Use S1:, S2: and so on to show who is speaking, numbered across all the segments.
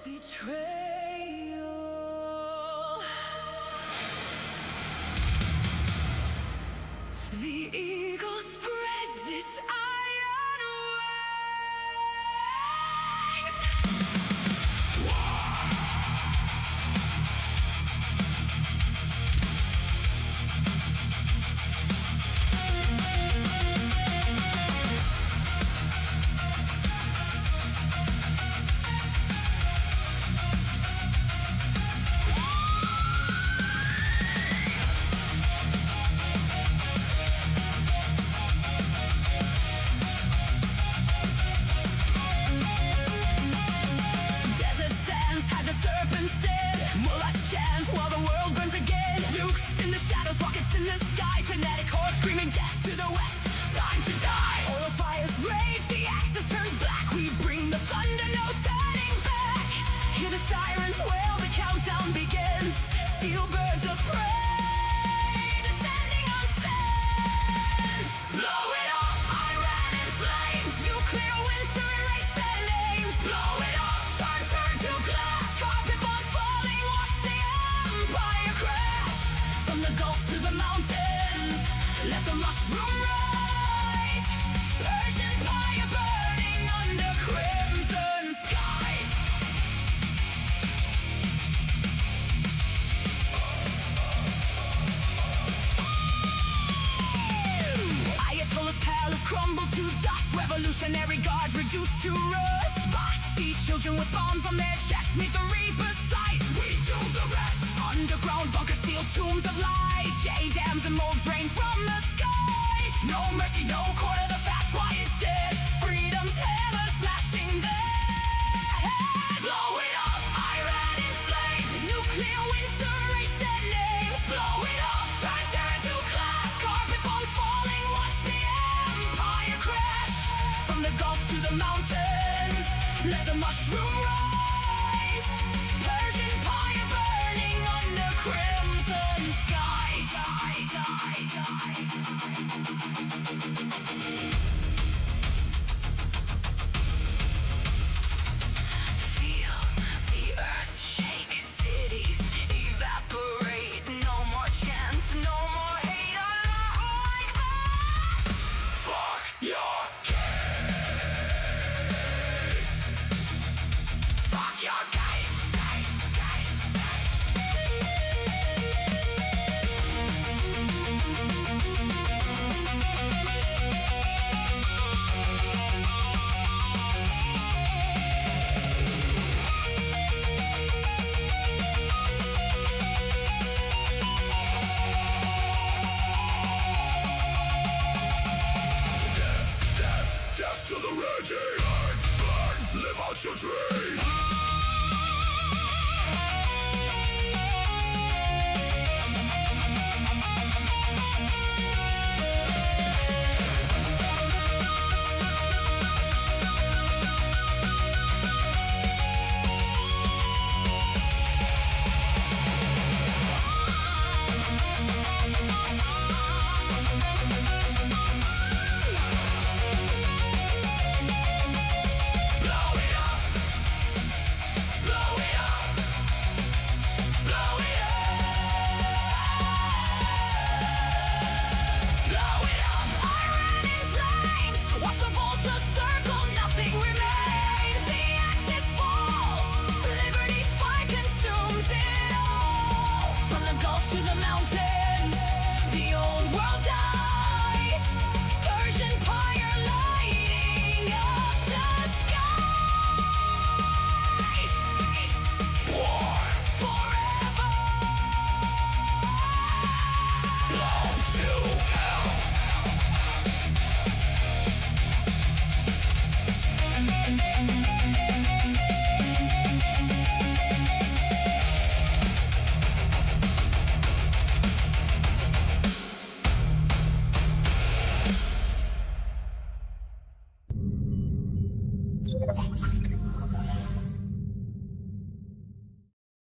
S1: Betrayal. The eagle spreads its iron Desert sands had the serpents dead. Mullahs chant while the world burns again. Nukes in the shadows, rockets in the sky. Fanatic hordes screaming death to the west. Time to die. Oil fires rage, the axis turns black. We bring the thunder, no turning back. Hear the sirens wail, the countdown begins. Steel birds of prey, descending on sands. Blow it up, Iran in flames. Nuclear winter, erase their names. Blow it up, turn to glass. Carpet bombs falling, watch the empire crash. From the Gulf to the mountains, let the mushroom rise. Persian fire burning under crimson skies. Ayatollah's palace crumbles to dust. Revolutionary guards reduced to rust. See children with bombs on their chests. Meet the reaper's sight. We do the rest. Underground bunkers, sealed tombs of lies. J-dams and molds rain from the skies. No mercy, no quarter, the fatwa is dead. Freedom's hammer smashing their heads. Blow it up, Iran in flames. Nuclear winter, erase their names. Blow it up, turn to glass. Carpet bombs falling, watch the empire crash. From the Gulf to the mountains, let the mushroom rise. Persian fire burning under crimson skies. Feel the earth shake, cities evaporate. No more chance, no more hate. Allahu Akbar. Fuck your gate. Fuck your gate. Death to the regime. Burn, live out your dream. Blow it up. Blow it up. Blow it up. Blow it up. Iran in flames. Watch the vultures circle, nothing remains. The axis falls. Liberty's fire consumes it all. From the Gulf to the mountains, the old world dies. Persian fire lighting up the skies. War forever. Blown to hell.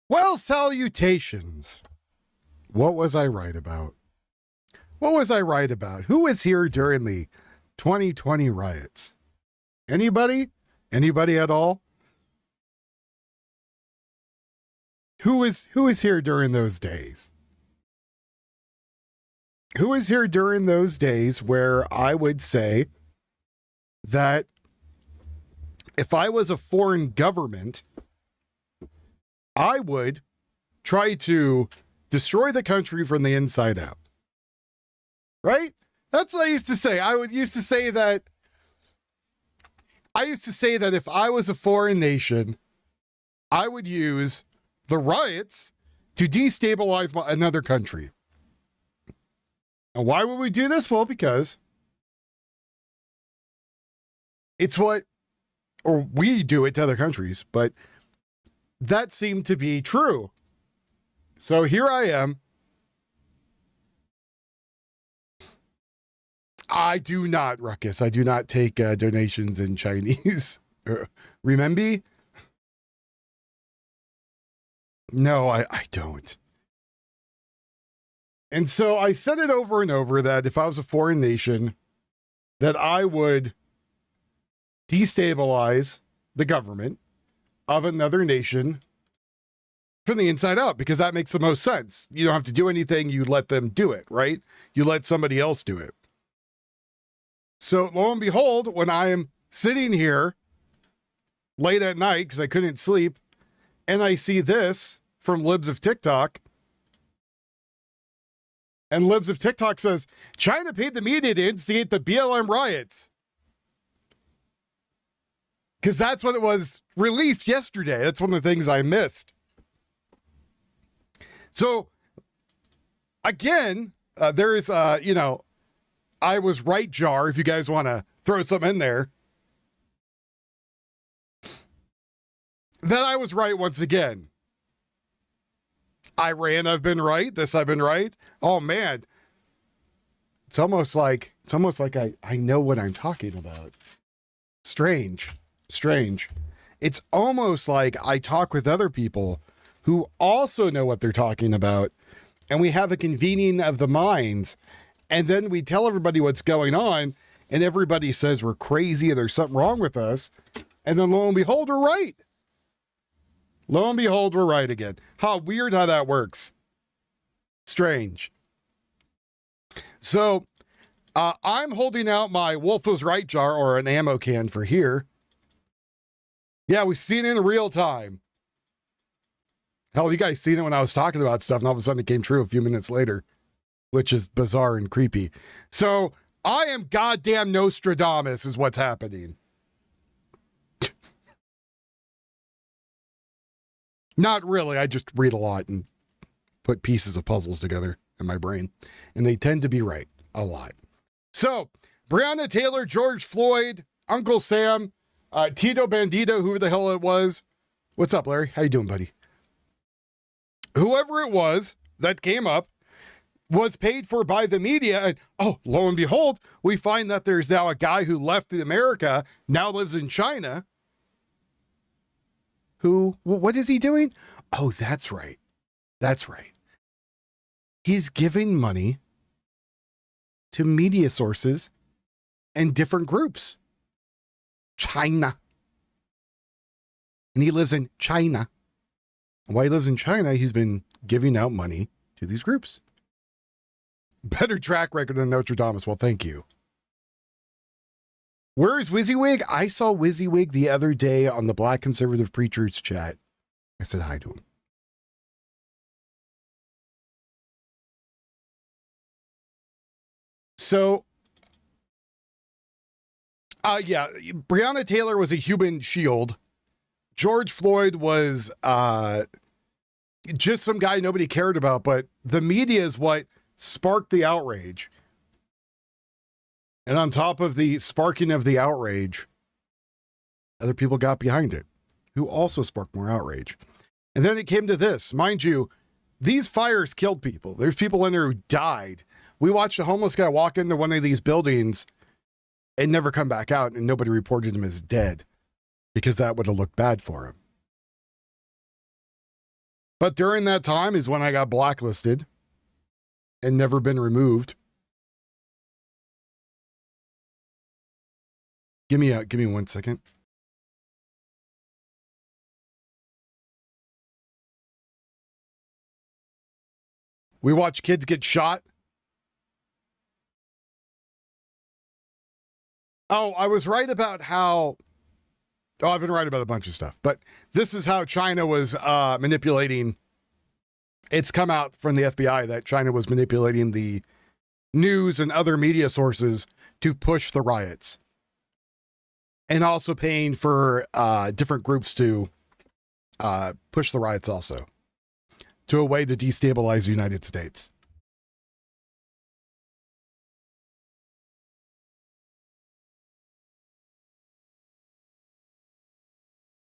S2: Well, salutations. What was I right about? What was I right about? Who was here during the 2020 riots? Anybody? Anybody at all? Who was here during those days? Who was here during those days where I would say that if I was a foreign government, I would try to destroy the country from the inside out? Right? That's what I used to say. I used to say that if I was a foreign nation, I would use the riots to destabilize another country. And why would we do this? Well, because it's what, or we do it to other countries, but that seemed to be true. So here I am. I do not, Ruckus. I do not take donations in Chinese. Renminbi? No, I don't. And so I said it over and over that if I was a foreign nation, that I would destabilize the government of another nation from the inside out, because that makes the most sense. You don't have to do anything. You let them do it, right? You let somebody else do it. So lo and behold, when I am sitting here late at night because I couldn't sleep, and I see this from Libs of TikTok, and Libs of TikTok says, China paid the media to instigate the BLM riots. Because that's what it was released yesterday. That's one of the things I missed. So, again, there is, I was right jar, if you guys want to throw something in there. That I was right once again. Iran, I've been right. This, I've been right. Oh, man. It's almost like I know what I'm talking about. Strange. It's almost like I talk with other people who also know what they're talking about, and we have a convening of the minds, and then we tell everybody what's going on, and everybody says we're crazy or there's something wrong with us, and then lo and behold, we're right. Lo and behold, we're right again. How weird how that works. Strange. So, I'm holding out my Wolf was right jar, or an ammo can for here. Yeah, we've seen it in real time. Hell, you guys seen it when I was talking about stuff, and all of a sudden it came true a few minutes later, which is bizarre and creepy. So, I am goddamn Nostradamus is what's happening. Not really. I just read a lot and put pieces of puzzles together in my brain, and they tend to be right a lot. So, Breonna Taylor, George Floyd, Uncle Sam, Tito Bandito, whoever the hell it was. What's up, Larry? How you doing, buddy? Whoever it was that came up was paid for by the media. And oh, lo and behold, we find that there's now a guy who left America, now lives in China. Who, what is he doing? Oh, that's right. That's right. He's giving money to media sources and different groups. China. And he lives in China. And while he lives in China, he's been giving out money to these groups. Better track record than Notre Dame. Well, thank you. Where is WYSIWYG? I saw WYSIWYG the other day on the Black Conservative Preachers chat. I said hi to him. So, yeah, Breonna Taylor was a human shield. George Floyd was just some guy nobody cared about, but the media is what sparked the outrage. And on top of the sparking of the outrage, other people got behind it, who also sparked more outrage. And then it came to this. Mind you, these fires killed people. There's people in there who died. We watched a homeless guy walk into one of these buildings and never come back out, and nobody reported him as dead because that would have looked bad for him. But during that time is when I got blacklisted and never been removed. Give me 1 second. We watch kids get shot. Oh, I was right about how... Oh, I've been right about a bunch of stuff. But this is how China was manipulating... It's come out from the FBI that China was manipulating the news and other media sources to push the riots. And also paying for different groups to push the riots also. To a way to destabilize the United States.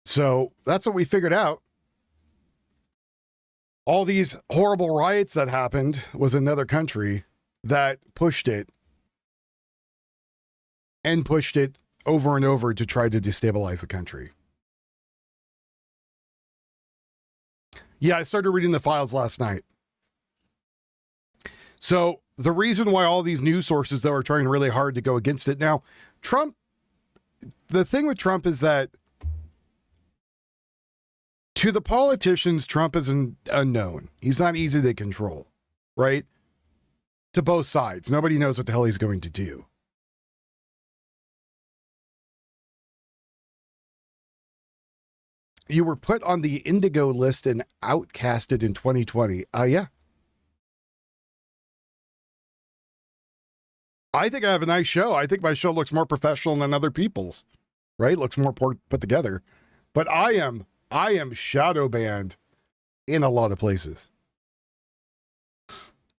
S2: So that's what we figured out. All these horrible riots that happened was another country that pushed it and pushed it over and over to try to destabilize the country. Yeah, I started reading the files last night. So the reason why all these news sources that are trying really hard to go against it now, Trump, the thing with Trump is that to the politicians, Trump is an unknown. He's not easy to control, right? To both sides. Nobody knows what the hell he's going to do. You were put on the Indigo list and outcasted in 2020. Yeah. I think I have a nice show. I think my show looks more professional than other people's, right? Looks more put together. But I am shadow banned in a lot of places.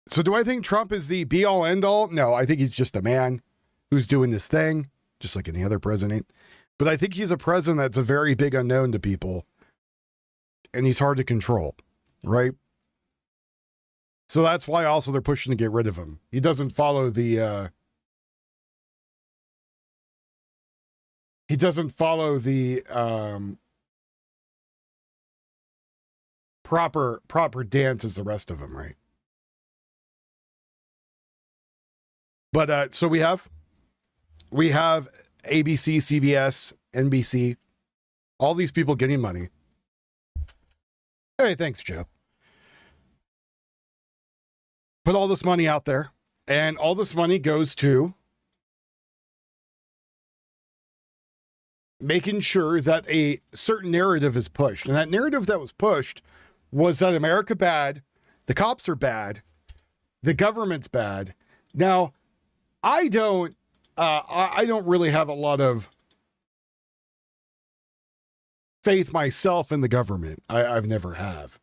S2: So do I think Trump is the be all end all? No, I think he's just a man who's doing this thing, just like any other president. But I think he's a president that's a very big unknown to people. And he's hard to control, right? So that's why also they're pushing to get rid of him. He doesn't follow the proper dance as the rest of them, right? But so we have ABC, CBS, NBC, all these people getting money. Hey, thanks, Joe. Put all this money out there, and all this money goes to making sure that a certain narrative is pushed. And that narrative that was pushed was that America bad, the cops are bad, the government's bad. Now, I don't really have a lot of faith myself in the government. I've never have.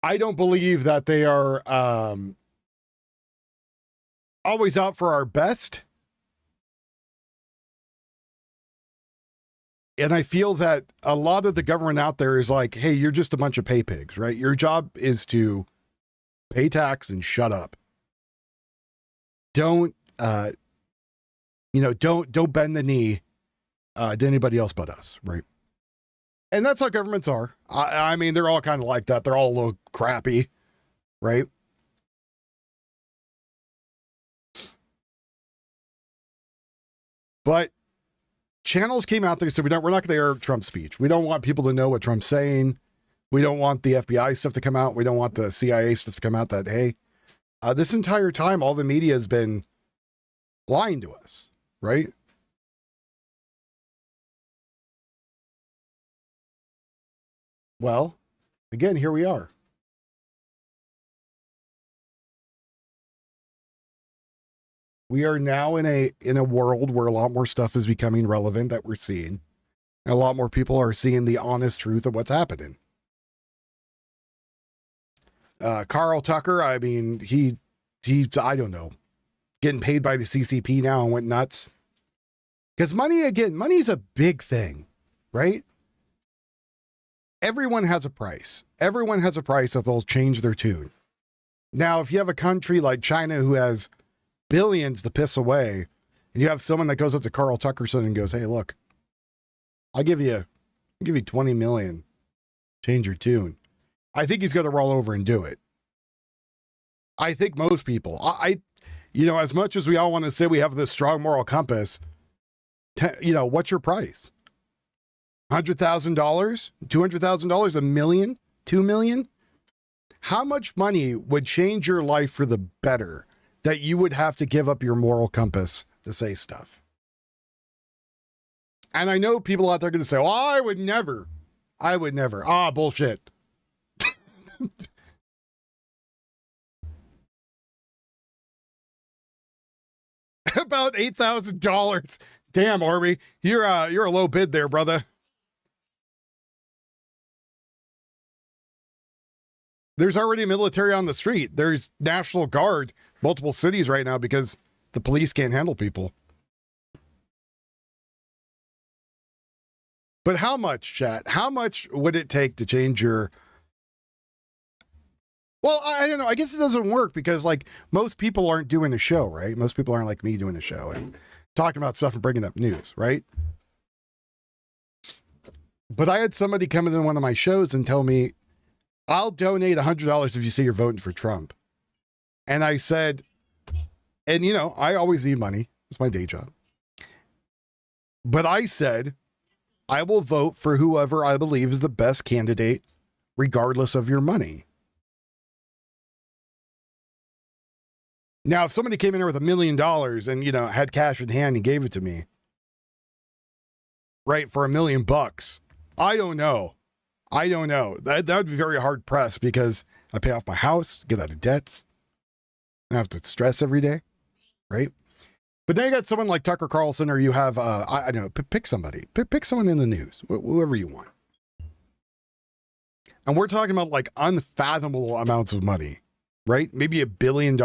S2: I don't believe that they are always out for our best. And I feel that a lot of the government out there is like, hey, you're just a bunch of pay pigs, right? Your job is to pay tax and shut up. Don't bend the knee to anybody else but us, right? And that's how governments are. I mean, they're all kind of like that. They're all a little crappy, right? But channels came out there and said, we're not going to air Trump's speech. We don't want people to know what Trump's saying. We don't want the FBI stuff to come out. We don't want the CIA stuff to come out that, hey, this entire time, all the media has been lying to us, right? Well, again, here we are. We are now in a world where a lot more stuff is becoming relevant that we're seeing. And a lot more people are seeing the honest truth of what's happening. Carl Tucker, I mean, he I don't know, getting paid by the CCP now and went nuts. Because money's a big thing, right? Everyone has a price. Everyone has a price that they'll change their tune. Now, if you have a country like China who has billions to piss away, and you have someone that goes up to Carl Tuckerson and goes, hey, look, I'll give you 20 million, change your tune. I think he's going to roll over and do it. I think most people, as much as we all want to say we have this strong moral compass, what's your price? $100,000, $200,000, $1 million, $2 million? How much money would change your life for the better that you would have to give up your moral compass to say stuff? And I know people out there are going to say, well, I would never. Ah, bullshit. About $8,000. Damn, Arby, you're a low bid there, brother. There's already military on the street. There's National Guard, multiple cities right now because the police can't handle people. But how much, chat? How much would it take to change your... Well, I don't know. I guess it doesn't work because, like, most people aren't doing a show, right? Most people aren't like me doing a show and talking about stuff and bringing up news, right? But I had somebody come into one of my shows and tell me, I'll donate $100 if you say you're voting for Trump. And I said, and, you know, I always need money. It's my day job. But I said, I will vote for whoever I believe is the best candidate, regardless of your money. Now, if somebody came in here with $1 million and, you know, had cash in hand and gave it to me, right, for $1 million, I don't know. That would be very hard pressed because I pay off my house, get out of debts, I have to stress every day, right? But then you got someone like Tucker Carlson, or you have, I don't know, pick somebody. Pick someone in the news, whoever you want. And we're talking about like unfathomable amounts of money, right? Maybe $1 billion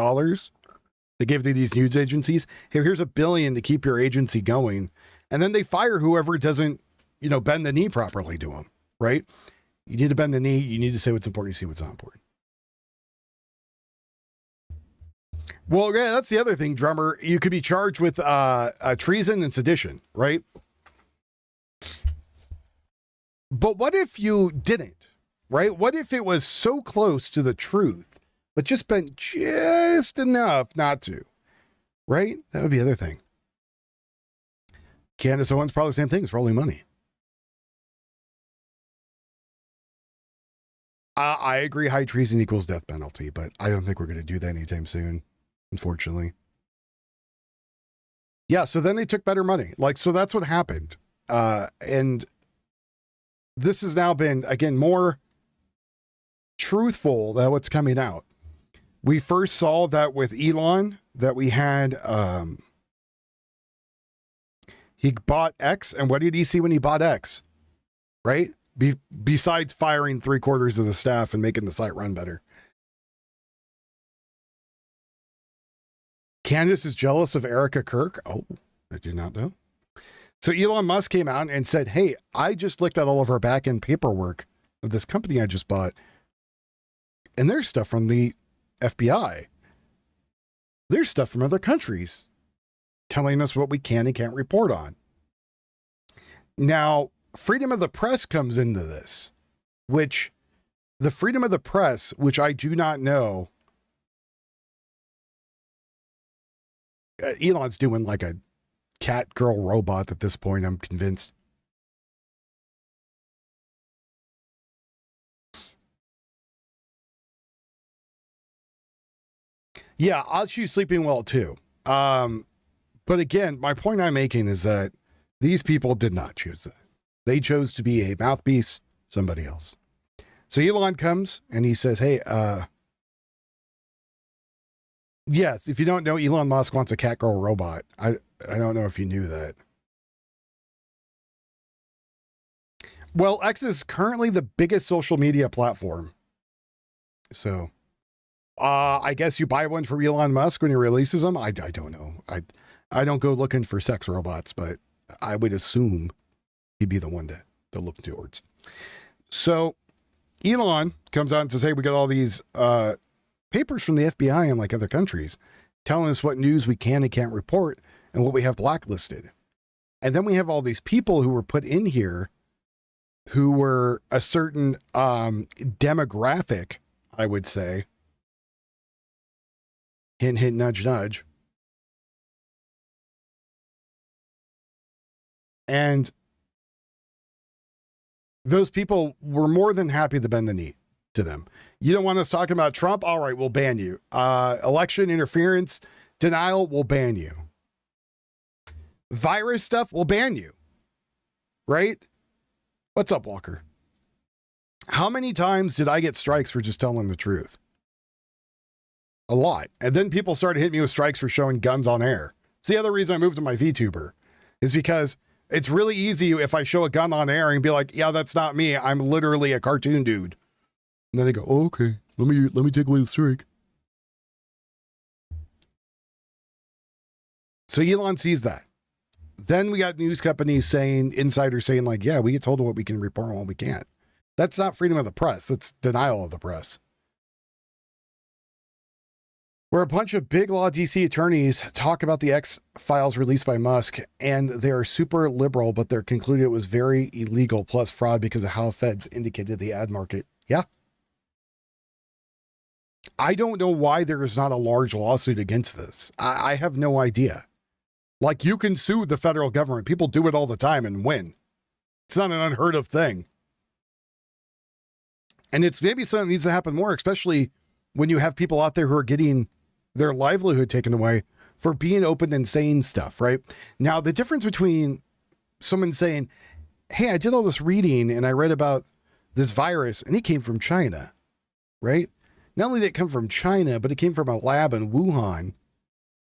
S2: they give to these news agencies. Here's $1 billion to keep your agency going. And then they fire whoever doesn't, you know, bend the knee properly to them, right? You need to bend the knee. You need to say what's important. You say what's not important. Well, yeah, that's the other thing, drummer. You could be charged with treason and sedition, right? But what if you didn't, right? What if it was so close to the truth, but just been just enough not to, right? That would be the other thing. Candace Owens, probably the same thing. It's probably money. I agree. High treason equals death penalty, but I don't think we're going to do that anytime soon, unfortunately. Yeah, so then they took better money. Like, so that's what happened. And this has now been, again, more truthful than what's coming out. We first saw that with Elon, that we had, he bought X, and what did he see when he bought X? Right? Besides firing 3/4 of the staff and making the site run better. Candace is jealous of Erica Kirk. Oh, I did not know. So Elon Musk came out and said, hey, I just looked at all of our back-end paperwork of this company I just bought. And there's stuff from the FBI. There's stuff from other countries telling us what we can and can't report on. Now, freedom of the press comes into this, which the freedom of the press, which I do not know, Elon's doing like a cat girl robot at this point, I'm convinced. Yeah, I'll choose sleeping well too. But again, my point I'm making is that these people did not choose that. They chose to be a mouthpiece, somebody else. So Elon comes and he says, hey, yes, if you don't know, Elon Musk wants a cat girl robot. I don't know if you knew that. Well, X is currently the biggest social media platform. So, I guess you buy one for Elon Musk when he releases them. I don't know. I don't go looking for sex robots, but I would assume he'd be the one to look towards. So Elon comes out and says, hey, we got all these papers from the FBI in like other countries telling us what news we can and can't report and what we have blacklisted. And then we have all these people who were put in here who were a certain demographic, I would say. Hint, hint, nudge, nudge. And those people were more than happy to bend the knee to them. You don't want us talking about Trump? All right, we'll ban you. Election interference, denial, we'll ban you. Virus stuff, we'll ban you. Right? What's up, Walker? How many times did I get strikes for just telling the truth? A lot. And then people started hitting me with strikes for showing guns on air. It's the other reason I moved to my VTuber, is because it's really easy if I show a gun on air and be like, yeah, that's not me. I'm literally a cartoon dude. And then they go, oh, okay, let me take away the strike. So Elon sees that. Then we got news companies saying, insiders saying like, yeah, we get told what we can report and what we can't. That's not freedom of the press. That's denial of the press. Where a bunch of big law DC attorneys talk about the X files released by Musk, and they're super liberal, but they're concluded it was very illegal plus fraud because of how feds indicated the ad market. Yeah. I don't know why there is not a large lawsuit against this. I have no idea. Like, you can sue the federal government. People do it all the time and win. It's not an unheard of thing. And it's maybe something that needs to happen more, especially when you have people out there who are getting their livelihood taken away for being open and saying stuff, right? Now, the difference between someone saying, hey, I did all this reading and I read about this virus and it came from China, right? Not only did it come from China, but it came from a lab in Wuhan.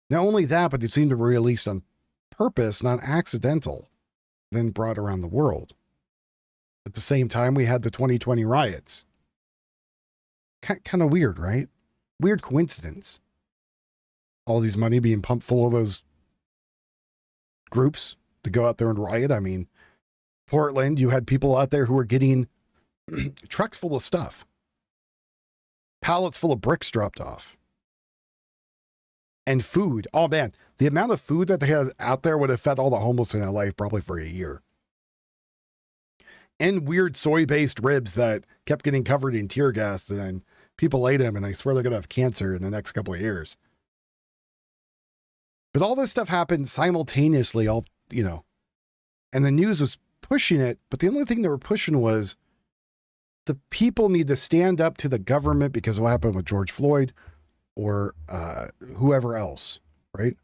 S2: Not only that, but it seemed to be released on purpose, not accidental, then brought around the world. At the same time, we had the 2020 riots. Kind of weird, right? Weird coincidence. All these money being pumped full of those groups to go out there and riot. I mean, Portland, you had people out there who were getting trucks full of stuff. Pallets full of bricks dropped off. And food. Oh, man. The amount of food that they had out there would have fed all the homeless in LA probably for a year. And weird soy-based ribs that kept getting covered in tear gas, and then people ate them, and I swear they're going to have cancer in the next couple of years. But all this stuff happened simultaneously, and the news was pushing it, but the only thing they were pushing was the people need to stand up to the government because of what happened with George Floyd or whoever else, right?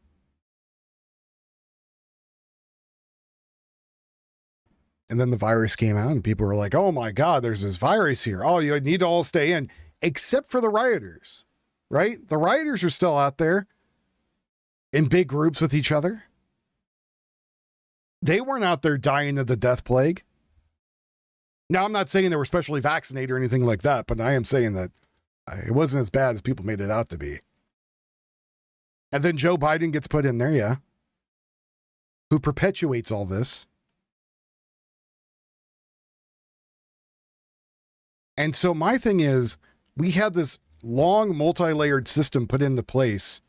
S2: And then the virus came out and people were like, oh my God, there's this virus here. Oh, you need to all stay in, except for the rioters, right? The rioters are still out there in big groups with each other. They weren't out there dying of the death plague. Now, I'm not saying they were specially vaccinated or anything like that, but I am saying that it wasn't as bad as people made it out to be. And then Joe Biden gets put in there, yeah, who perpetuates all this. And so my thing is, we had this long multi-layered system put into place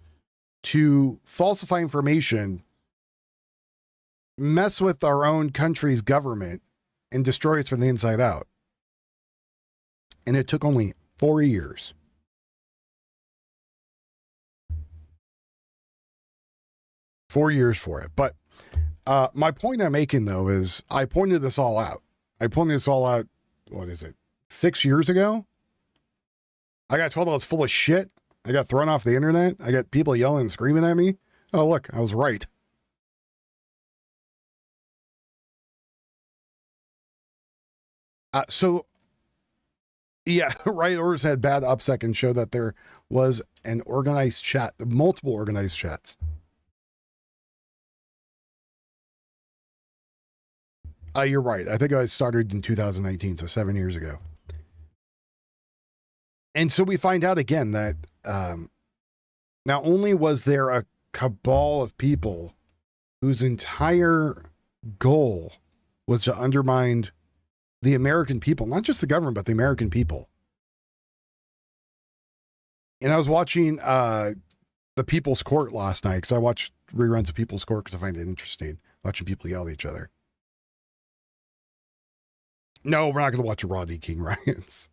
S2: to falsify information, mess with our own country's government, and destroy us from the inside out. And it took only 4 years. For it. But my point I'm making, though, is I pointed this all out. What is it, 6 years ago? I got told I was full of shit. I got thrown off the internet. I got people yelling and screaming at me. Oh, look, I was right. So, yeah, Riot Orders had bad upsec and showed that there was an organized chat, multiple organized chats. You're right. I think I started in 2019, so 7 years ago. And so we find out again that not only was there a cabal of people whose entire goal was to undermine the American people, not just the government, but the American people. And I was watching the People's Court last night because I watch reruns of People's Court because I find it interesting watching people yell at each other. No, we're not going to watch Rodney King riots.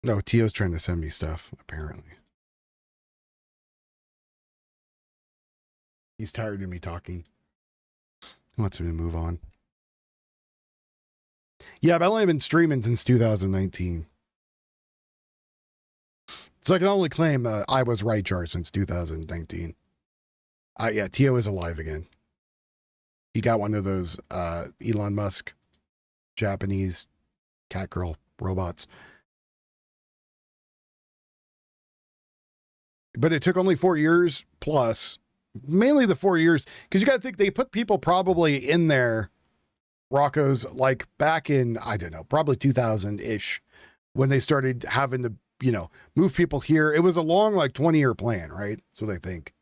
S2: No, Tio's trying to send me stuff, apparently. He's tired of me talking. He wants me to move on. Yeah, I've only been streaming since 2019. So I can only claim I was right, Jar, since 2019. Yeah, Tio is alive again. He got one of those Elon Musk Japanese cat girl robots. But it took only 4 years plus, mainly the 4 years, because you got to think they put people probably in there, Rocco's, like back in, I don't know, probably 2000-ish, when they started having to, move people here. It was a long, like 20-year plan, right? That's what I think.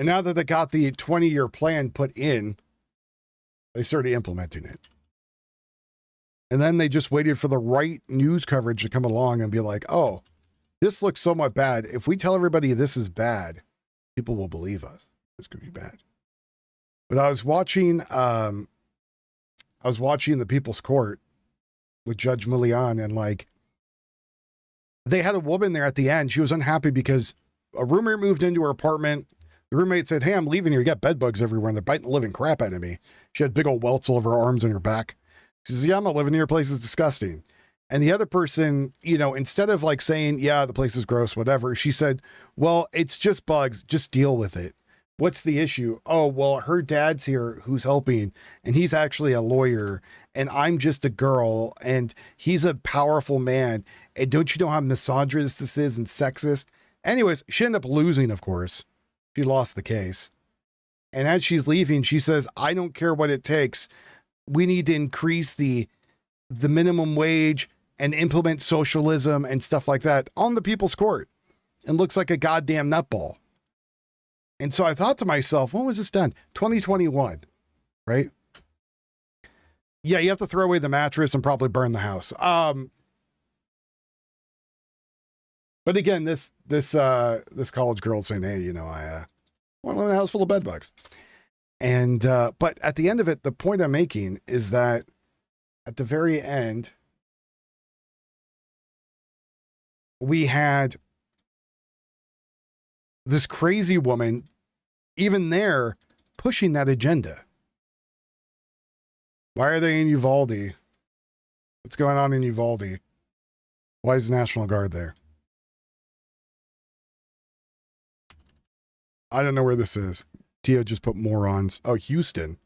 S2: And now that they got the 20-year plan put in, they started implementing it. And then they just waited for the right news coverage to come along and be like, oh, this looks somewhat bad. If we tell everybody this is bad, people will believe us. This could be bad. But I was watching the People's Court with Judge Milian, and like, they had a woman there at the end. She was unhappy because a roommate moved into her apartment. The roommate said, hey, I'm leaving here. You got bed bugs everywhere, and they're biting the living crap out of me. She had big old welts all over her arms and her back. She says, yeah, I'm not living in your place. It's disgusting. And the other person, instead of like saying, yeah, the place is gross, whatever, she said, well, it's just bugs. Just deal with it. What's the issue? Oh, well, her dad's here who's helping, and he's actually a lawyer, and I'm just a girl, and he's a powerful man. And don't you know how misogynist this is and sexist? Anyways, she ended up losing, of course. She lost the case. And as she's leaving, she says, I don't care what it takes. We need to increase the minimum wage and implement socialism and stuff like that on the People's Court. And looks like a goddamn nutball. And so I thought to myself, when was this done? 2021, right? Yeah, you have to throw away the mattress and probably burn the house. But again, this college girl saying, hey, I want to live in a house full of bed bugs. And, but at the end of it, the point I'm making is that at the very end, we had this crazy woman, even there, pushing that agenda. Why are they in Uvalde? What's going on in Uvalde? Why is the National Guard there? I don't know where this is. Tio just put morons. Oh, Houston.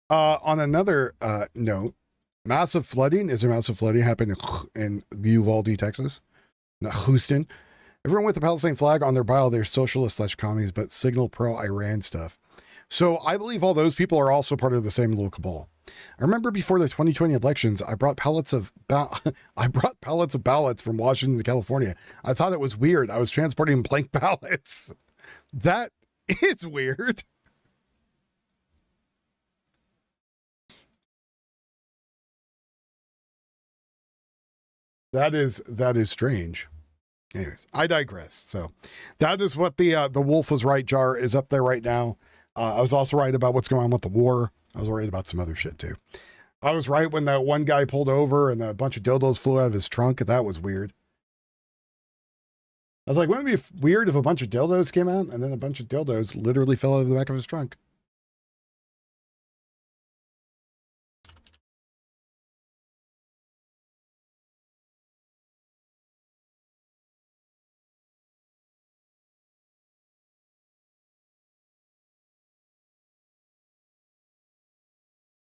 S2: On another note, massive flooding. Is there massive flooding happening in Uvalde, Texas? No, Houston. Everyone with the Palestine flag on their bio, they're socialist/commies, but signal pro-Iran stuff. So I believe all those people are also part of the same little cabal. I remember before the 2020 elections, I brought pallets of ballots from Washington to California. I thought it was weird. I was transporting blank ballots. That is weird. That is strange. Anyways, I digress. So that is what the Wolf was right jar is up there right now. I was also right about what's going on with the war. I was worried about some other shit too. I was right when that one guy pulled over and a bunch of dildos flew out of his trunk. That was weird. I was like, wouldn't it be weird if a bunch of dildos came out and then a bunch of dildos literally fell out of the back of his trunk?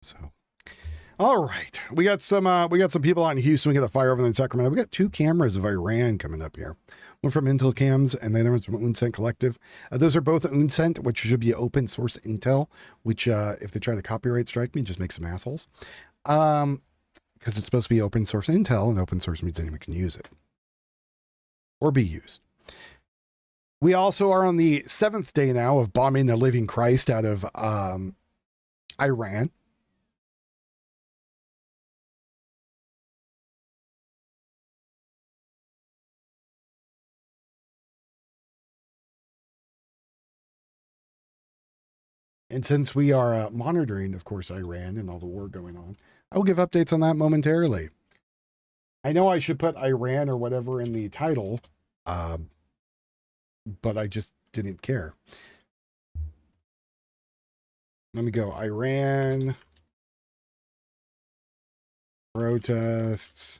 S2: So, all right, we got some people out in Houston. We got a fire over there in Sacramento. We got 2 cameras of Iran coming up here. One from Intel Cams, and the other one's from Uncent Collective. Those are both Uncent, which should be open source intel. Which, if they try to copyright strike me, just make some assholes. Because it's supposed to be open source intel, and open source means anyone can use it or be used. We also are on the 7th day now of bombing the living Christ out of Iran. And since we are monitoring, of course, Iran and all the war going on, I will give updates on that momentarily. I know I should put Iran or whatever in the title, but I just didn't care. Let me go. Iran protests,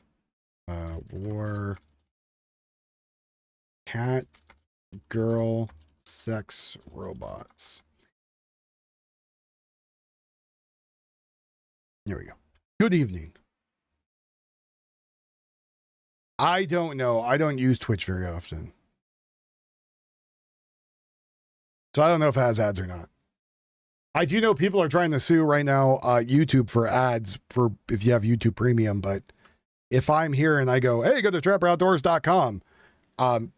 S2: war, cat, girl, sex, robots. Here we go. Good evening. I don't know. I don't use Twitch very often. So I don't know if it has ads or not. I do know people are trying to sue right now YouTube for ads for if you have YouTube Premium, but if I'm here and I go, hey, go to trapperoutdoors.com,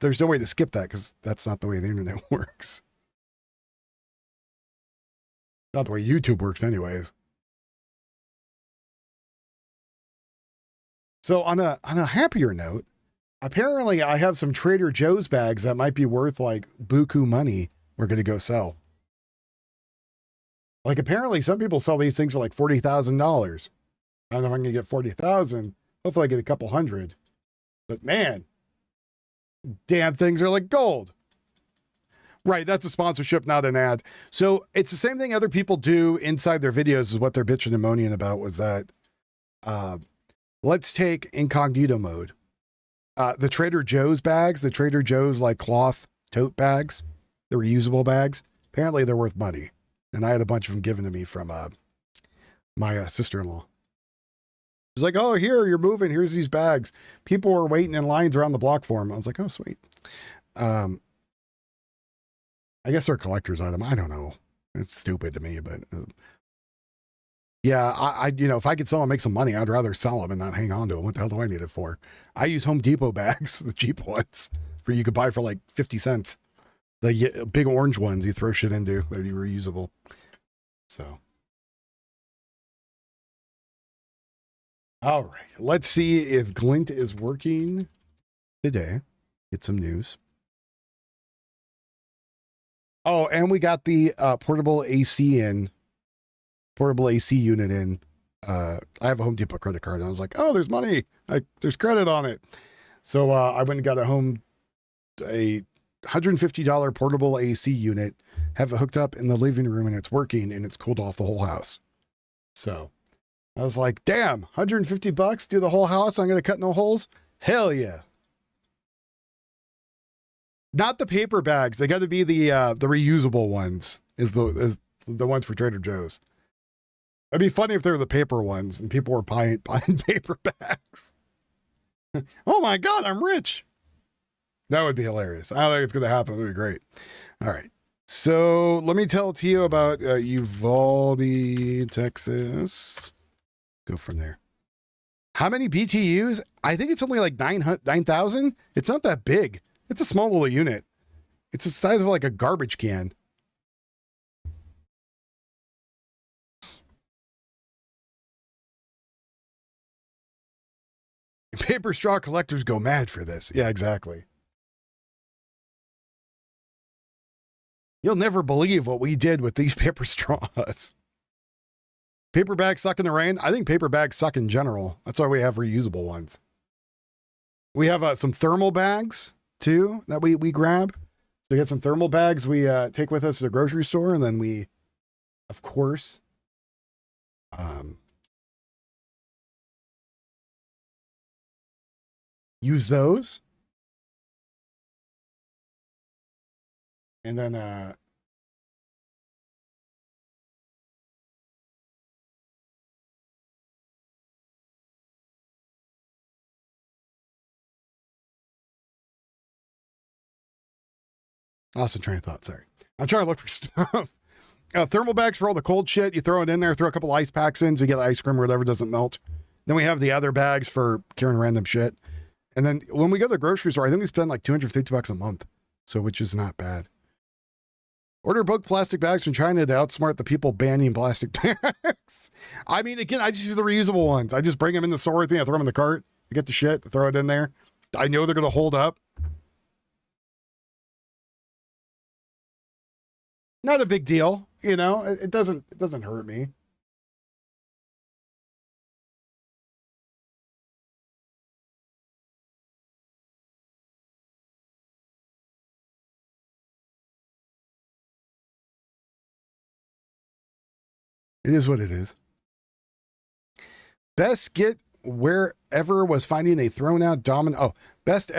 S2: there's no way to skip that because that's not the way the internet works. Not the way YouTube works anyways. So on a happier note, apparently I have some Trader Joe's bags that might be worth like buku money we're going to go sell. Like apparently some people sell these things for like $40,000. I don't know if I'm going to get 40,000. Hopefully I get a couple hundred. But man, damn things are like gold. Right, that's a sponsorship, not an ad. So it's the same thing other people do inside their videos is what they're bitching and moaning about was that let's take incognito mode. The Trader Joe's bags, the Trader Joe's like cloth tote bags, the reusable bags, apparently they're worth money. And I had a bunch of them given to me from my sister-in-law. She's like, oh, here, you're moving. Here's these bags. People were waiting in lines around the block for them. I was like, oh, sweet. I guess they're a collector's item. I don't know. It's stupid to me, but yeah, I you know, if I could sell them, make some money, I'd rather sell them and not hang on to them. What the hell do I need it for? I use Home Depot bags, the cheap ones, for you could buy for like 50 cents. The big orange ones you throw shit into, they're reusable. So. All right, let's see if Glint is working today. Get some news. Oh, and we got the portable AC unit in. I have a Home Depot credit card, and I was like, oh, there's money. There's credit on it. So I went and got a $150 portable AC unit, have it hooked up in the living room, and it's working, and it's cooled off the whole house. So I was like, damn, $150, do the whole house, I'm going to cut no holes? Hell yeah. Not the paper bags. They got to be the reusable ones is the ones for Trader Joe's. It'd be funny if they were the paper ones and people were buying paper bags. Oh my God, I'm rich. That would be hilarious. I don't think it's going to happen. It would be great. All right. So let me tell to you about Uvalde, Texas. Go from there. How many BTUs? I think it's only like 9,000. It's not that big. It's a small little unit. It's the size of like a garbage can. Paper straw collectors go mad for this. Yeah, exactly. You'll never believe what we did with these paper straws. Paper bags suck in the rain. I think paper bags suck in general. That's why we have reusable ones. We have some thermal bags too that we grab. So we get some thermal bags we take with us to the grocery store, and then we, of course, use those. And then lost a train of thought. Sorry. I'm trying to look for stuff. Thermal bags for all the cold shit. You throw it in there, throw a couple ice packs in so you get ice cream or whatever doesn't melt. Then we have the other bags for carrying random shit. And then when we go to the grocery store, I think we spend like $250 a month. So, which is not bad. Order bulk plastic bags from China to outsmart the people banning plastic bags. I mean, again, I just use the reusable ones. I just bring them in the store with me. I throw them in the cart. I get the shit, throw it in there. I know they're going to hold up. Not a big deal, you know. It doesn't hurt me. It is what it is. Best get wherever was finding a thrown out domino. Oh, best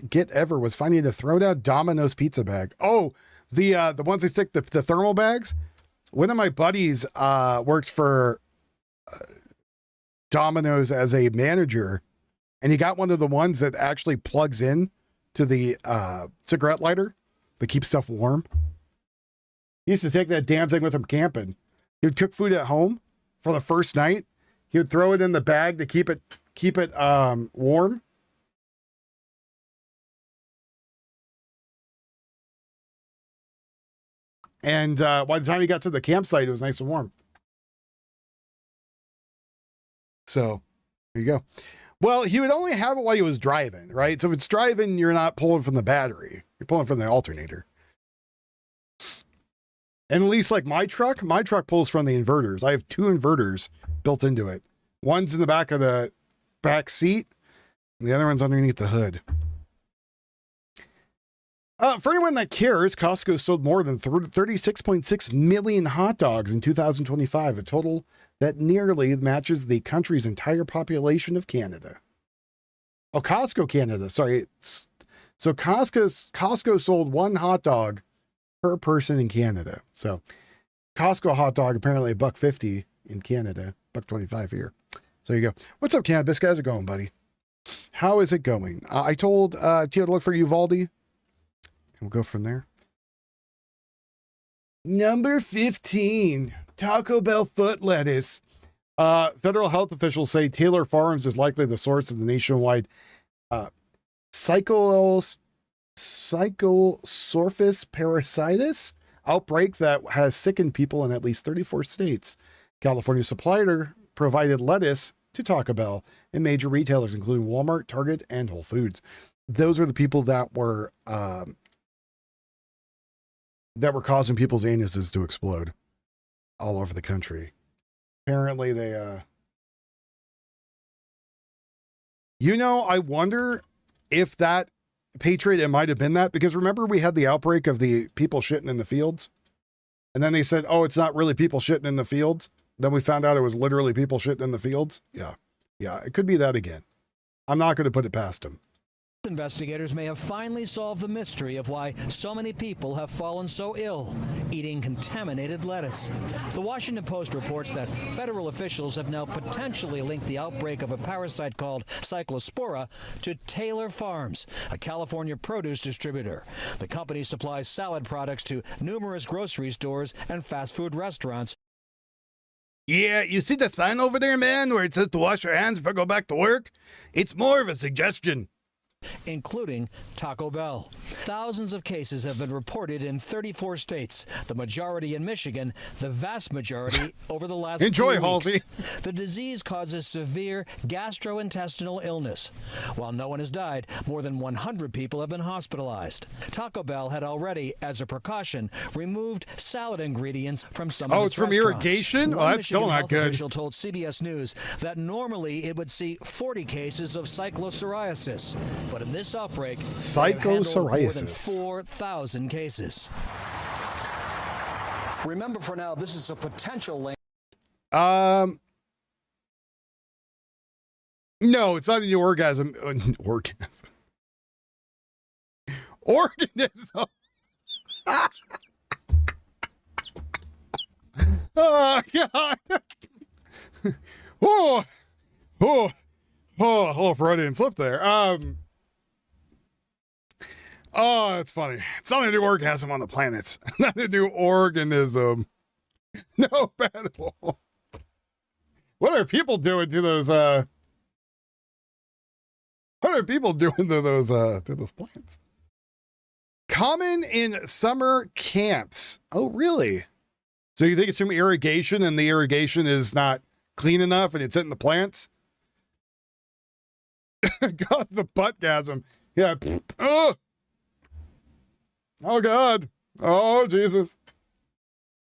S2: get ever was finding a thrown out Domino's pizza bag. Oh, the ones they stick the thermal bags. One of my buddies worked for Domino's as a manager, and he got one of the ones that actually plugs in to the cigarette lighter that keeps stuff warm. He used to take that damn thing with him camping. He would cook food at home for the first night. He would throw it in the bag to keep it warm. And by the time he got to the campsite, it was nice and warm. So there you go. Well, he would only have it while he was driving, right? So if it's driving, you're not pulling from the battery. You're pulling from the alternator. And at least like my truck pulls from the inverters. I have 2 inverters built into it. One's in the back of the back seat, and the other one's underneath the hood. For anyone that cares, Costco sold more than 36.6 million hot dogs in 2025, a total that nearly matches the country's entire population of Canada. Oh, Costco Canada, sorry. So Costco sold 1 hot dog per person in Canada. So Costco hot dog apparently $1.50 in Canada, $1.25 here. So there you go. What's up, Cannabis? How's it going, buddy? How is it going? I told Tia to look for Uvalde. And we'll go from there. Number 15, Taco Bell foot lettuce. Federal health officials say Taylor Farms is likely the source of the nationwide Cyclosorphus parasitis outbreak that has sickened people in at least 34 states. California supplier provided lettuce to Taco Bell and major retailers, including Walmart, Target, and Whole Foods. Those are the people that were causing people's anuses to explode all over the country. Apparently they, I wonder if that Patriot, it might have been that, because remember we had the outbreak of the people shitting in the fields, and then they said, oh, it's not really people shitting in the fields. Then we found out it was literally people shitting in the fields. Yeah, it could be that again. I'm not going to put it past them.
S3: Investigators may have finally solved the mystery of why so many people have fallen so ill eating contaminated lettuce. The Washington Post reports that federal officials have now potentially linked the outbreak of a parasite called Cyclospora to Taylor Farms, a California produce distributor. The company supplies salad products to numerous grocery stores and fast food restaurants.
S2: Yeah, you see the sign over there, man, where it says to wash your hands before I go back to work? It's more of a suggestion.
S3: Including Taco Bell. Thousands of cases have been reported in 34 states, the majority in Michigan, the vast majority over the last
S2: Enjoy,
S3: few
S2: Halsey.
S3: weeks. The disease causes severe gastrointestinal illness. While no one has died, more than 100 people have been hospitalized. Taco Bell had already, as a precaution, removed salad ingredients from some of its
S2: from
S3: restaurants.
S2: irrigation?
S3: One
S2: Oh, that's still
S3: Michigan
S2: not
S3: health
S2: good.
S3: official told CBS News that normally it would see 40 cases of cyclopsoriasis. But in this outbreak, they have handled more than 4,000 cases. Remember, for now, this is a potential link.
S2: No, it's not a new orgasm. Organism. Organism. Oh, God. A little Freudian slip there. Oh, that's funny. It's not a new orgasm on the planets. Not a new organism. No battle. What are people doing to those, what are people doing to those plants? Common in summer camps. Oh, really? So you think it's from irrigation and the irrigation is not clean enough and it's hitting the plants? God, the buttgasm. Yeah. Oh. Oh, God. Oh, Jesus.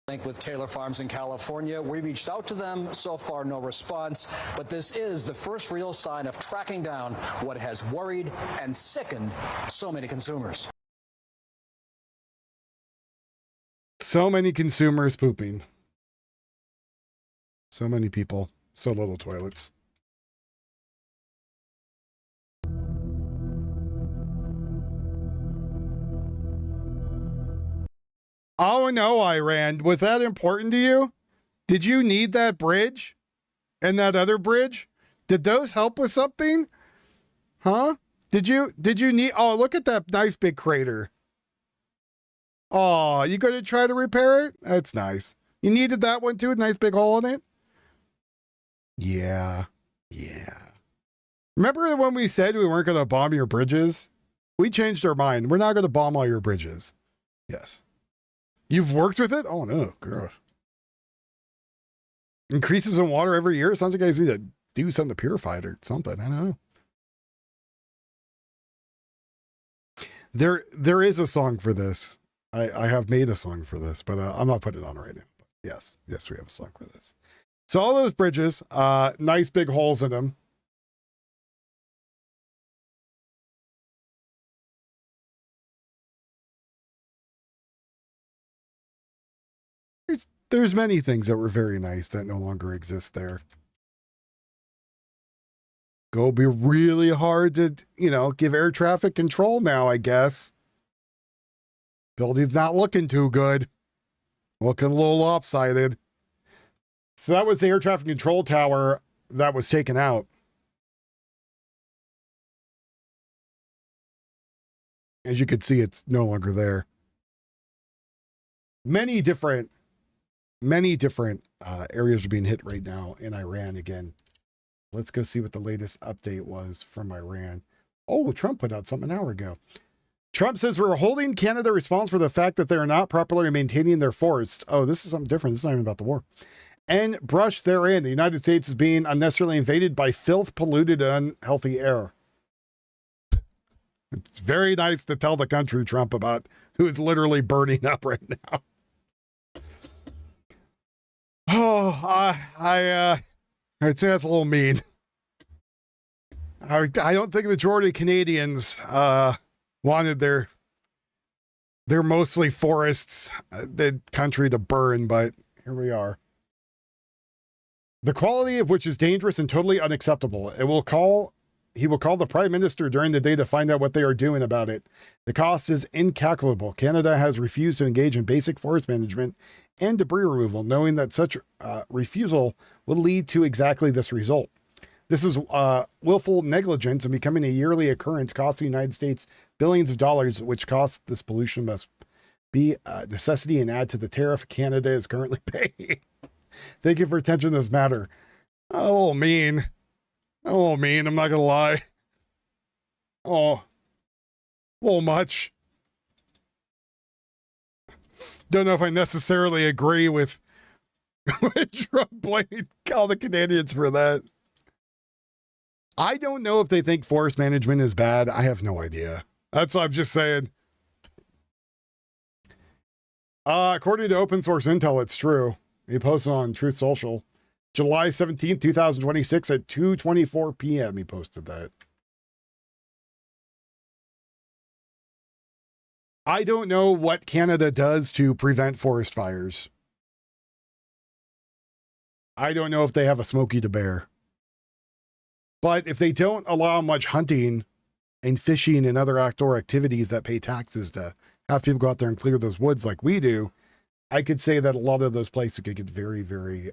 S3: Link with Taylor Farms in California. We reached out to them. So far, no response. But this is the first real sign of tracking down what has worried and sickened so many consumers.
S2: So many consumers pooping. So many people, so little toilets. Oh no, Iran. Was that important to you? Did you need that bridge and that other bridge? Did those help with something? Huh? Did you need, oh, look at that nice big crater. Oh, you gonna try to repair it? That's nice. You needed that one too, a nice big hole in it? Yeah. Yeah. Remember when we said we weren't gonna bomb your bridges? We changed our mind. We're not gonna bomb all your bridges. Yes. You've worked with it? Oh no, gross. Increases in water every year? Sounds like you guys need to do something to purify it or something. I don't know. There is a song for this. I have made a song for this, but I'm not putting it on right now. But yes, we have a song for this. So all those bridges, nice big holes in them. There's many things that were very nice that no longer exist there. Go be really hard to, give air traffic control now, I guess. Building's not looking too good. Looking a little lopsided. So that was the air traffic control tower that was taken out. As you can see, it's no longer there. Many different areas are being hit right now in Iran again. Let's go see what the latest update was from Iran. Oh, Trump put out something an hour ago. Trump says we're holding Canada responsible for the fact that they are not properly maintaining their forests. Oh, this is something different. This is not even about the war. And brush therein. The United States is being unnecessarily invaded by filth, polluted, and unhealthy air. It's very nice to tell the country, Trump, about who is literally burning up right now. Oh, I'd say that's a little mean. I don't think the majority of Canadians wanted their mostly forests, the country to burn, but here we are. The quality of which is dangerous and totally unacceptable. He will call the Prime Minister during the day to find out what they are doing about it. The cost is incalculable. Canada has refused to engage in basic forest management and debris removal, knowing that such refusal will lead to exactly this result. This is willful negligence and becoming a yearly occurrence, costing the United States billions of dollars, which costs this pollution must be a necessity and add to the tariff Canada is currently paying. Thank you for attention to this matter. Oh, mean. Oh, mean. I'm not going to lie. Oh, a little much. Don't know if I necessarily agree with Trump blaming all the Canadians for that. I don't know if they think forest management is bad. I have no idea. That's what I'm just saying. According to open source intel, it's true. He posted on Truth Social. July 17th, 2026 at 2:24 p.m. He posted that. I don't know what Canada does to prevent forest fires. I don't know if they have a Smokey to bear. But if they don't allow much hunting and fishing and other outdoor activities that pay taxes to have people go out there and clear those woods like we do, I could say that a lot of those places could get very, very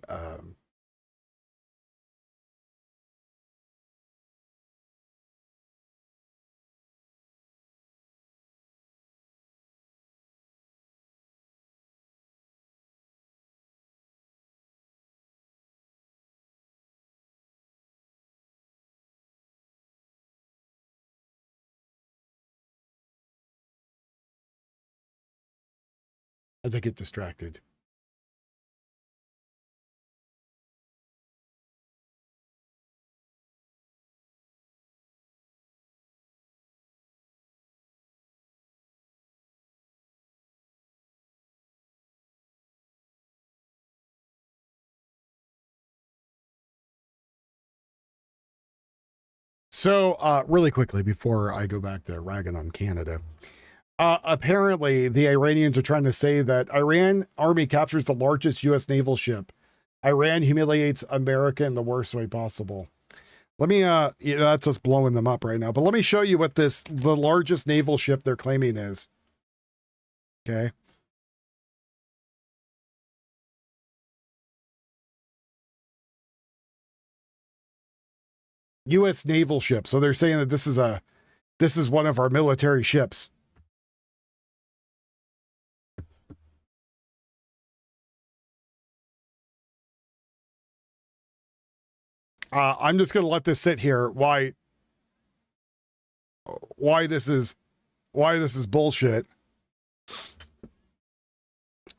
S2: as I get distracted. So, really quickly, before I go back to ragging on Canada, apparently the Iranians are trying to say that Iran army captures the largest U.S. naval ship Iran humiliates America in the worst way possible. Let me, that's just blowing them up right now. But let me show you what the largest naval ship they're claiming is. Okay. U.S. naval ship. So they're saying that this is one of our military ships. I'm just going to let this sit here. Why this is bullshit.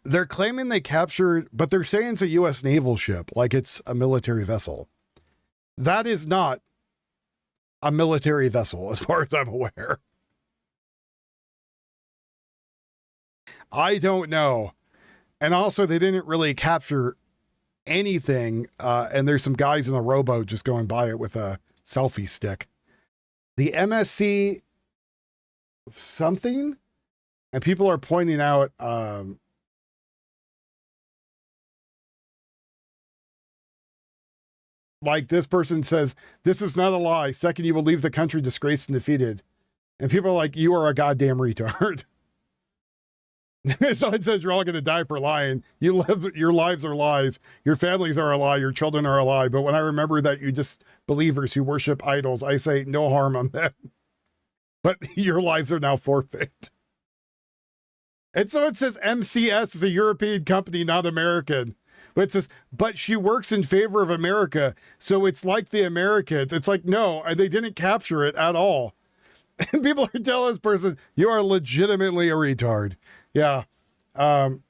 S2: They're claiming they captured, but they're saying it's a U.S. naval ship, like it's a military vessel. That is not a military vessel, as far as I'm aware. I don't know. And also, they didn't really capture anything, and there's some guys in a rowboat just going by it with a selfie stick. The MSC something, and people are pointing out like this person says, this is not a lie. Second, you will leave the country disgraced and defeated. And people are like, you are a goddamn retard. So it says you're all going to die for lying. Your lives are lies. Your families are a lie. Your children are a lie. But when I remember that you just believers who worship idols, I say no harm on them. But your lives are now forfeit. And so it says MCS is a European company, not American. But it says, but she works in favor of America. So it's like the Americans. It's like, no, they didn't capture it at all. And people are telling this person, you are legitimately a retard. Yeah. But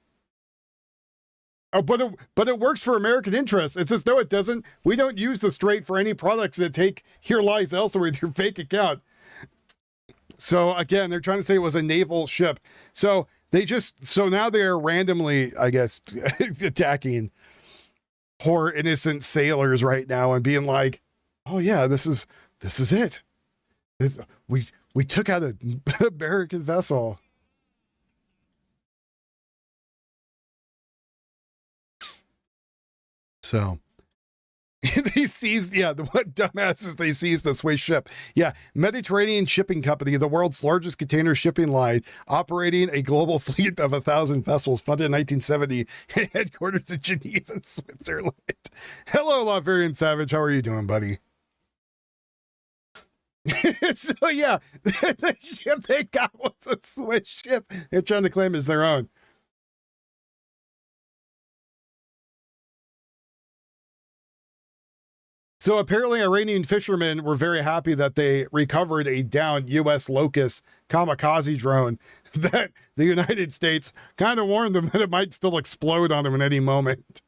S2: it works for American interests. It says, no, it doesn't. We don't use the Strait for any products that take your lies elsewhere with your fake account. So again, they're trying to say it was a naval ship. So now they're randomly, I guess, attacking poor innocent sailors right now and being like, oh yeah, this is it. We took out an American vessel. So they seized, what dumbasses they seized a Swiss ship. Yeah, Mediterranean Shipping Company, the world's largest container shipping line, operating a global fleet of 1,000 vessels, funded in 1970, and headquarters in Geneva, Switzerland. Hello, Laverian Savage. How are you doing, buddy? So yeah, the ship they got was a Swiss ship. They're trying to claim as their own. So apparently Iranian fishermen were very happy that they recovered a downed U.S. Locust kamikaze drone that the United States kind of warned them that it might still explode on them at any moment.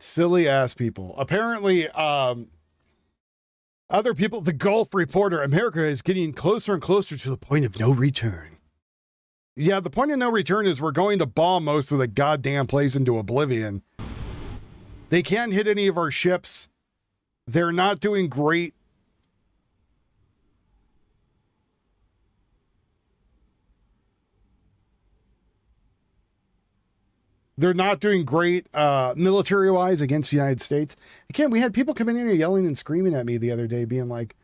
S2: Silly ass people. Apparently, other people, the Gulf Reporter, America is getting closer and closer to the point of no return. Yeah, the point of no return is we're going to bomb most of the goddamn place into oblivion. They can't hit any of our ships. They're not doing great. They're not doing great military-wise against the United States. Again, we had people coming in here yelling and screaming at me the other day, being like,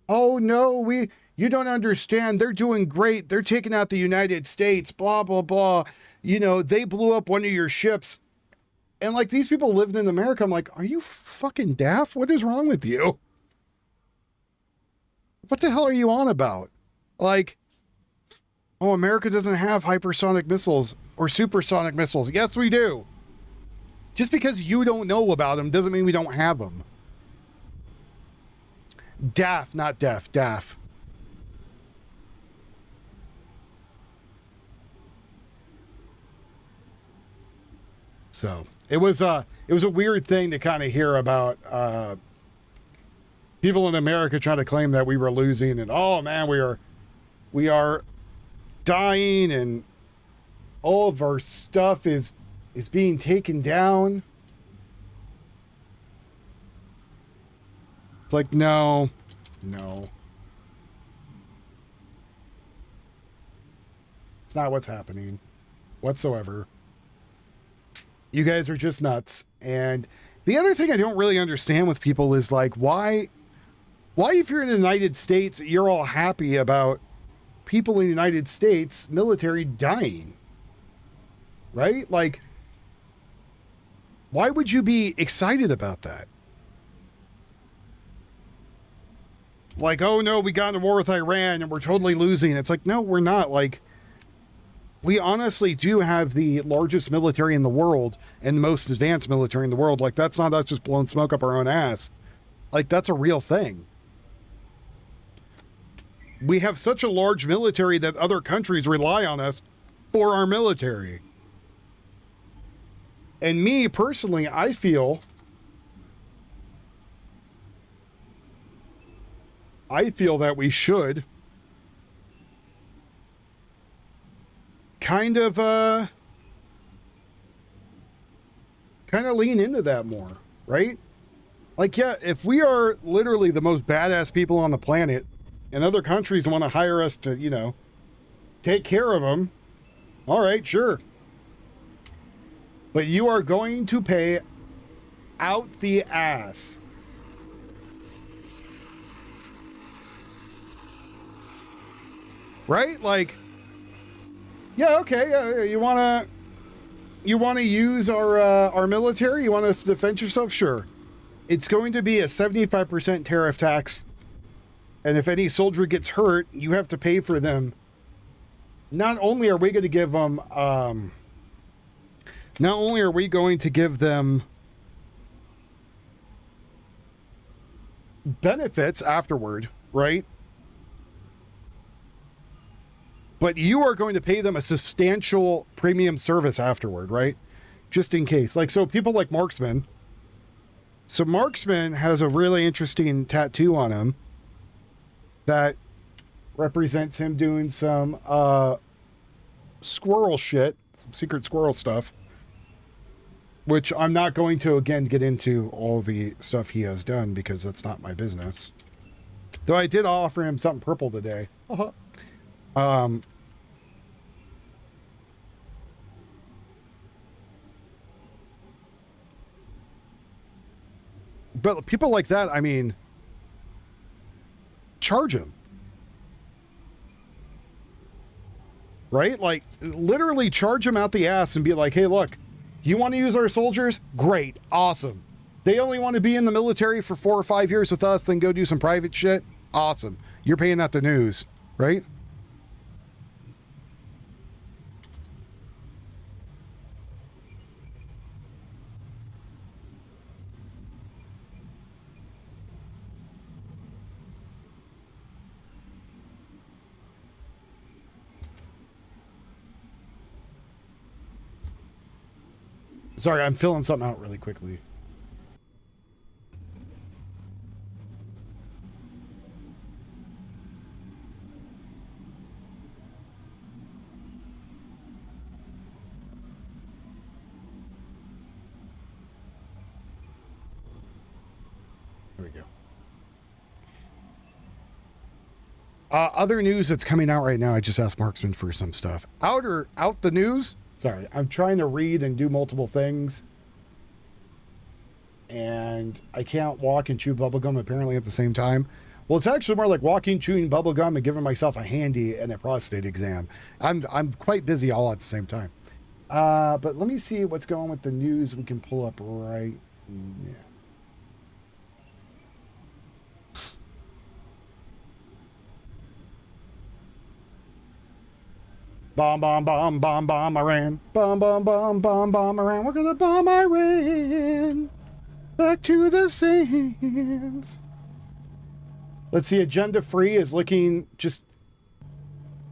S2: oh, no, you don't understand. They're doing great. They're taking out the United States, blah, blah, blah. You know, they blew up one of your ships. And, like, these people lived in America. I'm like, are you fucking daft? What is wrong with you? What the hell are you on about? Like, oh, America doesn't have hypersonic missiles or supersonic missiles. Yes, we do. Just because you don't know about them doesn't mean we don't have them. Daff, not deaf, daff. So it was a weird thing to kind of hear about People in America trying to claim that we were losing and, oh man, we are dying and all of our stuff is being taken down. It's like, no. It's not what's happening whatsoever. You guys are just nuts. And the other thing I don't really understand with people is like, why if you're in the United States, you're all happy about people in the United States military dying, right? Like, why would you be excited about that? Like, oh no, we got in a war with Iran and we're totally losing. It's like, no, we're not. Like, we honestly do have the largest military in the world and the most advanced military in the world. Like, that's not us just blowing smoke up our own ass. Like, that's a real thing. We have such a large military that other countries rely on us for our military. And me personally, I feel that we should kind of lean into that more, right? Like, yeah, if we are literally the most badass people on the planet and other countries want to hire us to, you know, take care of them, all right, sure. But you are going to pay out the ass. Right? Like, yeah, okay, you want to use our military? You want us to defend yourself? Sure. It's going to be a 75% tariff tax. And if any soldier gets hurt, you have to pay for them. Not only are we going to give them, benefits afterward, right? But you are going to pay them a substantial premium service afterward, right? Just in case. Like, so people like Marksman. So Marksman has a really interesting tattoo on him that represents him doing some squirrel shit, some secret squirrel stuff, which I'm not going to, again, get into all the stuff he has done because that's not my business. Though I did offer him something purple today. But people like that, I mean, charge them. Right? Like, literally charge them out the ass and be like, hey, look, you want to use our soldiers? Great. Awesome. They only want to be in the military for 4 or 5 years with us, then go do some private shit? Awesome. You're paying out the news, right? Sorry, I'm filling something out really quickly. There we go. Other news that's coming out right now, I just asked Marksman for some stuff. Out the news? Sorry, I'm trying to read and do multiple things. And I can't walk and chew bubblegum apparently at the same time. Well, it's actually more like walking, chewing bubblegum, and giving myself a handy and a prostate exam. I'm quite busy all at the same time. But let me see what's going on with the news we can pull up right now. Bomb, bomb, bomb, bomb, bomb, Iran. Bomb, bomb, bomb, bomb, bomb, Iran. We're gonna bomb Iran. Back to the sands. Let's see, Agenda Free is looking just...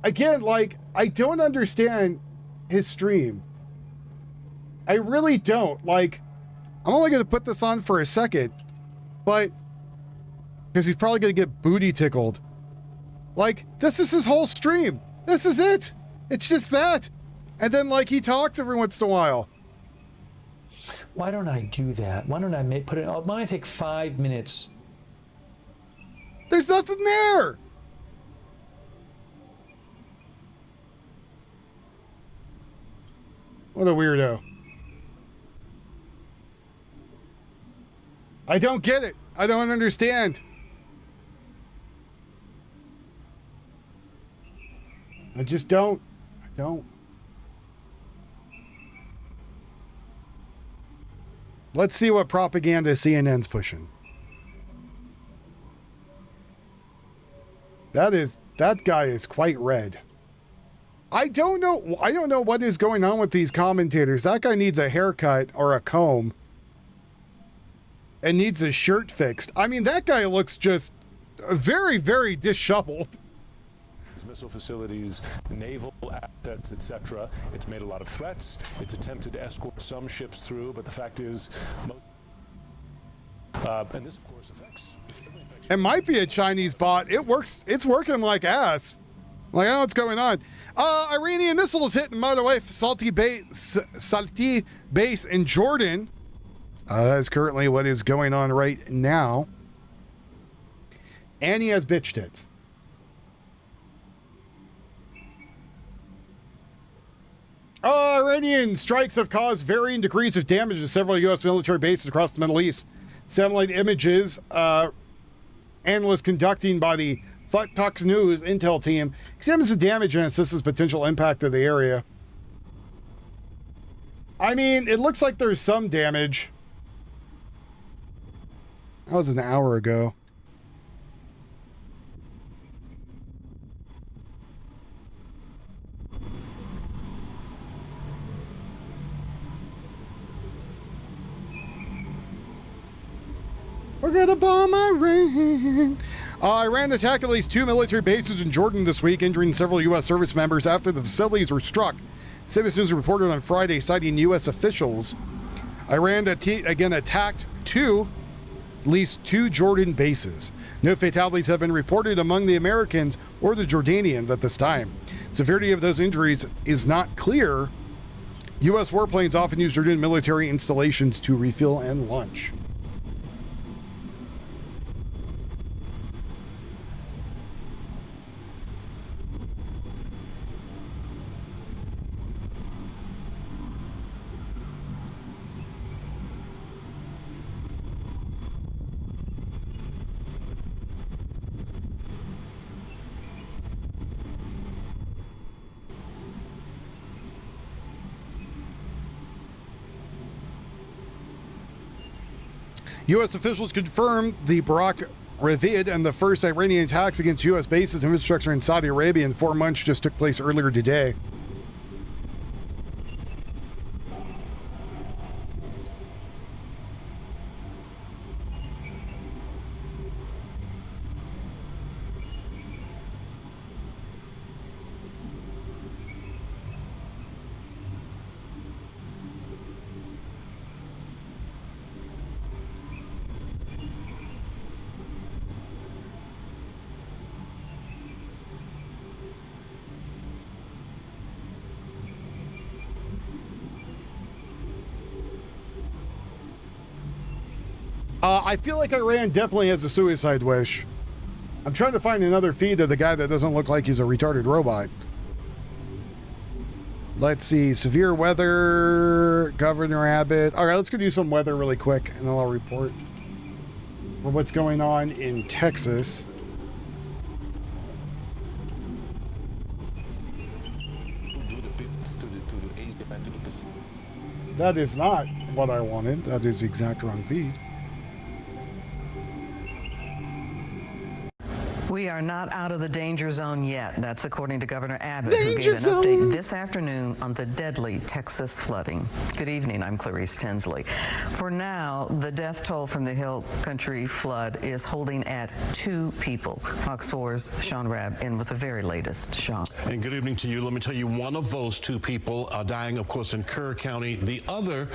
S2: Again, like, I don't understand his stream. I really don't. Like, I'm only gonna put this on for a second, but Because he's probably going to get booty tickled. Like, this is his whole stream. This is it. It's just that. And then, like, he talks every once in a while.
S4: Why don't I do that? Why don't I put it? Why don't I take 5 minutes?
S2: There's nothing there. What a weirdo. I don't get it. I don't understand. I just don't. I don't. Let's see what propaganda CNN's pushing. That guy is quite red. I don't know what is going on with these commentators. That guy needs a haircut or a comb and needs his shirt fixed. I mean, that guy looks just very, very disheveled.
S5: Missile facilities, naval assets, etc. It's made a lot of threats. It's attempted to escort some ships through, but the fact is, and this, of course, affects.
S2: It might be a Chinese bot. It works. It's working like ass. Like, I don't know what's going on. Iranian missiles hitting, by the way, Salty base in Jordan. That is currently what is going on right now. And he has bitch tits. Iranian strikes have caused varying degrees of damage to several U.S. military bases across the Middle East. Satellite images, analysts conducting by the Fox News intel team examines the damage and assesses potential impact of the area. I mean, it looks like there's some damage. That was an hour ago. We're gonna bomb Iran. Iran attacked at least 2 military bases in Jordan this week, injuring several U.S. service members after the facilities were struck. CBS News reported on Friday, citing U.S. officials. Iran again attacked at least two Jordan bases. No fatalities have been reported among the Americans or the Jordanians at this time. Severity of those injuries is not clear. U.S. warplanes often use Jordan military installations to refuel and launch. U.S. officials confirmed the Barak Ravid and the first Iranian attacks against U.S. bases and infrastructure in Saudi Arabia in 4 months just took place earlier today. I feel like Iran definitely has a suicide wish. I'm trying to find another feed of the guy that doesn't look like he's a retarded robot. Let's see. Severe weather, Governor Abbott. All right, let's go do some weather really quick, and then I'll report for what's going on in Texas. That is not what I wanted. That is the exact wrong feed.
S6: We are not out of the danger zone yet. That's according to Governor Abbott,
S2: Danger
S6: who gave an update this afternoon on the deadly Texas flooding. Good evening. I'm Clarice Tinsley. For now, the death toll from the Hill Country flood is holding at 2 people. Fox 4's Sean Rabb in with the very latest. Sean.
S7: And good evening to you. Let me tell you, one of those 2 people are dying, of course, in Kerr County. The other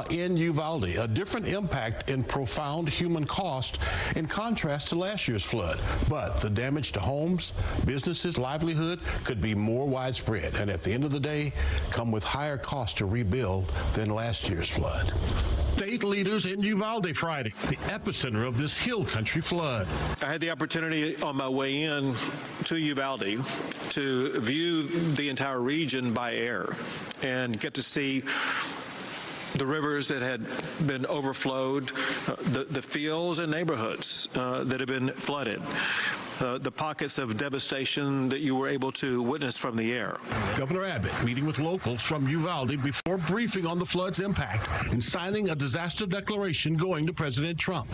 S7: in Uvalde. A different impact in profound human cost in contrast to last year's flood. But the damage to homes, businesses, livelihood could be more widespread, and at the end of the day, come with higher cost to rebuild than last year's flood.
S8: State leaders in Uvalde Friday, the epicenter of this hill country flood.
S9: I had the opportunity on my way in to Uvalde to view the entire region by air and get to see the rivers that had been overflowed, the fields and neighborhoods that have been flooded, the pockets of devastation that you were able to witness from the air.
S8: Governor Abbott meeting with locals from Uvalde before briefing on the flood's impact and signing a disaster declaration going to President Trump.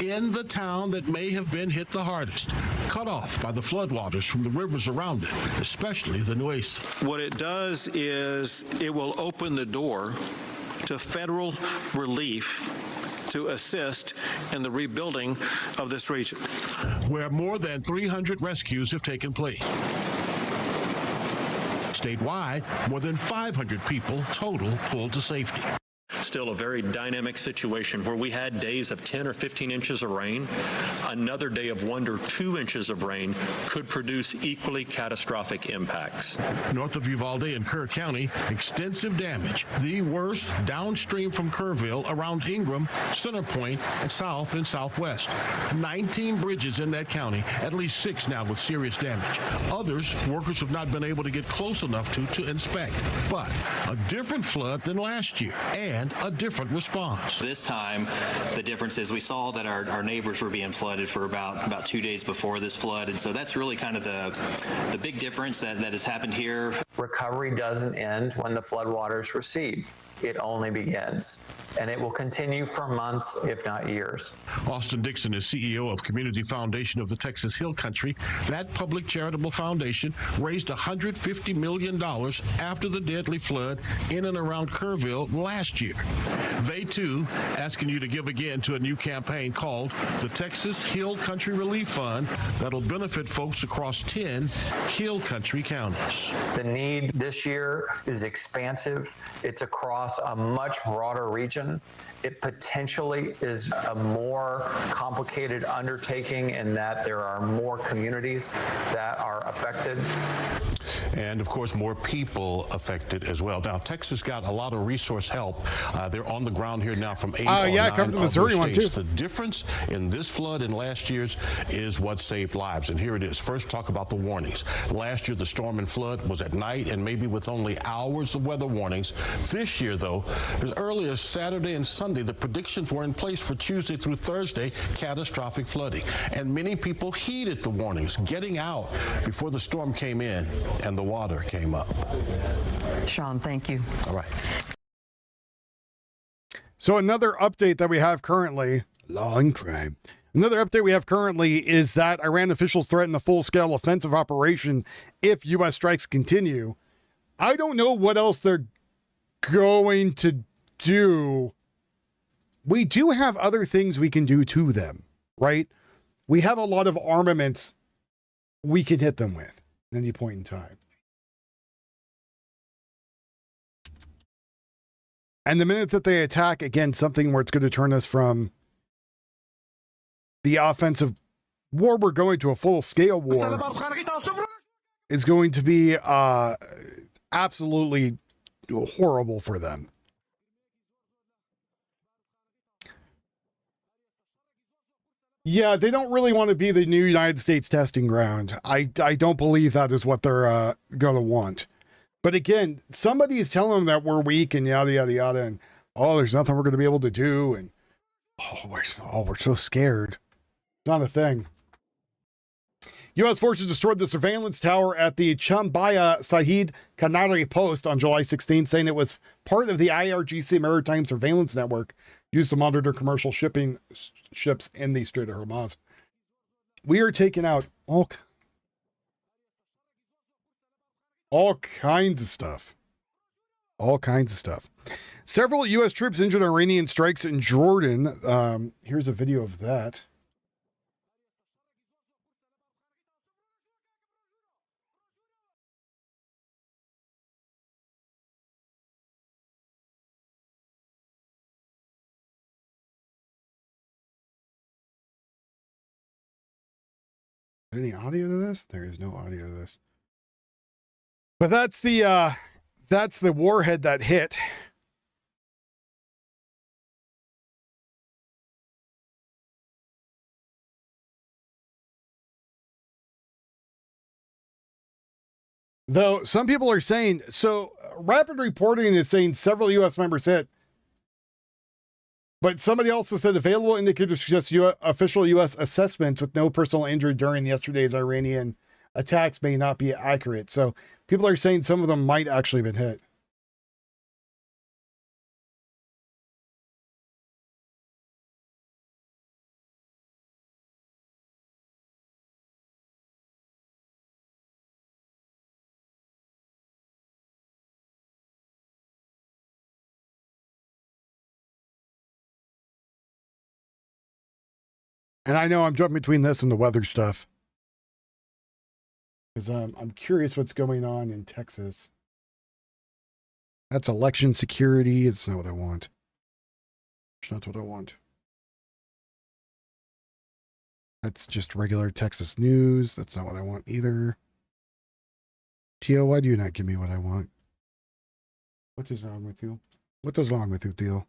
S8: In the town that may have been hit the hardest, cut off by the floodwaters from the rivers around it, especially the Nueces.
S9: What it does is it will open the door to federal relief to assist in the rebuilding of this region,
S8: where more than 300 rescues have taken place. Statewide, more than 500 people total pulled to safety.
S10: Still a very dynamic situation where we had days of 10 or 15 inches of rain. Another day of 1 or 2 inches of rain could produce equally catastrophic impacts.
S8: North of Uvalde in Kerr County, extensive damage. The worst downstream from Kerrville around Ingram, Center Point, and south and southwest. 19 bridges in that county, at least 6 now with serious damage. Others, workers have not been able to get close enough to inspect. But a different flood than last year and a different response.
S11: This time, the difference is we saw that our neighbors were being flooded for about 2 days before this flood, and so that's really kind of the big difference that has happened here.
S12: Recovery doesn't end when the floodwaters recede. It only begins, and it will continue for months, if not years.
S8: Austin Dixon is CEO of Community Foundation of the Texas Hill Country. That public charitable foundation raised $150 million after the deadly flood in and around Kerrville last year. They, too, asking you to give again to a new campaign called the Texas Hill Country Relief Fund that'll benefit folks across 10 Hill Country counties.
S12: The need this year is expansive. It's across a much broader region. It potentially is a more complicated undertaking in that there are more communities that are affected.
S7: And, of course, more people affected as well. Now, Texas got a lot of resource help. They're on the ground here now from 8 or 9
S2: covered the Missouri one,
S7: states.
S2: too.
S7: The difference in this flood and last year's is what saved lives. And here it is. First, talk about the warnings. Last year, the storm and flood was at night and maybe with only hours of weather warnings. This year, though, as early as Saturday and Sunday, the predictions were in place for Tuesday through Thursday, catastrophic flooding. And many people heeded the warnings, getting out before the storm came in and the water came up.
S6: Sean, thank you.
S7: All right.
S2: So another update that we have currently, law and crime. Another update we have currently is that Iran officials threaten a full-scale offensive operation if U.S. strikes continue. I don't know what else they're going to do. We do have other things we can do to them, right? We have a lot of armaments we can hit them with at any point in time. And the minute that they attack, again, something where it's going to turn us from the offensive war we're going to a full-scale war is going to be absolutely horrible for them. Yeah, they don't really want to be the new United States testing ground. I don't believe that is what they're going to want. But again, somebody is telling them that we're weak and yada, yada, yada. And, oh, there's nothing we're going to be able to do. And, we're so scared. It's not a thing. U.S. forces destroyed the surveillance tower at the Chambaya Sahid Kanari post on July 16th, saying it was part of the IRGC maritime surveillance network used to monitor commercial shipping ships in the Strait of Hormuz. We are taking out All kinds of stuff. All kinds of stuff. Several U.S. troops injured in Iranian strikes in Jordan. Here's a video of that. Any audio to this? There is no audio to this. But that's the warhead that hit. Though some people are saying, so Rapid Reporting is saying several U.S. members hit. But somebody also said available indicators suggest official U.S. assessments with no personal injury during yesterday's Iranian attacks may not be accurate. So people are saying some of them might actually have been hit. And I know I'm jumping between this and the weather stuff. Because I'm curious what's going on in Texas. That's election security. It's not what I want. It's not what I want. That's just regular Texas news. That's not what I want either. Tio, why do you not give me what I want? What is wrong with you? What is wrong with you, Tio?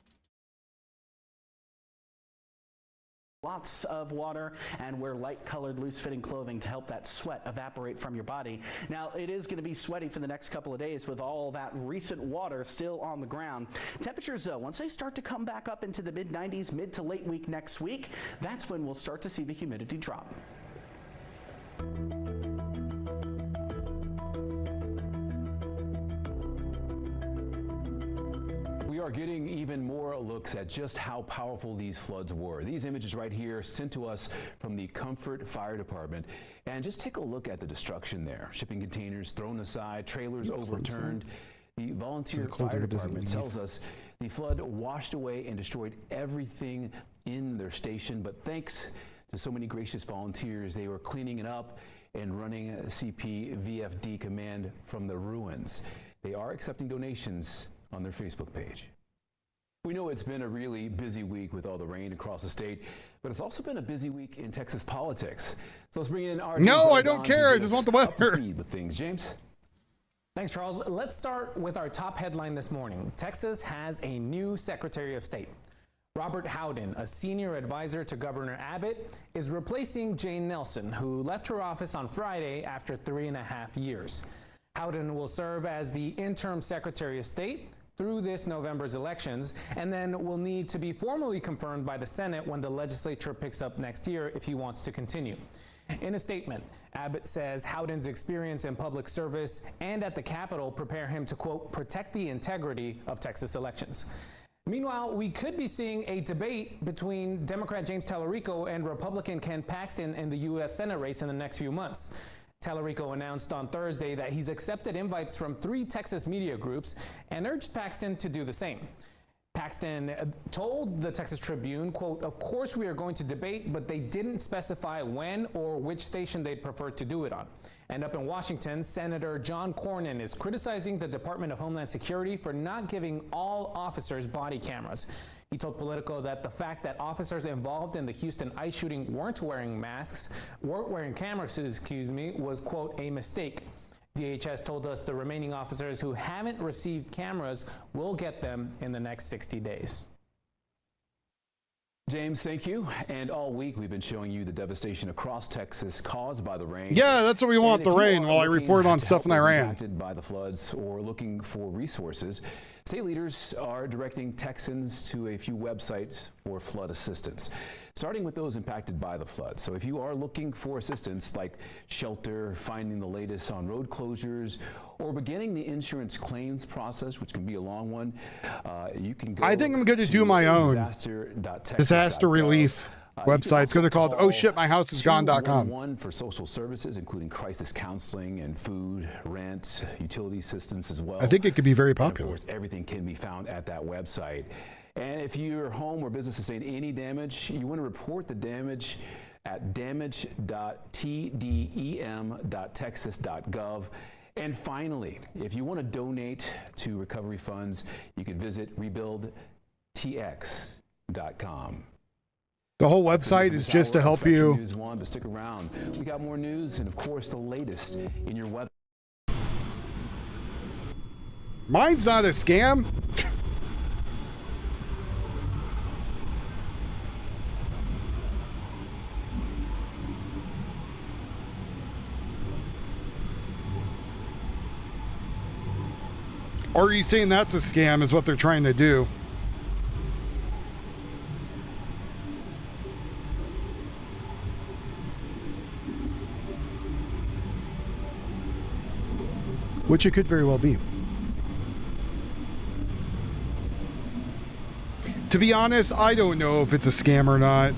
S13: Lots of water and wear light-colored, loose-fitting clothing to help that sweat evaporate from your body. Now, it is going to be sweaty for the next couple of days with all that recent water still on the ground. Temperatures, though, once they start to come back up into the mid-90s, mid to late week next week, that's when we'll start to see the humidity drop.
S14: We are getting even more looks at just how powerful these floods were. These images right here sent to us from the Comfort Fire Department. And just take a look at the destruction there. Shipping containers thrown aside, trailers overturned. The volunteer fire department tells us the flood washed away and destroyed everything in their station. But thanks to so many gracious volunteers, they were cleaning it up and running CP VFD command from the ruins. They are accepting donations on their Facebook page. We know it's been a really busy week with all the rain across the state, but it's also been a busy week in Texas politics. So let's bring in our
S2: No, I don't care. I just want the weather.
S14: With things, James.
S15: Thanks, Charles. Let's start with our top headline this morning. Texas has a new Secretary of State. Robert Howden, a senior advisor to Governor Abbott, is replacing Jane Nelson, who left her office on Friday after 3.5 years. Howden will serve as the interim Secretary of State through this November's elections, and then will need to be formally confirmed by the Senate when the legislature picks up next year if he wants to continue. In a statement, Abbott says Howden's experience in public service and at the Capitol prepare him to, quote, protect the integrity of Texas elections. Meanwhile, we could be seeing a debate between Democrat James Tallarico and Republican Ken Paxton in the U.S. Senate race in the next few months. Tallarico announced on Thursday that he's accepted invites from 3 Texas media groups and urged Paxton to do the same. Paxton told the Texas Tribune, quote, of course we are going to debate, but they didn't specify when or which station they'd prefer to do it on. And up in Washington, Senator John Cornyn is criticizing the Department of Homeland Security for not giving all officers body cameras. He told Politico that the fact that officers involved in the Houston ICE shooting weren't wearing cameras, was, quote, a mistake. DHS told us the remaining officers who haven't received cameras will get them in the next 60 days.
S14: James, thank you. And all week we've been showing you the devastation across Texas caused by the rain.
S2: Yeah, that's what we want, the rain, while I report on stuff in Iran.
S14: Impacted by the floods or looking for resources, state leaders are directing Texans to a few websites for flood assistance, starting with those impacted by the flood. So if you are looking for assistance like shelter, finding the latest on road closures, or beginning the insurance claims process, which can be a long one, you can go.
S2: I think I'm going to do my own disaster relief Websites. Go to called ohshitmyhousesgone.com.
S14: 211 for social services, including crisis counseling and food, rent, utility assistance as well.
S2: I think it could be very popular.
S14: And of course, everything can be found at that website. And if your home or business sustained any damage, you want to report the damage at damage.tdem.texas.gov. And finally, if you want to donate to recovery funds, you can visit rebuildtx.com.
S2: The whole website is just to help you.
S14: News One, but stick around. We got more news and, of course, the latest in your weather.
S2: Mine's not a scam. Or are you saying that's a scam is what they're trying to do? Which it could very well be. To be honest, I don't know if it's a scam or not.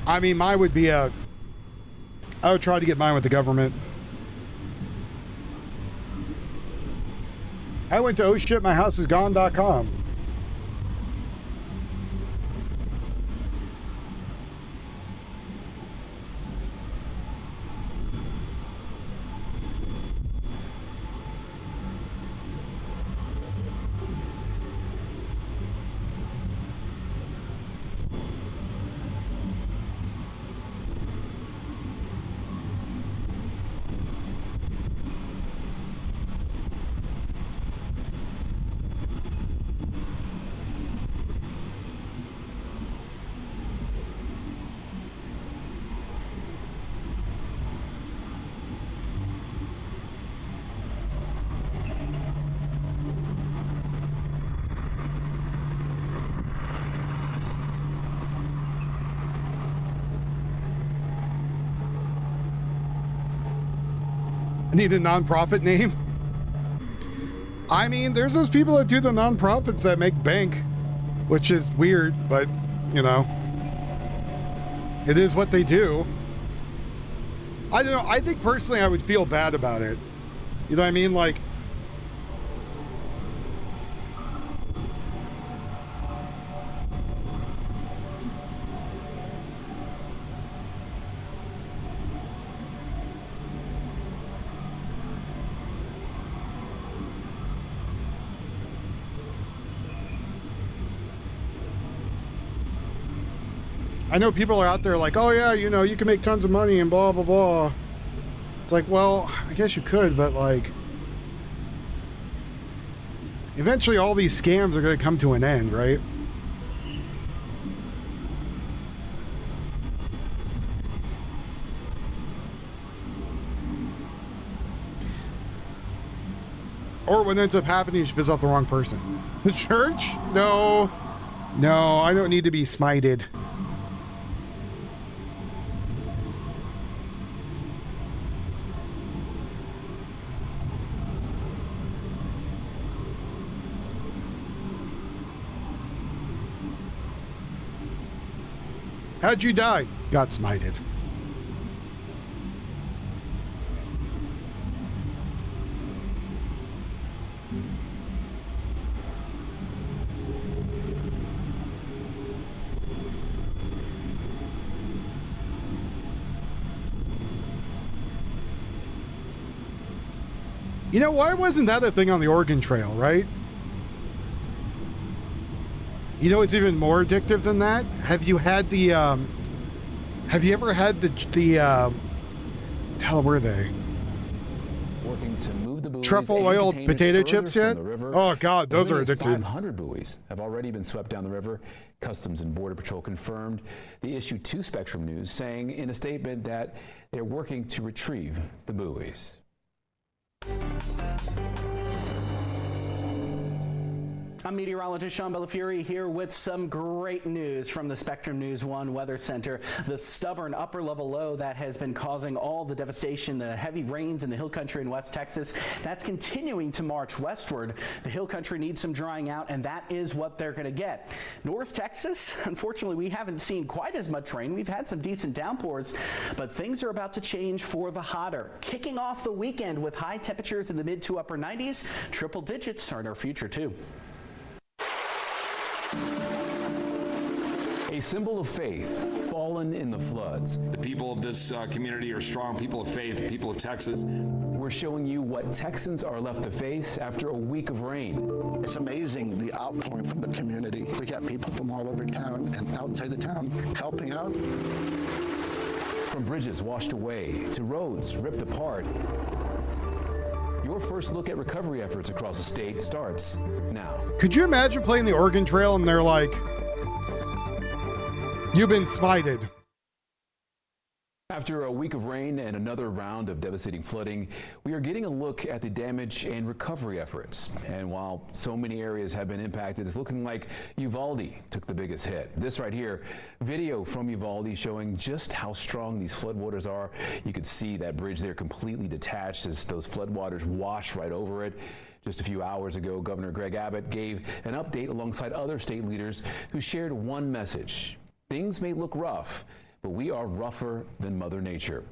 S2: I mean, mine would be I would try to get mine with the government. I went to ohshitmyhousesgone.com. I need a nonprofit name. I mean, there's those people that do the nonprofits that make bank, which is weird, but, you know, it is what they do. I don't know. I think personally I would feel bad about it. You know what I mean? Like, I know people are out there like, oh yeah, you know, you can make tons of money and blah, blah, blah. It's like, well, I guess you could, but like, eventually all these scams are going to come to an end, right? Or what ends up happening is you piss off the wrong person. The church? No. No, I don't need to be smited. How'd you die? Got smited. You know, why wasn't that a thing on the Oregon Trail, right? You know what's even more addictive than that? Have you had the, have you ever had the hell were they?
S14: Working to move the
S2: truffle
S14: and
S2: oil
S14: containers
S2: potato
S14: further
S2: chips
S14: from
S2: yet?
S14: the river.
S2: Oh God, those
S14: As
S2: are
S14: many as
S2: addictive.
S14: 500 buoys have already been swept down the river. Customs and Border Patrol confirmed the issue to Spectrum News, saying in a statement that they're working to retrieve the buoys.
S13: I'm meteorologist Sean Bellafury here with some great news from the Spectrum News 1 Weather Center. The stubborn upper-level low that has been causing all the devastation, the heavy rains in the hill country in West Texas, that's continuing to march westward. The hill country needs some drying out, and that is what they're going to get. North Texas, unfortunately, we haven't seen quite as much rain. We've had some decent downpours, but things are about to change for the hotter. Kicking off the weekend with high temperatures in the mid to upper 90s, triple digits are in our future, too.
S14: A symbol of faith fallen in the floods.
S16: The people of this community are strong people of faith, the people of Texas.
S14: We're showing you what Texans are left to face after a week of rain.
S17: It's amazing the outpouring from the community. We got people from all over town and outside the town helping out.
S14: From bridges washed away to roads ripped apart. Your first look at recovery efforts across the state starts now.
S2: Could you imagine playing the Oregon Trail and they're like, you've been smited?
S14: After a week of rain and another round of devastating flooding, we are getting a look at the damage and recovery efforts. And while so many areas have been impacted, it's looking like Uvalde took the biggest hit. This right here, video from Uvalde showing just how strong these floodwaters are. You could see that bridge there completely detached as those floodwaters wash right over it. Just a few hours ago, Governor Greg Abbott gave an update alongside other state leaders who shared one message. Things may look rough, but we are rougher than Mother Nature.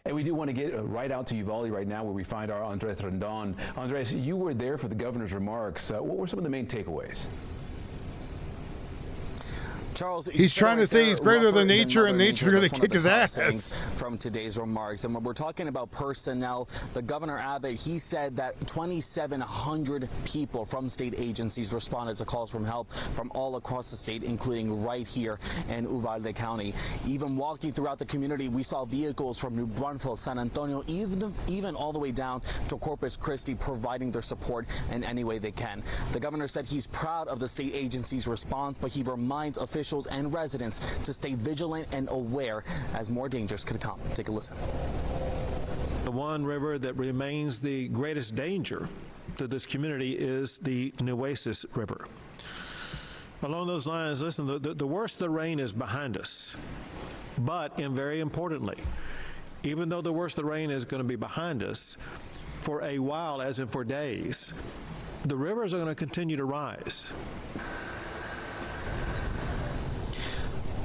S14: And we do want to get right out to Uvalde right now, where we find our Andres Rondon. Andres, you were there for the governor's remarks. What were some of the main takeaways?
S18: Charles,
S2: he's trying to say he's greater than nature, and nature's going to kick his ass.
S18: From today's remarks, and when we're talking about personnel, the Governor Abbott, he said that 2,700 people from state agencies responded to calls from help from all across the state, including right here in Uvalde County. Even walking throughout the community, we saw vehicles from New Braunfels, San Antonio, even all the way down to Corpus Christi, providing their support in any way they can. The governor said he's proud of the state agency's response, but he reminds officials and residents to stay vigilant and aware as more dangers could come. Take a listen.
S9: The one river that remains the greatest danger to this community is the Nueces River. Along those lines, listen, the worst of the rain is behind us. But, and very importantly, even though the worst of the rain is going to be behind us, for a while, as in for days, the rivers are going to continue to rise.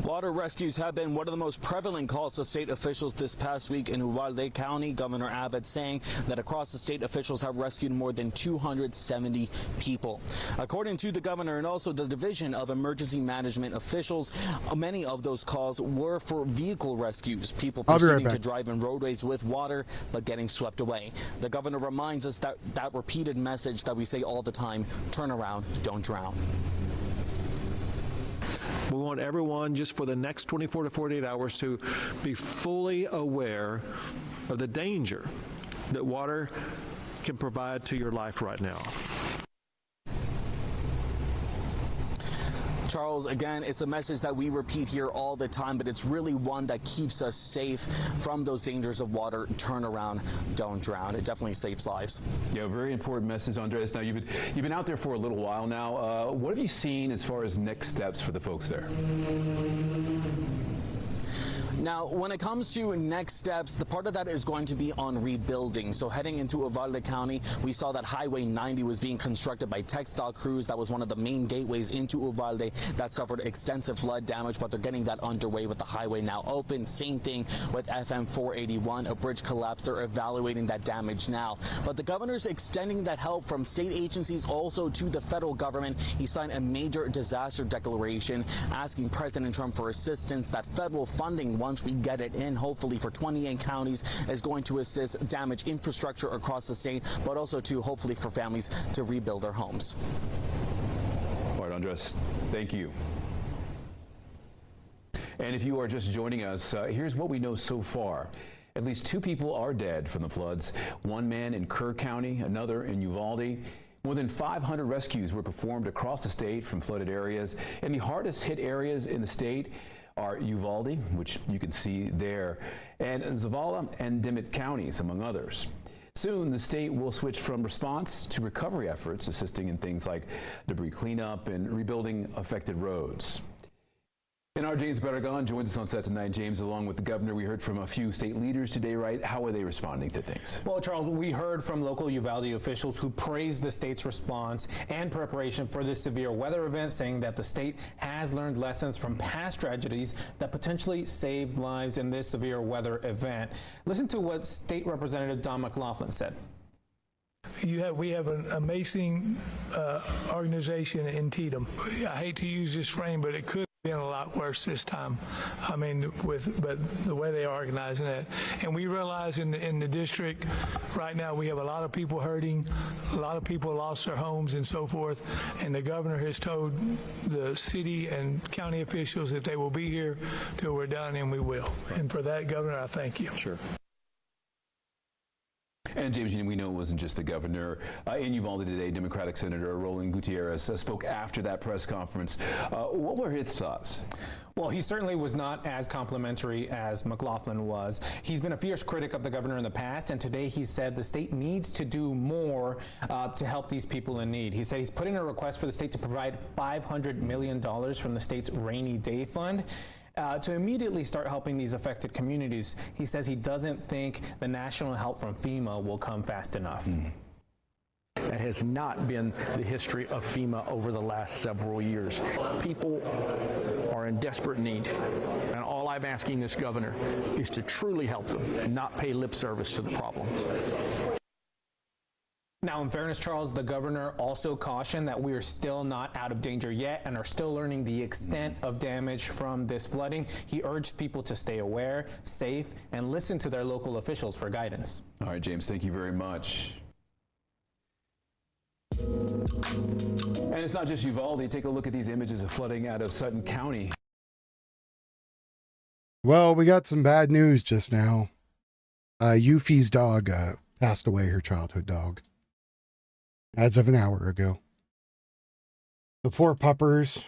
S18: Water rescues have been one of the most prevalent calls to state officials this past week in Uvalde County. Governor Abbott saying that across the state, officials have rescued more than 270 people. According to the governor and also the Division of Emergency Management officials, many of those calls were for vehicle rescues, people proceeding to drive in roadways with water but getting swept away. The governor reminds us that repeated message that we say all the time: turn around, don't drown.
S9: We want everyone, just for the next 24 to 48 hours, to be fully aware of the danger that water can provide to your life right now.
S18: Charles, again, it's a message that we repeat here all the time, but it's really one that keeps us safe from those dangers of water. Turn around, don't drown. It definitely saves lives.
S14: Yeah, very important message, Andres. Now, you've been out there for a little while now. What have you seen as far as next steps for the folks there?
S18: Now, when it comes to next steps, the part of that is going to be on rebuilding. So heading into Uvalde County, we saw that Highway 90 was being constructed by TxDOT crews. That was one of the main gateways into Uvalde that suffered extensive flood damage, but they're getting that underway with the highway now open. Same thing with FM 481, a bridge collapse. They're evaluating that damage now. But the governor's extending that help from state agencies also to the federal government. He signed a major disaster declaration asking President Trump for assistance. That federal funding, once we get it in, hopefully for 28 counties, is going to assist damaged infrastructure across the state, but also to hopefully for families to rebuild their homes.
S14: All right, Andres, thank you. And if you are just joining us, here's what we know so far. At least 2 people are dead from the floods. 1 man in Kerr County, another in Uvalde. More than 500 rescues were performed across the state from flooded areas. And the hardest hit areas in the state are Uvalde, which you can see there, and Zavala and Dimmitt counties, among others. Soon, the state will switch from response to recovery efforts, assisting in things like debris cleanup and rebuilding affected roads. And our James Barragan joins us on set tonight. James, along with the governor, we heard from a few state leaders today, right? How are they responding to things?
S15: Well, Charles, we heard from local Uvalde officials who praised the state's response and preparation for this severe weather event, saying that the state has learned lessons from past tragedies that potentially saved lives in this severe weather event. Listen to what State Representative Don McLaughlin said.
S19: We have an amazing organization in Tatum. I hate to use this frame, but it could have been a lot worse this time. I mean, but the way they are organizing it, and we realize in the district right now we have a lot of people hurting, a lot of people lost their homes and so forth. And the governor has told the city and county officials that they will be here till we're done, and we will. And for that, Governor, I thank you.
S14: Sure. And James, we know it wasn't just the governor. In Uvalde today, Democratic Senator Roland Gutierrez spoke after that press conference. What were his thoughts?
S15: Well, he certainly was not as complimentary as McLaughlin was. He's been a fierce critic of the governor in the past, and today he said the state needs to do more to help these people in need. He said he's put in a request for the state to provide $500 million from the state's rainy day fund. To immediately start helping these affected communities. He says he doesn't think the national help from FEMA will come fast enough.
S20: That has not been the history of FEMA over the last several years. People are in desperate need, and all I'm asking this governor is to truly help them, not pay lip service to the problem.
S15: Now, in fairness, Charles, the governor also cautioned that we are still not out of danger yet and are still learning the extent of damage from this flooding. He urged people to stay aware, safe, and listen to their local officials for guidance.
S14: All right, James, thank you very much. And it's not just Uvalde. Take a look at these images of flooding out of Sutton County.
S2: Well, we got some bad news just now. Yufi's dog passed away, her childhood dog, as of an hour ago. The poor puppers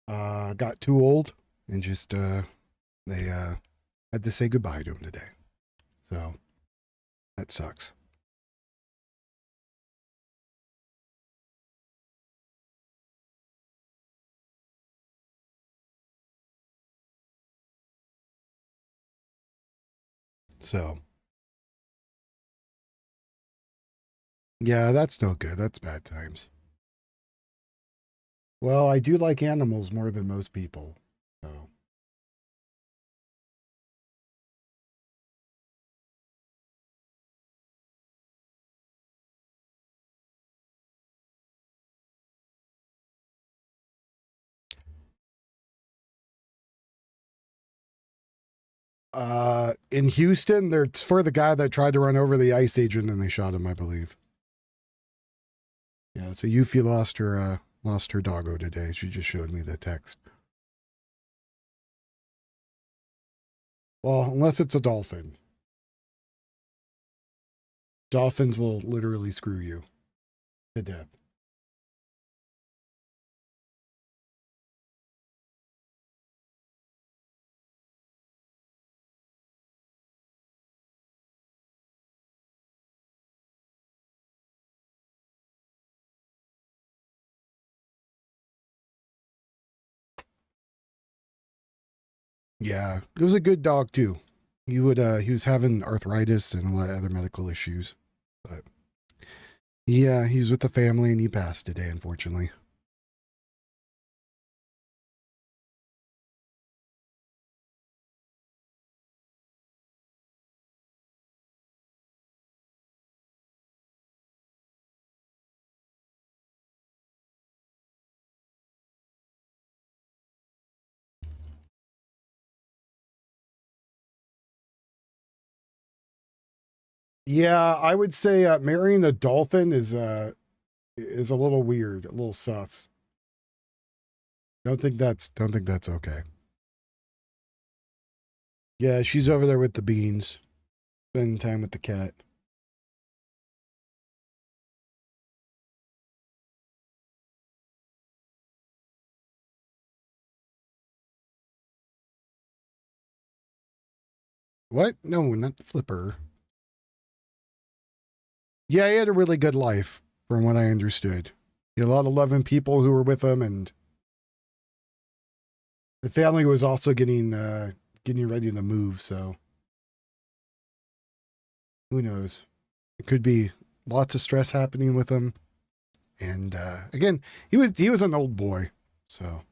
S2: got too old and just they had to say goodbye to him today. So that sucks. So yeah, that's no good. That's bad times. Well, I do like animals more than most people. So. In Houston, it's for the guy that tried to run over the ICE agent and they shot him, I believe. Yeah, so Yuffie lost her doggo today. She just showed me the text. Well, unless it's a dolphin. Dolphins will literally screw you to death. Yeah, it was a good dog too. He was having arthritis and a lot of other medical issues, but yeah, he was with the family and he passed today, unfortunately. Yeah, I would say marrying a dolphin is a little weird, a little sus. Don't think that's okay. Yeah, she's over there with the beans. Spending time with the cat. What? No, not the flipper. Yeah, he had a really good life, from what I understood. He had a lot of loving people who were with him, and the family was also getting ready to move, so who knows? It could be lots of stress happening with him. And again, he was an old boy, so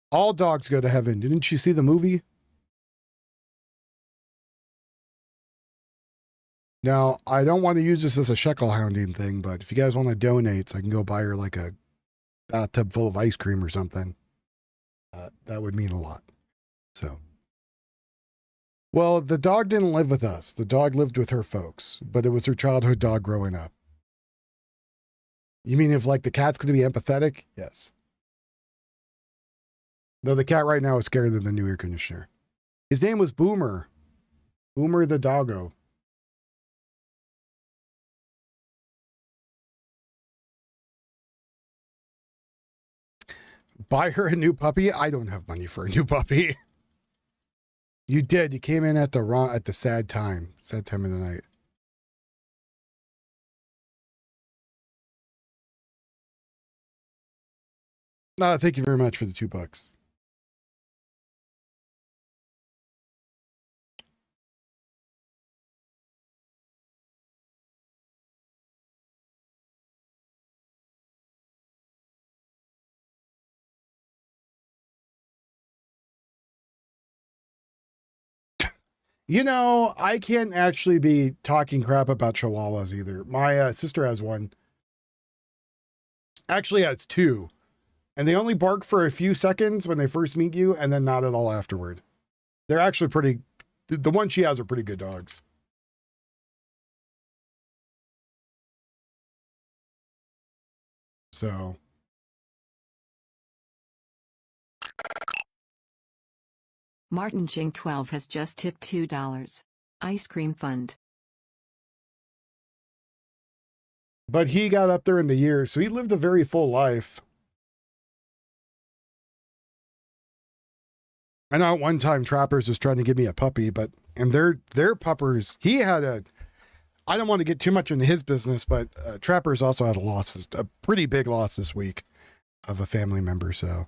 S2: all dogs go to heaven. Didn't you see the movie? Now, I don't want to use this as a shekel hounding thing, but if you guys want to donate, so I can go buy her like a bathtub full of ice cream or something, that would mean a lot. So, well, the dog didn't live with us. The dog lived with her folks, but it was her childhood dog growing up. You mean if like the cat's going to be empathetic? Yes. Though the cat right now is scarier than the new air conditioner. His name was Boomer. Boomer the doggo. Buy her a new puppy? I don't have money for a new puppy. You did. You came in at the sad time of the night. Thank you very much for the $2. You know, I can't actually be talking crap about chihuahuas either. My sister has one. Actually has two. And they only bark for a few seconds when they first meet you, and then not at all afterward. They're actually pretty... The ones she has are pretty good dogs. So...
S21: Martin Ching 12 has just tipped $2. Ice cream fund.
S2: But he got up there in the years, so he lived a very full life. I know at one time Trappers was trying to give me a puppy, and their puppers, he had I don't want to get too much into his business, but Trappers also had a pretty big loss this week of a family member, so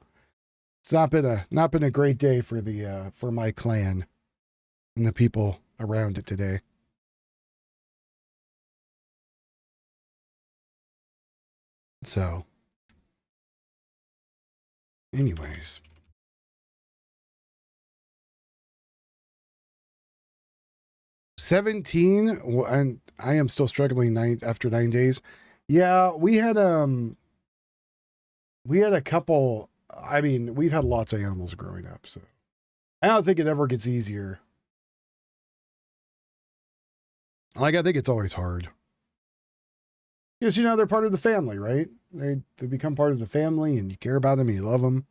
S2: it's not been a great day for my clan and the people around it today. So, anyways. $17, and I am still struggling after 9 days. Yeah, we had a couple. I mean, we've had lots of animals growing up, so I don't think it ever gets easier. Like, I think it's always hard. Because, you know, they're part of the family, right? They become part of the family, and you care about them, and you love them.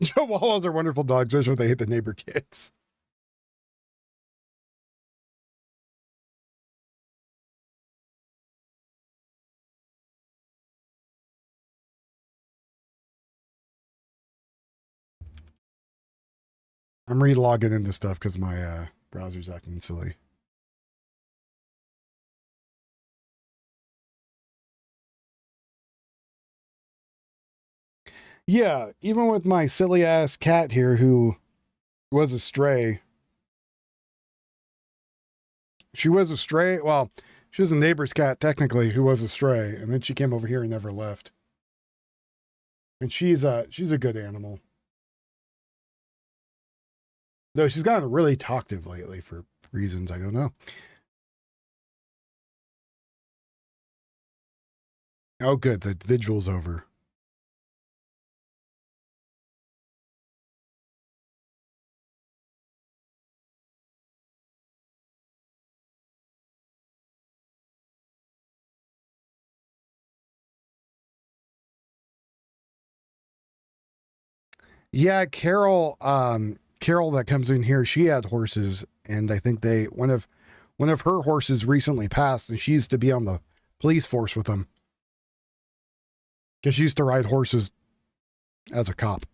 S2: Chihuahuas are wonderful dogs, especially when they hit the neighbor kids. I'm re-logging into stuff because my browser's acting silly. Yeah, even with my silly ass cat here who was a stray. She was a stray. Well, she was a neighbor's cat technically who was a stray, and then she came over here and never left. And she's a good animal. Though she's gotten really talkative lately for reasons I don't know. Oh, good. The vigil's over. Yeah, Carol Carol that comes in here, she had horses, and I think one of her horses recently passed, and she used to be on the police force with them because she used to ride horses as a cop.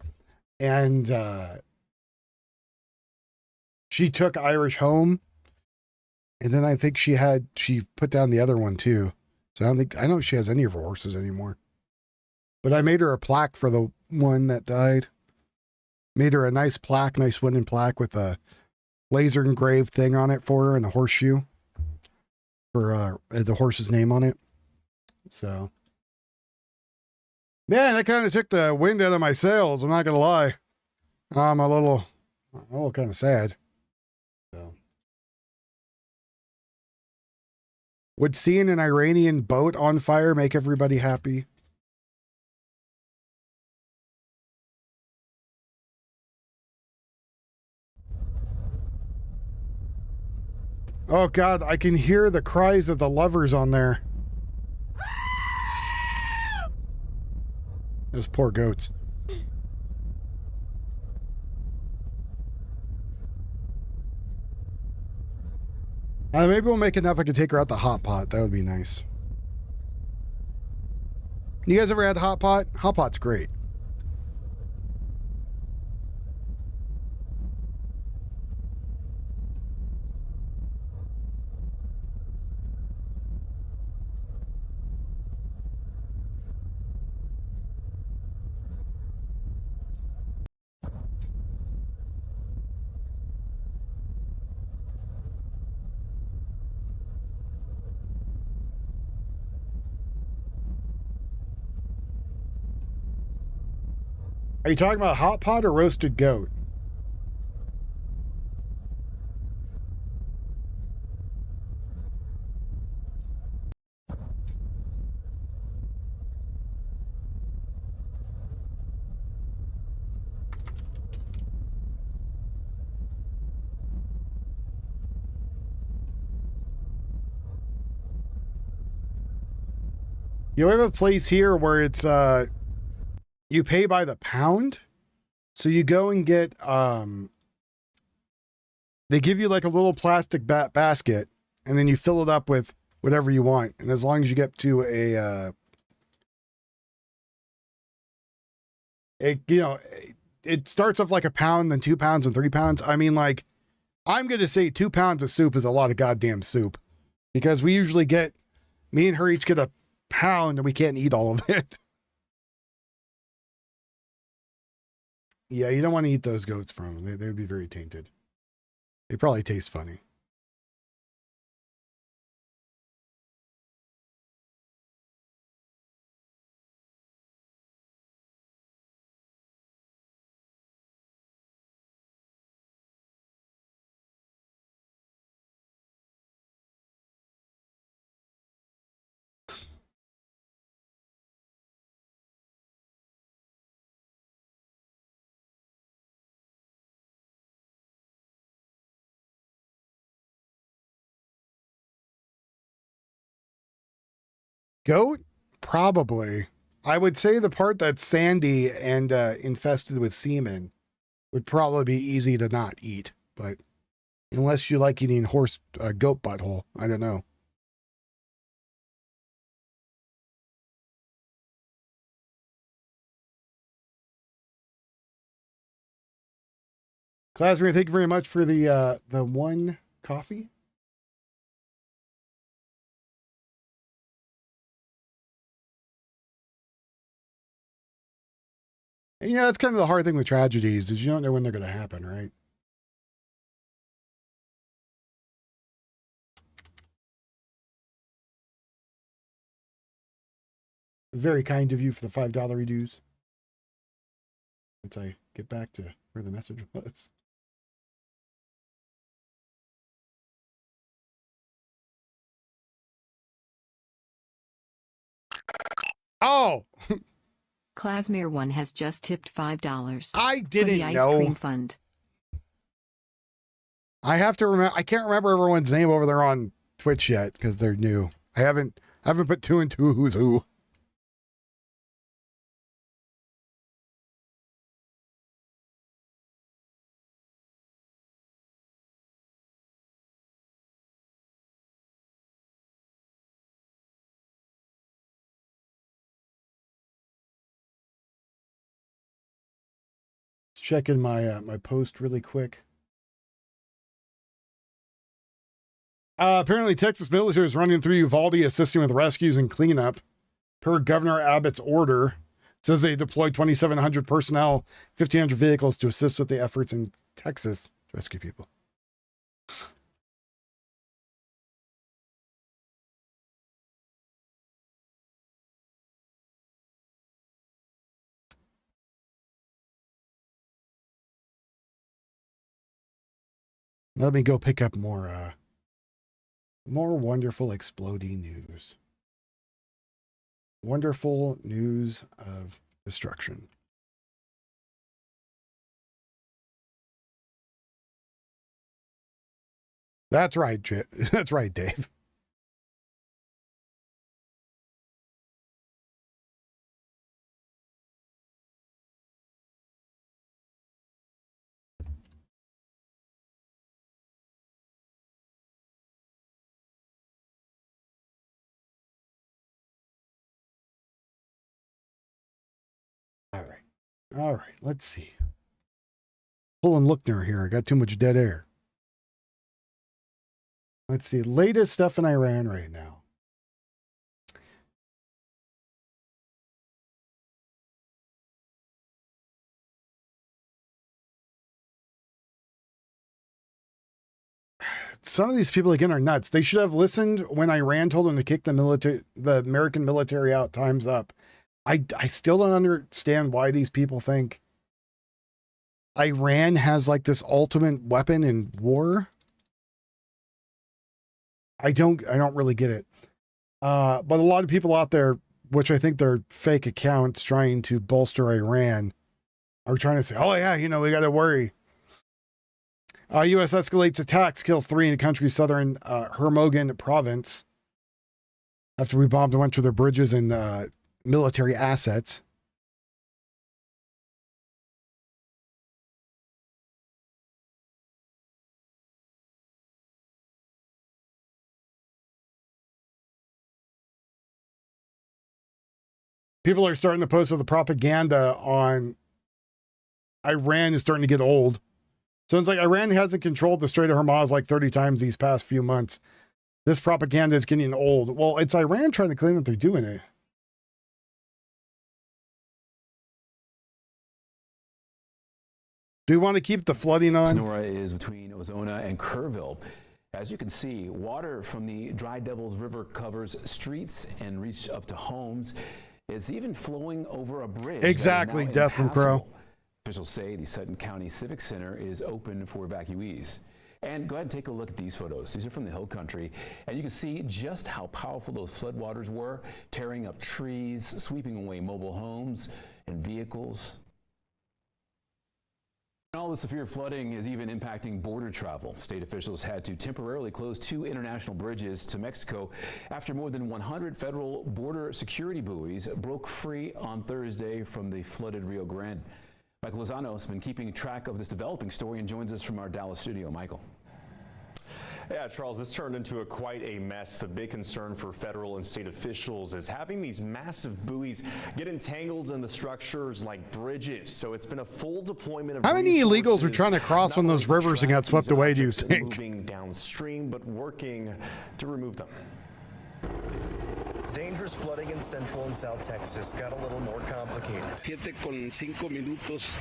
S2: And she took Irish home, and then I think she put down the other one too. So I don't know if she has any of her horses anymore. But I made her a plaque for the one that died. Made her a nice plaque, nice wooden plaque with a laser engraved thing on it for her and a horseshoe for the horse's name on it. So, man, that kind of took the wind out of my sails. I'm not going to lie. I'm a little kind of sad. So, would seeing an Iranian boat on fire make everybody happy? Oh God, I can hear the cries of the lovers on there. Those poor goats. Maybe we'll make enough I can take her out the hot pot. That would be nice. You guys ever had hot pot? Hot pot's great. Are you talking about hot pot or roasted goat? You have a place here where it's you pay by the pound. So you go and get they give you like a little plastic basket, and then you fill it up with whatever you want. And as long as you get to it starts off like a pound, then 2 pounds and 3 pounds. I mean, like, I'm going to say 2 pounds of soup is a lot of goddamn soup, because we usually me and her each get a pound and we can't eat all of it. Yeah, you don't want to eat those goats from them. They would be very tainted. They probably taste funny. Goat? Probably. I would say the part that's sandy and infested with semen would probably be easy to not eat. But unless you like eating goat butthole, I don't know. Clasmere, thank you very much for the one coffee. And, that's kind of the hard thing with tragedies, is you don't know when they're going to happen, right? Very kind of you for the $5 reduce. Once I get back to where the message was. Oh!
S21: Clasmere 1 has just tipped $5.
S2: I didn't
S21: for the ice
S2: know.
S21: cream fund.
S2: I have to remember. I can't remember everyone's name over there on Twitch yet because they're new. I haven't put 2 and 2 who's who. checking my my post really quick. Apparently, Texas military is running through Uvalde, assisting with rescues and cleanup. Per Governor Abbott's order, it says they deployed 2,700 personnel, 1,500 vehicles to assist with the efforts in Texas to rescue people. Let me go pick up more wonderful exploding news. Wonderful news of destruction. That's right, that's right, Dave. All right, let's see. Pulling Lookner here. I got too much dead air. Let's see. Latest stuff in Iran right now. Some of these people again are nuts. They should have listened when Iran told them to kick the American military out. Time's up. I still don't understand why these people think Iran has like this ultimate weapon in war. I don't really get it. But a lot of people out there, which I think they're fake accounts trying to bolster Iran, are trying to say, oh yeah, we got to worry. U.S. escalates attacks, kills 3 in the country's southern Hermogan province after we bombed a bunch of their bridges and military assets. People are starting to post that the propaganda on Iran is starting to get old. So it's like Iran hasn't controlled the Strait of Hormuz like 30 times these past few months. This propaganda is getting old. Well, it's Iran trying to claim that they're doing it. Do we want to keep the flooding on?
S14: Sonora is between Ozona and Kerrville. As you can see, water from the Dry Devils River covers streets and reaches up to homes. It's even flowing over a bridge.
S2: Exactly, Death from Crow.
S14: Officials say the Sutton County Civic Center is open for evacuees. And go ahead and take a look at these photos. These are from the Hill Country, and you can see just how powerful those floodwaters were, tearing up trees, sweeping away mobile homes and vehicles. And all the severe flooding is even impacting border travel. State officials had to temporarily close 2 international bridges to Mexico after more than 100 federal border security buoys broke free on Thursday from the flooded Rio Grande. Michael Lozano has been keeping track of this developing story and joins us from our Dallas studio. Michael.
S1: Yeah, Charles, this turned into quite a mess. The big concern for federal and state officials is having these massive buoys get entangled in the structures like bridges. So it's been a full deployment of
S2: How many illegals are trying to cross on those rivers and got swept away, do you think?
S1: Moving downstream, but working to remove them.
S22: Dangerous flooding in Central and South Texas got a little more complicated.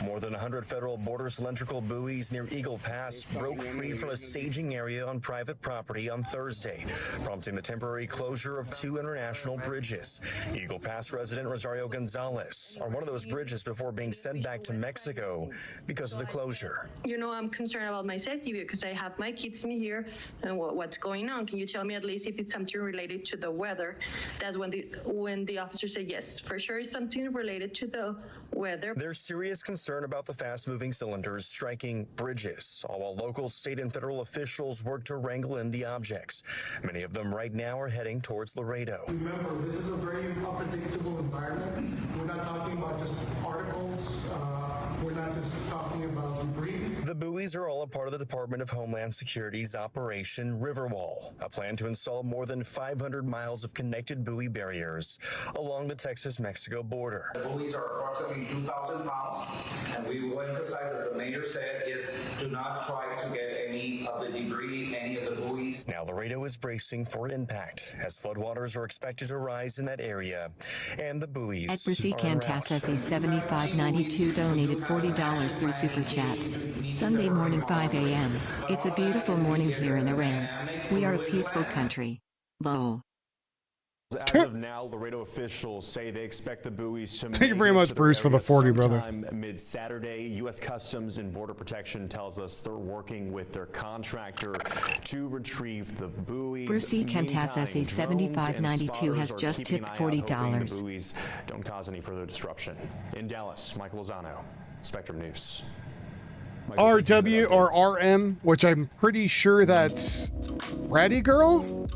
S22: More than 100 federal border cylindrical buoys near Eagle Pass broke free from a staging area on private property on Thursday, prompting the temporary closure of 2 international bridges. Eagle Pass resident Rosario Gonzalez on one of those bridges before being sent back to Mexico because of the closure.
S23: I'm concerned about my safety because I have my kids in here and what's going on. Can you tell me at least if it's something related to the weather? That's when the officer said yes, for sure it's something related to the weather.
S22: There's serious concern about the fast-moving cylinders striking bridges, all while local, state, and federal officials work to wrangle in the objects. Many of them right now are heading towards Laredo.
S24: Remember, this is a very unpredictable environment. We're not talking about just particles
S3: We're not just talking about debris.
S22: The buoys are all a part of the Department of Homeland Security's Operation Riverwall, a plan to install more than 500 miles of connected buoy barriers along the Texas-Mexico border.
S4: The buoys are approximately 2,000 pounds, and we will emphasize, as the mayor said, is do not try to get any of the debris, any of the buoys.
S22: Now Laredo is bracing for impact as floodwaters are expected to rise in that area, and the buoys
S21: At Brissy
S22: are en route.
S21: Cantasa 7592 donated $40 through Super Chat. Sunday morning 5 a.m. It's a beautiful morning here in Iran. We are a peaceful country. Lol.
S1: As of now, Laredo officials say they expect the buoys to
S2: Thank you very much, Bruce, for the 40, brother.
S1: Mid-Saturday, U.S. Customs and Border Protection tells us they're working with their contractor to retrieve the buoys.
S21: Brissy Cantasa 7592 has just tipped $40.
S1: The buoys don't cause any further disruption. In Dallas, Michael Lozano, Spectrum News.
S2: RW or RM, which I'm pretty sure that's Ratty Girl?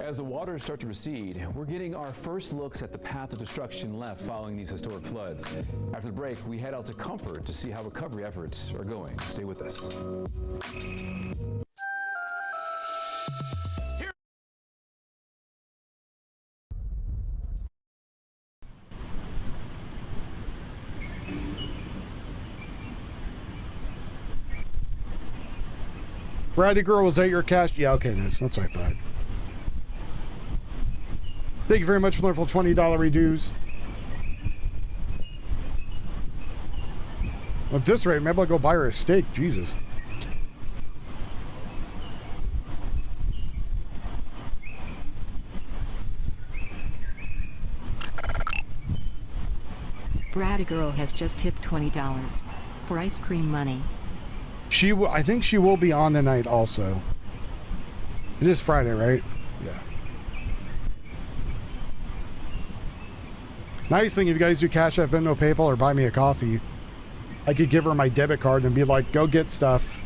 S14: As the waters start to recede, we're getting our first looks at the path of destruction left following these historic floods. After the break, we head out to Comfort to see how recovery efforts are going. Stay with us.
S2: Ratty Girl, was that your cash? Yeah, okay, that's what I thought. Thank you very much for the wonderful $20 redues. Well, at this rate, maybe I'll go buy her a steak. Jesus.
S21: Bratty Girl has just tipped $20 for ice cream money.
S2: I think she will be on tonight also. It is Friday, right? Yeah. Nice thing if you guys do Cash App, Venmo, PayPal, or buy me a coffee, I could give her my debit card and be like, go get stuff.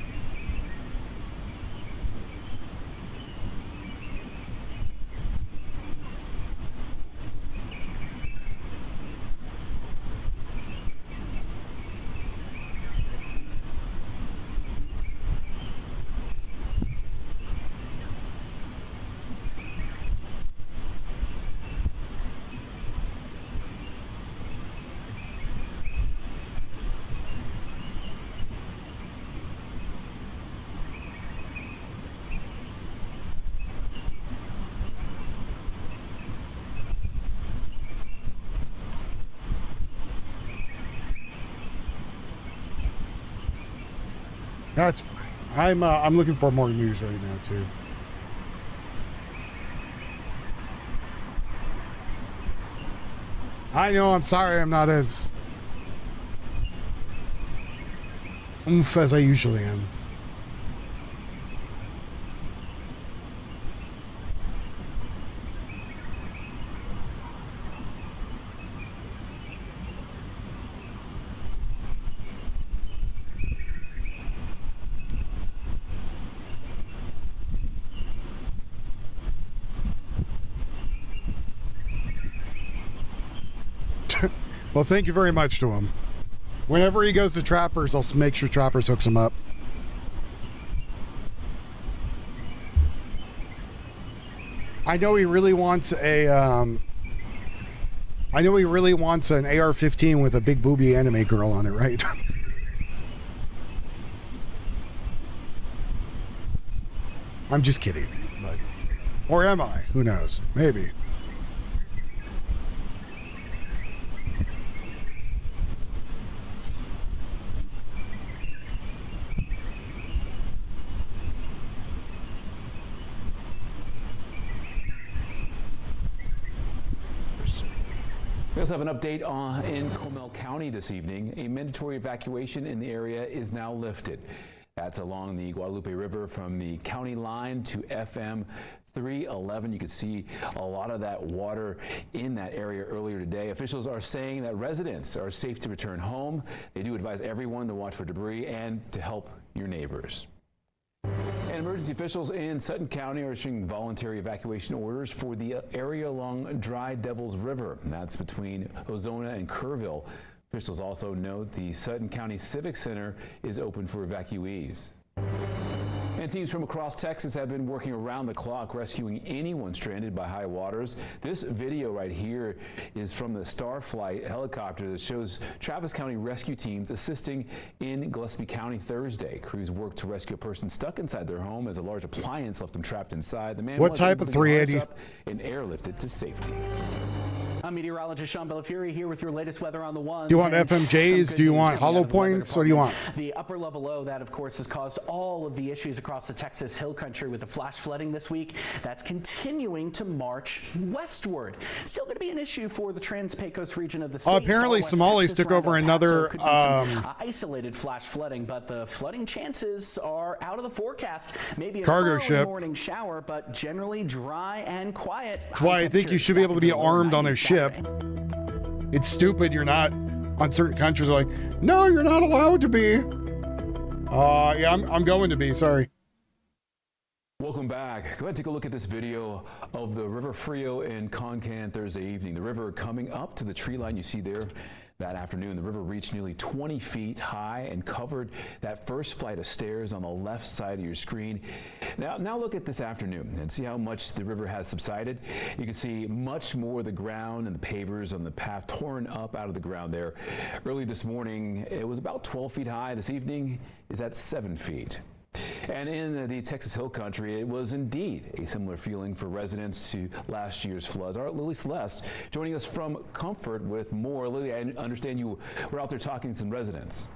S2: That's fine. I'm looking for more news right now too. I know, I'm sorry I'm not as oomph as I usually am. Well, thank you very much to him. Whenever he goes to Trappers, I'll make sure Trappers hooks him up. I know he really wants a, I know he really wants an AR-15 with a big booby anime girl on it, right? I'm just kidding, but, or am I? Who knows? Maybe.
S14: We also have an update in Comal County this evening. A mandatory evacuation in the area is now lifted. That's along the Guadalupe River from the county line to FM 311. You could see a lot of that water in that area earlier today. Officials are saying that residents are safe to return home. They do advise everyone to watch for debris and to help your neighbors. And emergency officials in Sutton County are issuing voluntary evacuation orders for the area along Dry Devils River. That's between Ozona and Kerrville. Officials also note the Sutton County Civic Center is open for evacuees. And teams from across Texas have been working around the clock rescuing anyone stranded by high waters. This video right here is from the Starflight helicopter that shows Travis County rescue teams assisting in Gillespie County Thursday. Crews worked to rescue a person stuck inside their home as a large appliance left them trapped inside. The man
S2: What
S14: was
S2: type
S14: able
S2: of
S14: to get his
S2: 380?
S14: arms up and airlifted to safety.
S13: I'm meteorologist Sean Bellafury here with your latest weather on the ones.
S2: Do you want
S13: and
S2: FMJs?
S13: some
S2: Do you
S13: good
S2: want
S13: news coming
S2: hollow
S13: out of the weather
S2: points? What do you want?
S13: department. The upper level low that, of course, has caused all of the issues across the Texas Hill Country with the flash flooding this week. That's continuing to march westward. Still going to be an issue for the Trans-Pecos region of the state.
S2: Apparently,
S13: Far west
S2: Somalis
S13: Texas,
S2: took
S13: around
S2: over
S13: El
S2: another,
S13: Paso, could be some, isolated flash flooding, but the flooding chances are out of the forecast. Maybe an
S2: Cargo
S13: early
S2: ship.
S13: morning shower, but generally dry and quiet.
S2: That's why I think you should be able to be armed on a ship. It's stupid you're not on certain countries are like, no, you're not allowed to be. Yeah, I'm going to be, sorry.
S14: Welcome back. Go ahead and take a look at this video of the River Frio in Concan Thursday evening. The river coming up to the tree line you see there that afternoon. The river reached nearly 20 feet high and covered that first flight of stairs on the left side of your screen. Now look at this afternoon and see how much the river has subsided. You can see much more of the ground and the pavers on the path torn up out of the ground there. Early this morning, it was about 12 feet high. This evening is at 7 feet. And in the Texas Hill Country, it was indeed a similar feeling for residents to last year's floods. Our Lily Celeste joining us from Comfort with more. Lily, I understand you were out there talking to some residents.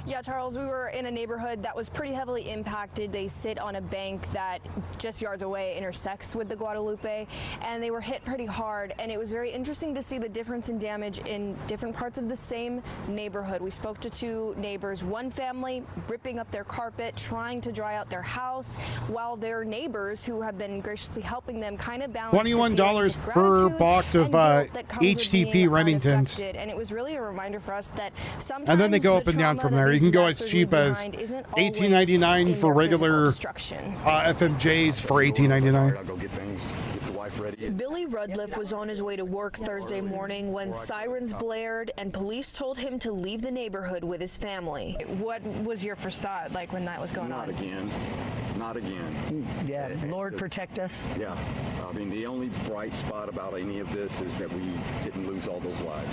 S5: Yeah, Charles, we were in a neighborhood that was pretty heavily impacted. They sit on a bank that just yards away intersects with the Guadalupe, and they were hit pretty hard. And it was very interesting to see the difference in damage in different parts of the same neighborhood. We spoke to two neighbors, one family ripping up their carpet, trying to dry out their house, while their neighbors who have been graciously helping them kind of balance
S2: $21 per box of HTP Remingtons.
S5: And it was really a reminder for us that sometimes
S2: And then they go up and down from there. You can go as cheap as $18.99 for regular FMJs for $18.99.
S10: I'll go get things, get the wife ready.
S5: Billy Rudliff was on his way to work Thursday morning when sirens blared and police told him to leave the neighborhood with his family. What was your first thought like when that was going on?
S10: Not again. Not again.
S11: Yeah, Lord protect us.
S10: Yeah. I mean, the only bright spot about any of this is that we didn't lose all those lives.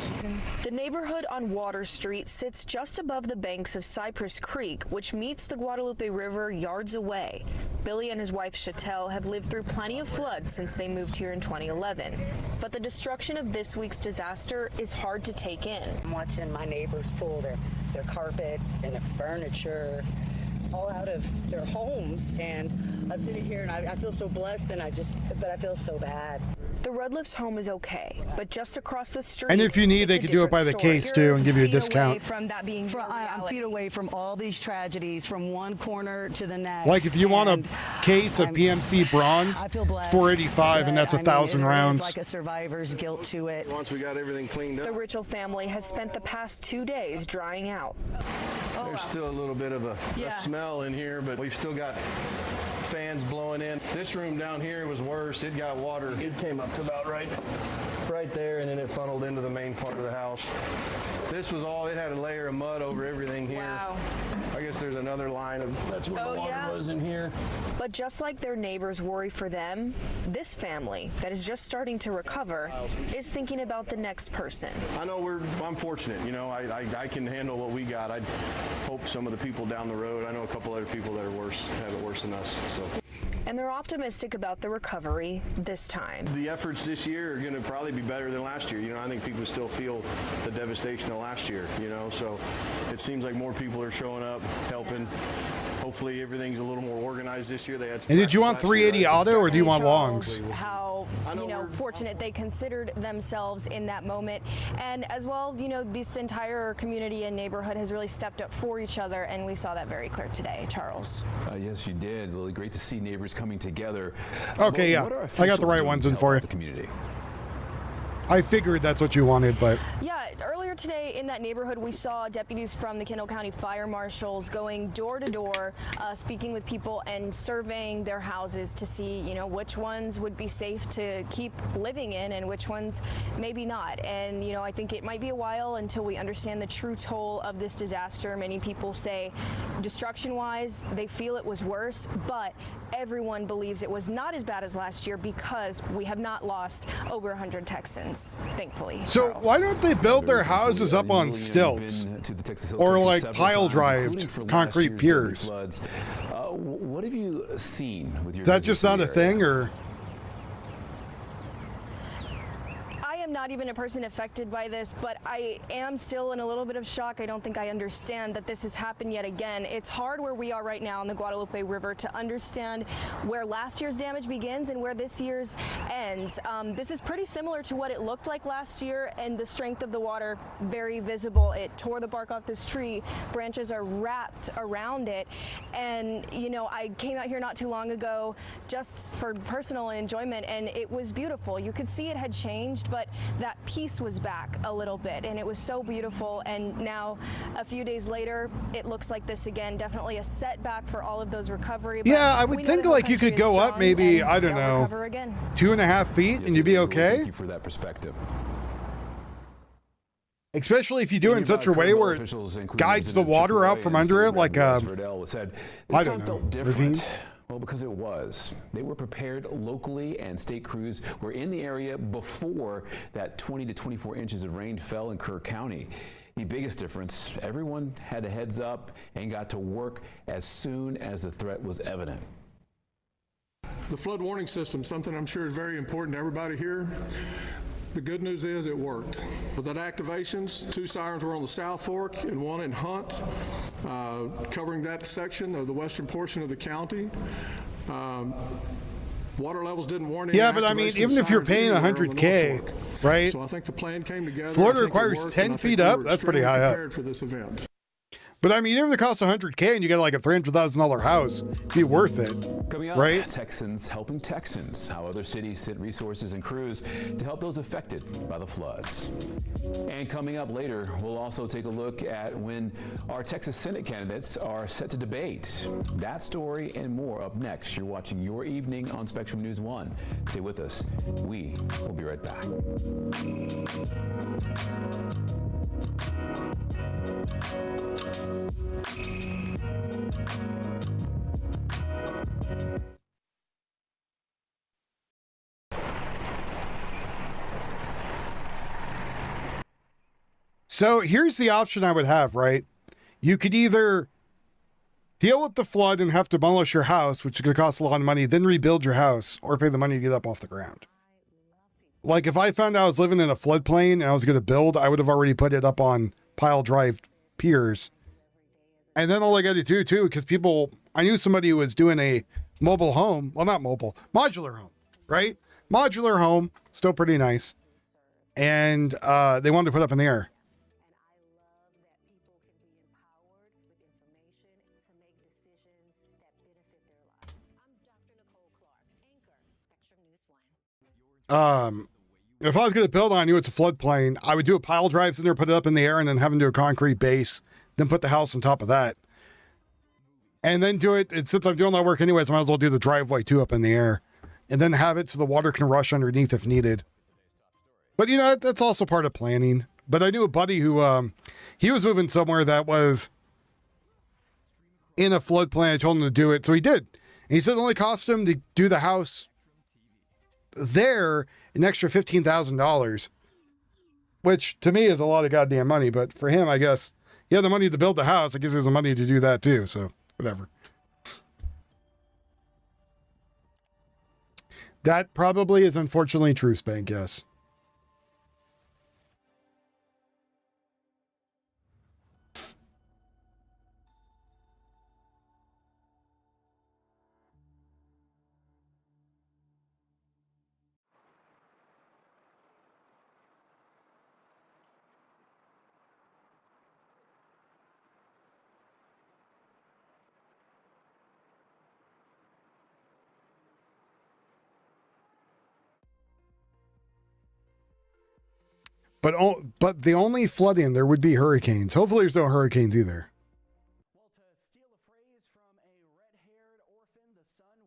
S5: The neighborhood on Water Street sits just above the banks of Cypress Creek, which meets the Guadalupe River yards away. Billy and his wife Chatelle have lived through plenty of floods since they moved here in 2011. But the destruction of this week's disaster is hard to take in.
S11: I'm watching my neighbors pull their carpet and their furniture all out of their homes, and I'm sitting here and I feel so blessed, and but I feel so bad.
S5: The Rudliff's home is okay, but just across the street.
S2: And if you need, they could do it by the case too and give you a discount.
S5: From that being
S11: I'm feet away from all these tragedies, from one corner to the next.
S2: Like if you want a case of PMC bronze,
S11: I feel blessed.
S2: it's $485 and that's 1,000 rounds.
S11: There's like a survivor's guilt to it.
S8: Once we got everything cleaned up.
S5: The Ritchell family has spent the past 2 days drying out.
S8: There's still a little bit of a smell in here, but we've still got fans blowing in. This room down here was worse. It got water. It came up to about right there, and then it funneled into the main part of the house. This was all, it had a layer of mud over everything here.
S5: Wow.
S8: I guess there's another line of, that's where the water was in here.
S5: But just like their neighbors worry for them, this family that is just starting to recover is thinking about the next person.
S8: I know I'm fortunate, you know, I can handle what we got. I hope some of the people down the road, I know a couple other people that are worse, have it worse than us, so.
S5: And they're optimistic about the recovery this time.
S8: The efforts this year are going to probably be better than last year. You know, I think people still feel the devastation of last year, you know, so it seems like more people are showing up, helping. Hopefully everything's a little more organized this year. They had some.
S2: And did you want 380 auto or do you want longs?
S5: How, fortunate they considered themselves in that moment. And as well, you know, this entire community and neighborhood has really stepped up for each other, and we saw that very clear today. Charles.
S14: Yes, you did. Lily, great to see neighbors coming together.
S2: Okay, yeah. I got the right ones in for you.
S14: The community.
S2: I figured that's what you wanted, but.
S5: Yeah, earlier earlier today in that neighborhood, we saw deputies from the Kendall County Fire Marshals going door to door, speaking with people and surveying their houses to see, which ones would be safe to keep living in and which ones maybe not. And, I think it might be a while until we understand the true toll of this disaster. Many people say destruction-wise, they feel it was worse, but everyone believes it was not as bad as last year because we have not lost over 100 Texans, thankfully.
S2: So
S5: Charles.
S2: why don't they build their houses up on stilts or like pile drived concrete piers?
S14: What have you seen with your?
S2: Is that just not a thing, or?
S5: I am not even a person affected by this, but I am still in a little bit of shock. I don't think I understand that this has happened yet again. It's hard where we are right now in the Guadalupe River to understand where last year's damage begins and where this year's ends. This is pretty similar to what it looked like last year, and the strength of the water very visible. It tore the bark off this tree. Branches are wrapped around it. And, I came out here not too long ago just for personal enjoyment, and it was beautiful. You could see it had changed, but that peace was back a little bit, and it was so beautiful. And now a few days later, it looks like this again. Definitely a setback for all of those recovery. But
S2: yeah, I would think like you could go up maybe, I don't know, 2.5 feet and you'd be okay.
S14: Thank you for that perspective.
S2: Especially if you do it in such a way where it guides the water out from under it, like I don't know, ravine.
S14: Well, because it was. They were prepared locally, and state crews were in the area before that 20 to 24 inches of rain fell in Kerr County. The biggest difference, everyone had a heads up and got to work as soon as the threat was evident.
S6: The flood warning system, something I'm sure is very important to everybody here. The good news is it worked. With that activations, 2 sirens were on the South Fork and 1 in Hunt, covering that section of the western portion of the county. Water levels didn't warn any.
S2: Yeah, but I mean, even if you're paying $100K, right?
S6: So I think the plan came together.
S2: Florida requires 10 feet up. That's pretty high up.
S6: For this event.
S2: But I mean, even if it costs $100K and you get like a $300,000 house, it'd be worth it.
S14: Coming up,
S2: right?
S14: Texans helping Texans, how other cities sent resources and crews to help those affected by the floods. And coming up later, we'll also take a look at when our Texas Senate candidates are set to debate. That story and more up next. You're watching Your Evening on Spectrum News 1. Stay with us. We will be right back.
S2: So here's the option I would have, right? You could either deal with the flood and have to demolish your house, which is going to cost a lot of money, then rebuild your house, or pay the money to get up off the ground. Like if I found out I was living in a floodplain and I was going to build, I would have already put it up on pile drive piers. And then all I got to do too, because I knew somebody who was doing a mobile home, well, not mobile, modular home, right? Modular home, still pretty nice. And they wanted to put up in the air. If I was going to build on, I knew it's a floodplain, I would do a pile drives in there, put it up in the air, and then have them do a concrete base, then put the house on top of that. And then do it, since I'm doing that work anyways, I might as well do the driveway too up in the air. And then have it so the water can rush underneath if needed. But that's also part of planning. But I knew a buddy who, he was moving somewhere that was in a floodplain. I told him to do it, so he did. And he said it only cost him to do the house there an extra $15,000, which to me is a lot of goddamn money. But for him, I guess he had the money to build the house. I guess he has the money to do that too. So whatever. That probably is unfortunately true, Spank. Yes. But the only flooding there would be hurricanes. Hopefully there's no hurricanes either.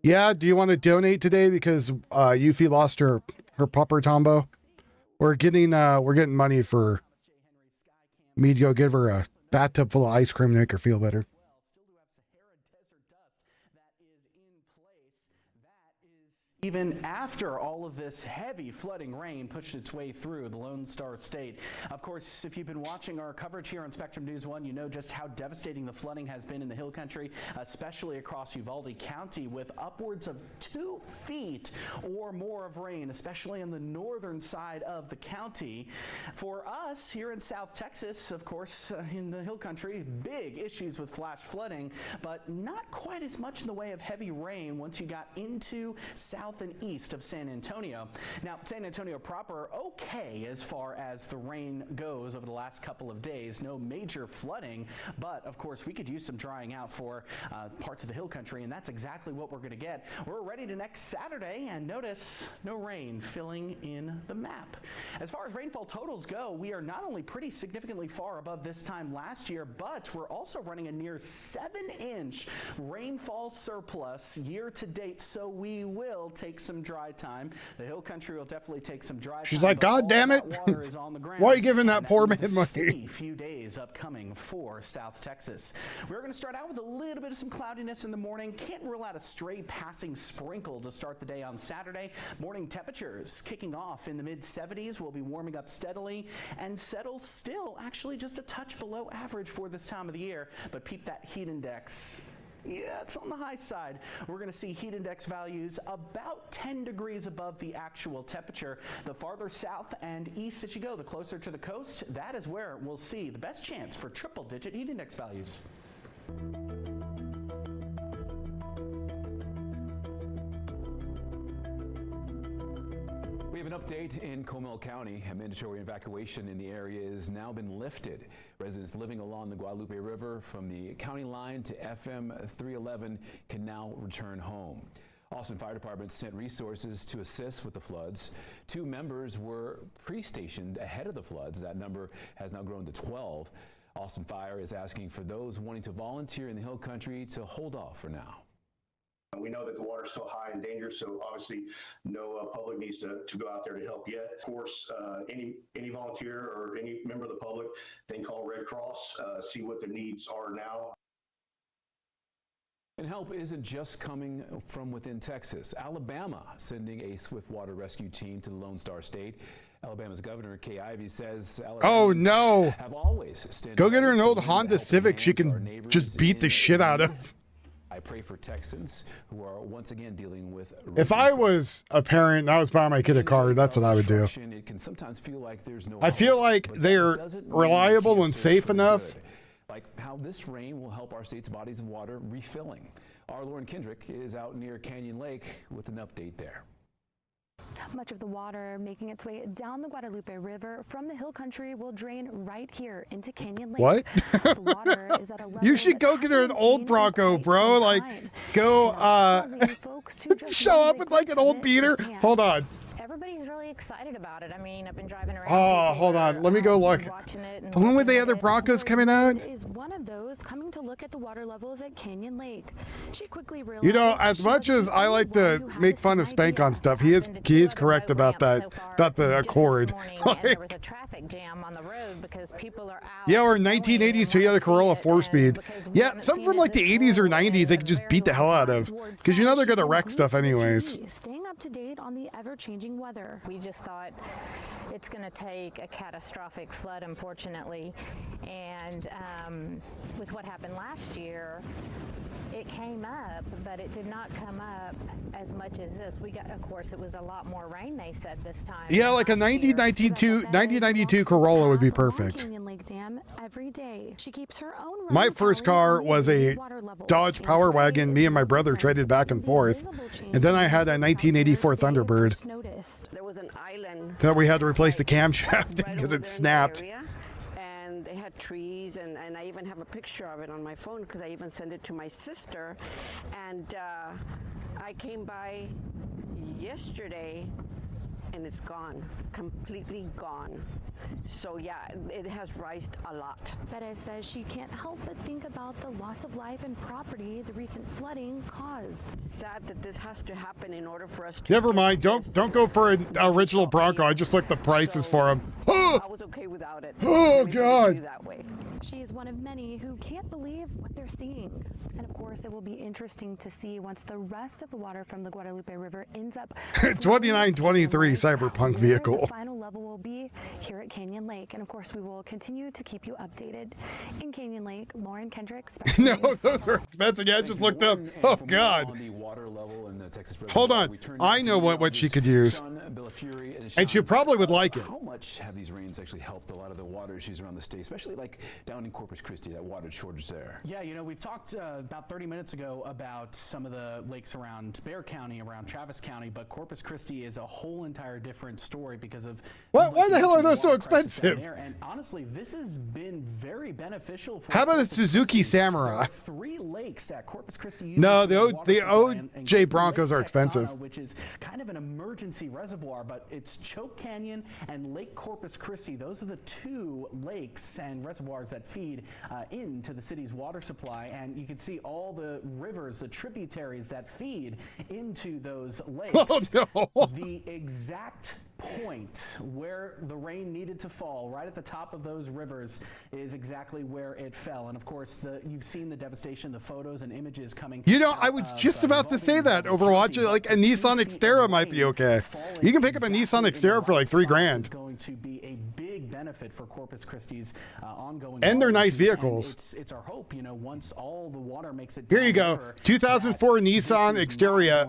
S2: Yeah, do you want to donate today because Yuffie lost her pupper Tombo? We're getting money for me to go give her a bathtub full of ice cream to make her feel better.
S13: Even after all of this heavy flooding rain pushed its way through the Lone Star State. Of course, if you've been watching our coverage here on Spectrum News 1, you know just how devastating the flooding has been in the Hill Country, especially across Uvalde County, with upwards of 2 feet or more of rain, especially on the northern side of the county. For us here in South Texas, of course, in the Hill Country, big issues with flash flooding, but not quite as much in the way of heavy rain once you got into south and east of San Antonio. Now, San Antonio proper, okay as far as the rain goes over the last couple of days. No major flooding, but of course we could use some drying out for parts of the Hill Country, and that's exactly what we're going to get. We're ready to next Saturday, and notice no rain filling in the map. As far as rainfall totals go, we are not only pretty significantly far above this time last year, but we're also running a near 7-inch rainfall surplus year to date, so we will take some dry time. The Hill Country will definitely take some dry time.
S2: She's like, God damn it. Why are you giving that poor man money?
S13: Few days upcoming for South Texas. We're going to start out with a little bit of some cloudiness in the morning. Can't rule out a stray passing sprinkle to start the day on Saturday. Morning temperatures kicking off in the mid-70s. We'll be warming up steadily and settle still actually just a touch below average for this time of the year. But peep that heat index. Yeah, it's on the high side. We're going to see heat index values about 10 degrees above the actual temperature. The farther south and east that you go, the closer to the coast, that is where we'll see the best chance for triple-digit heat index values.
S14: We have an update in Comal County. A mandatory evacuation in the area has now been lifted. Residents living along the Guadalupe River from the county line to FM 311 can now return home. Austin Fire Department sent resources to assist with the floods. 2 members were pre-stationed ahead of the floods. That number has now grown to 12. Austin Fire is asking for those wanting to volunteer in the Hill Country to hold off for now.
S7: We know that the water is still high and dangerous, so obviously no public needs to go out there to help yet. Of course, any volunteer or any member of the public, they can call Red Cross, see what their needs are now.
S14: And help isn't just coming from within Texas. Alabama sending a swift water rescue team to the Lone Star State. Alabama's Governor Kay Ivey says
S2: oh no,
S14: have always
S2: go get her an old Honda Civic she can just beat the shit out of.
S14: I pray for Texans who are once again dealing with.
S2: If I was a parent and I was buying my kid a car, that's what I would do.
S14: It can sometimes feel like there's no
S2: I feel like they're reliable and safe enough.
S14: Like how this rain will help our state's bodies of water refilling. Our Lauren Kendrick is out near Canyon Lake with an update there.
S12: Much of the water making its way down the Guadalupe River from the Hill Country will drain right here into Canyon Lake.
S2: What?
S12: The water is at a level
S2: you should go get her an old Bronco, bro. Like, go show up with like an old beater. Hold on.
S12: Everybody's really excited about it. I mean, I've been driving around.
S2: Oh, hold on. Let me go look. When were the other Broncos coming out?
S12: Is one of those coming to look at the water levels at Canyon Lake. She quickly realized.
S2: You know, as much as I like to make fun of Spank on stuff, he is correct about that, about the Accord.
S12: There was a traffic jam on the road because people are out.
S2: Yeah, or 1980s Toyota Corolla 4-speed. Yeah, something from like the 80s or 90s they could just beat the hell out of. Because you know they're going to wreck stuff anyways.
S12: Staying up to date on the ever-changing weather. We just thought it's going to take a catastrophic flood, unfortunately. And with what happened last year, it came up, but it did not come up as much as this. We got, of course, it was a lot more rain, they said, this time.
S2: Yeah, like a 1992 Corolla would be perfect.
S12: Canyon Lake Dam every day. She keeps her own.
S2: My first car was a Dodge Power Wagon. Me and my brother traded back and forth. And then I had a 1984 Thunderbird.
S16: There was an island
S2: that we had to replace the camshaft because it snapped.
S16: And they had trees, and I even have a picture of it on my phone because I even sent it to my sister. And I came by yesterday, and it's gone, completely gone. So yeah, it has rised a lot.
S12: Perez says she can't help but think about the loss of life and property the recent flooding caused.
S16: It's sad that this has to happen in order for us to...
S2: Never mind. Don't go for an original Bronco. I just looked the prices for them.
S16: I was okay without it.
S2: Oh,
S16: We couldn't
S2: God.
S16: do that way.
S12: She is one of many who can't believe what they're seeing. And of course, it will be interesting to see once the rest of the water from the Guadalupe River ends up
S2: 2923 Cyberpunk
S12: the
S2: vehicle.
S12: final level will be here at Canyon Lake. And of course, we will continue to keep you updated. In Canyon Lake, Lauren Kendrick.
S2: No, those are expensive. Yeah, I just looked up. Oh, God. Hold on. I know what she could use. And she probably would like it.
S14: How much have these rains actually helped a lot of the water issues around the state, especially like down in Corpus Christi, that water shortage there?
S13: Yeah, you know, we've talked about 30 minutes ago about some of the lakes around Bexar County, around Travis County, but Corpus Christi is a whole entire different story because of...
S2: Why the hell are those so expensive?
S13: And honestly, this has been very beneficial for...
S2: How about a Suzuki Samurai?
S13: 3 lakes that Corpus Christi uses.
S2: No,
S13: for
S2: the
S13: water supply, and
S2: OJ Broncos are expensive.
S13: which is kind of an emergency reservoir, but it's Choke Canyon and Lake Corpus Christi. Those are the 2 lakes and reservoirs that feed into the city's water supply, and you can see all the rivers, the tributaries that feed into those lakes.
S2: Oh, no.
S13: The exact point where the rain needed to fall, right at the top of those rivers, is exactly where it fell. And of course, you've seen the devastation, the photos and images coming.
S2: You know, I was just about to say that. Overwatch, like a Nissan Xterra might be okay. You can pick up a Nissan Xterra for like $3,000.
S13: It's going to be a big benefit for Corpus Christi's ongoing.
S2: And they're
S13: water
S2: nice
S13: issues.
S2: vehicles.
S13: And it's our hope, you know, once all the water makes it.
S2: Here you go. 2004 Nissan Xterra.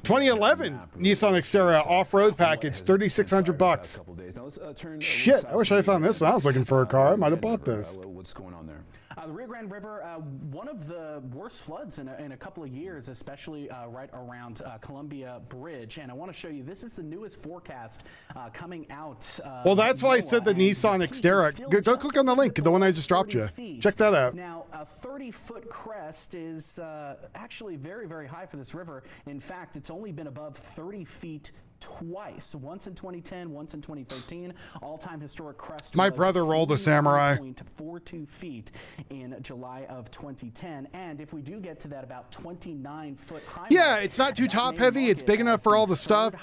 S2: 2011 Nissan Xterra off-road package, $3,600. Shit, I wish I found this when I was looking for a car. I might have bought this.
S14: What's going on there?
S13: The Rio Grande River, one of the worst floods in a couple of years, especially right around Columbia Bridge. And I want to show you, this is the newest forecast coming out.
S2: Well, that's why I said the Nissan Xterra. Go click on the link, the one I just dropped you. Check that out.
S13: Now, a 30-foot crest is actually very, very high for this river. In fact, it's only been above 30 feet twice, once in 2010, once in 2013. All-time historic crest.
S2: My brother rolled a Samurai.
S13: 42 feet in July of 2010. And if we do get to that about 29-foot high,
S2: yeah, it's not too top heavy. It's big enough for all the stuff.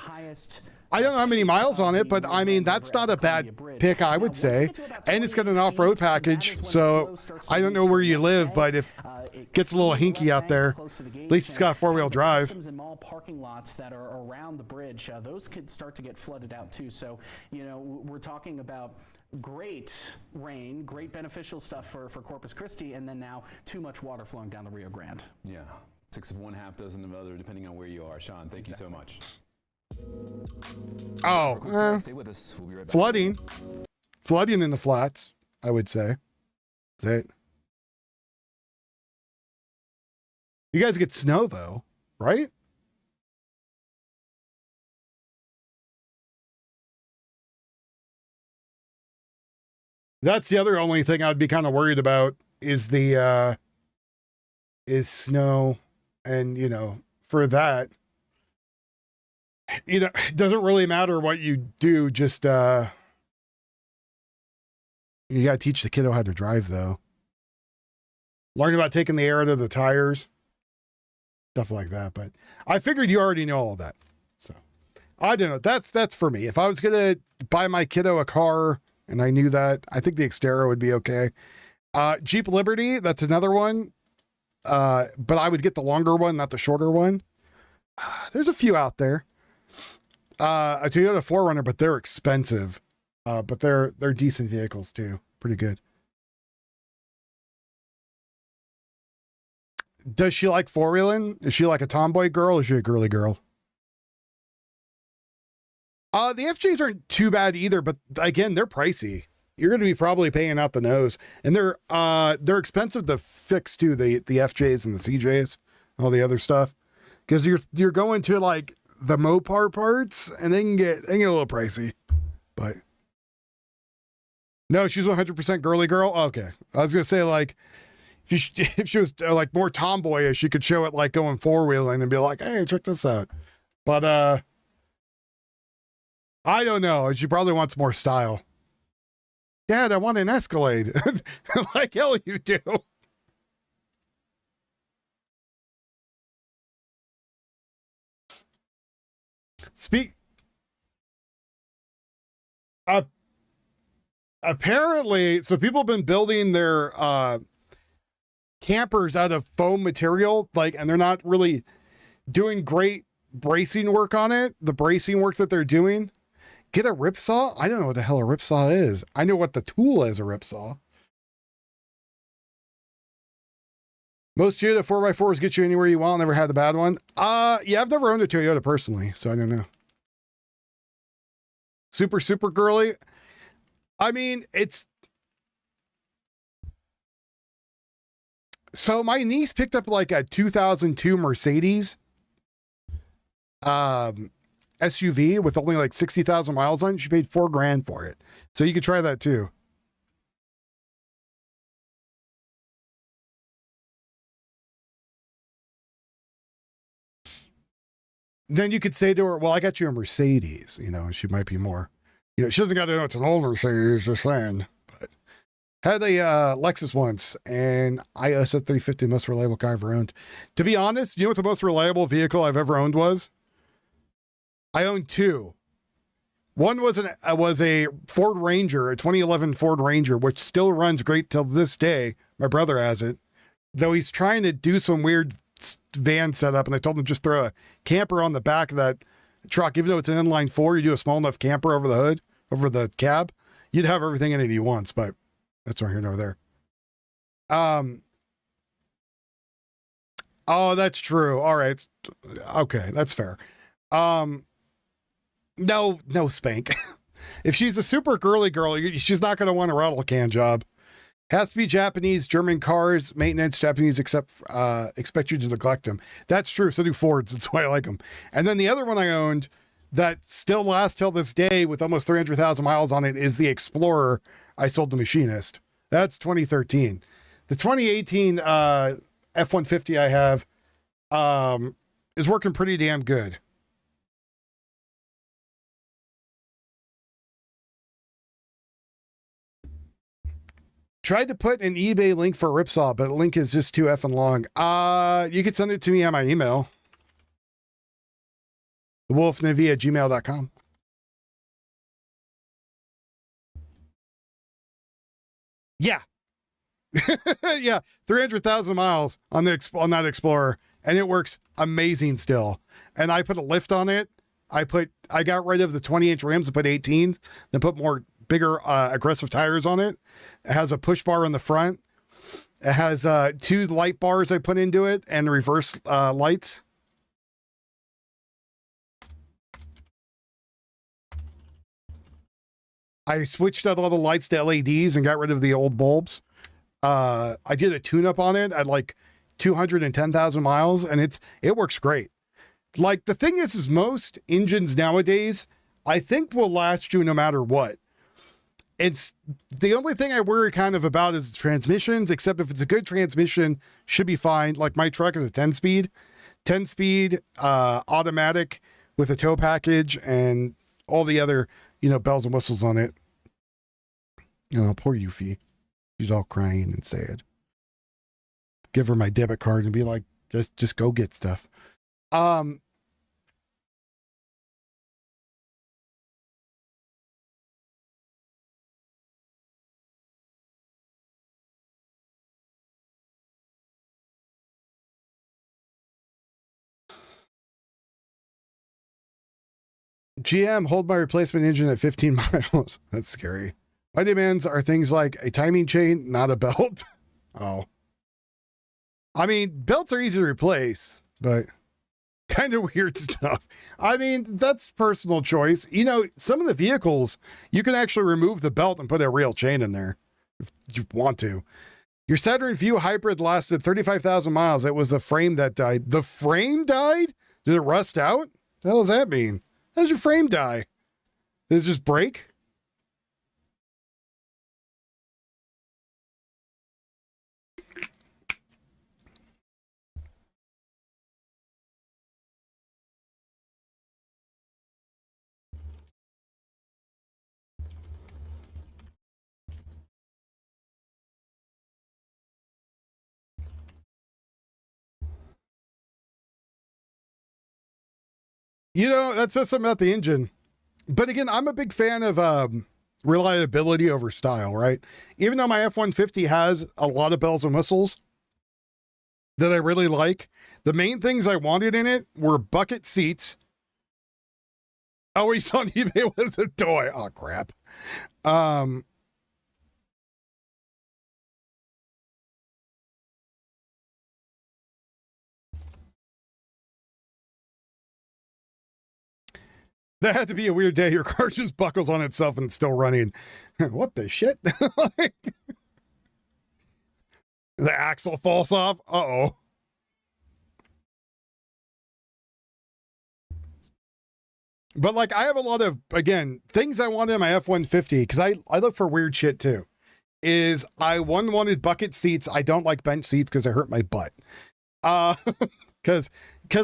S2: I don't know how many miles on it, but I mean, that's not a bad pick, I would say. And it's got an off-road package, so I don't know where you live, but if it gets a little hinky out there, at least it's got four-wheel drive.
S13: And mall parking lots that are around the bridge, those could start to get flooded out too. So, you know, we're talking about great rain, great beneficial stuff for Corpus Christi, and then now too much water flowing down the Rio Grande.
S14: Yeah, 6 of one, half dozen of other, depending on where you are. Sean, thank you so much.
S2: Oh,
S14: stay with us. We'll be right back.
S2: Flooding in the flats, I would say. Is it? You guys get snow though, right? That's the other only thing I'd be kind of worried about is the is snow, and you know, for that, you know, it doesn't really matter what you do, just you gotta teach the kiddo how to drive though. Learn about taking the air out of the tires, stuff like that. But I figured you already know all that. So I don't know. That's for me. If I was gonna buy my kiddo a car and I knew that, I think the Xterra would be okay. Jeep Liberty, that's another one. But I would get the longer one, not the shorter one. There's a few out there. A Toyota 4Runner, but they're expensive. But they're decent vehicles too. Pretty good. Does she like four-wheeling? Is she like a tomboy girl? Or is she a girly girl? The FJs aren't too bad either, but again, they're pricey. You're going to be probably paying out the nose, and they're expensive to fix too. The FJs and the CJs, all the other stuff, because you're going to like the Mopar parts, and they can get a little pricey. But no, she's 100% girly girl. Okay, I was gonna say like if she was like more tomboyish, she could show it like going four-wheeling and be like, hey, check this out. But I don't know. She probably wants more style. Dad, I want an Escalade. Like hell you do. Apparently, so people have been building their campers out of foam material, like, and they're not really doing great bracing work on it. The bracing work that they're doing. Get a ripsaw? I don't know what the hell a ripsaw is. I know what the tool is, a ripsaw. Most Toyota 4x4s get you anywhere you want. Never had a bad one. Yeah, I've never owned a Toyota personally, so I don't know. Super, super girly. I mean, it's... So my niece picked up like a 2002 Mercedes SUV with only like 60,000 miles on it. She paid $4,000 for it. So you could try that too. Then you could say to her, well, I got you a Mercedes, you know, she might be more, you know, she doesn't got to know it's an old Mercedes, just saying. But had a Lexus once, and I said 350, most reliable car I've ever owned. To be honest, you know what the most reliable vehicle I've ever owned was? I owned two. One was a Ford Ranger, a 2011 Ford Ranger, which still runs great till this day. My brother has it, though he's trying to do some weird van setup, and I told him just throw a camper on the back of that truck. Even though it's an inline four, you do a small enough camper over the hood, over the cab, you'd have everything in it he wants. But that's not here nor there. Oh, that's true. All right, okay, that's fair. No, Spank. If she's a super girly girl, she's not going to want a rattle can job. Has to be Japanese, German cars, maintenance, Japanese expect you to neglect them. That's true. So do Fords. That's why I like them. And then the other one I owned that still lasts till this day with almost 300,000 miles on it is the Explorer I sold the Machinist. That's 2013. The 2018 F-150 I have is working pretty damn good. Tried to put an eBay link for Ripsaw, but the link is just too effing long. You could send it to me on my email. thewolfnavy@gmail.com. Yeah. Yeah. 300,000 miles on that Explorer, and it works amazing still. And I put a lift on it. I got rid of the 20-inch rims and put 18s, then put bigger aggressive tires on it. It has a push bar in the front. It has 2 light bars I put into it and reverse lights. I switched out all the lights to LEDs and got rid of the old bulbs. I did a tune-up on it at like 210,000 miles, and it works great. Like, the thing is most engines nowadays, I think, will last you no matter what. It's the only thing I worry kind of about is transmissions, except if it's a good transmission, should be fine. Like my truck is a 10-speed, automatic with a tow package and all the other, bells and whistles on it. Poor Yuffie. She's all crying and sad. Give her my debit card and be like, just go get stuff. GM, hold my replacement engine at 15 miles. That's scary. My demands are things like a timing chain, not a belt. Oh. I mean, belts are easy to replace, but kind of weird stuff. I mean, that's personal choice. Some of the vehicles, you can actually remove the belt and put a real chain in there if you want to. Your Saturn Vue Hybrid lasted 35,000 miles. It was the frame that died. The frame died? Did it rust out? What the hell does that mean? How does your frame die? Did it just break? You know, that says something about the engine. But again, I'm a big fan of reliability over style, right? Even though my F-150 has a lot of bells and whistles that I really like, the main things I wanted in it were bucket seats. Oh, we saw on eBay was a toy. Oh, crap. That had to be a weird day. Your car just buckles on itself and it's still running. What the shit? Like, the axle falls off. Uh-oh. But like, I have a lot of, again, things I want in my F-150, because I look for weird shit too, is I wanted bucket seats. I don't like bench seats because I hurt my butt. Because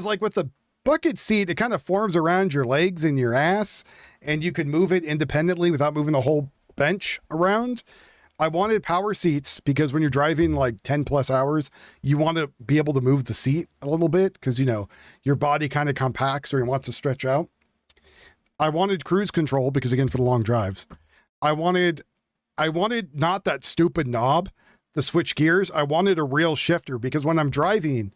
S2: like with the bucket seat, it kind of forms around your legs and your ass, and you can move it independently without moving the whole bench around. I wanted power seats because when you're driving like 10 plus hours, you want to be able to move the seat a little bit because, you know, your body kind of compacts or it wants to stretch out. I wanted cruise control because, again, for the long drives. I wanted not that stupid knob to switch gears. I wanted a real shifter because when I'm driving,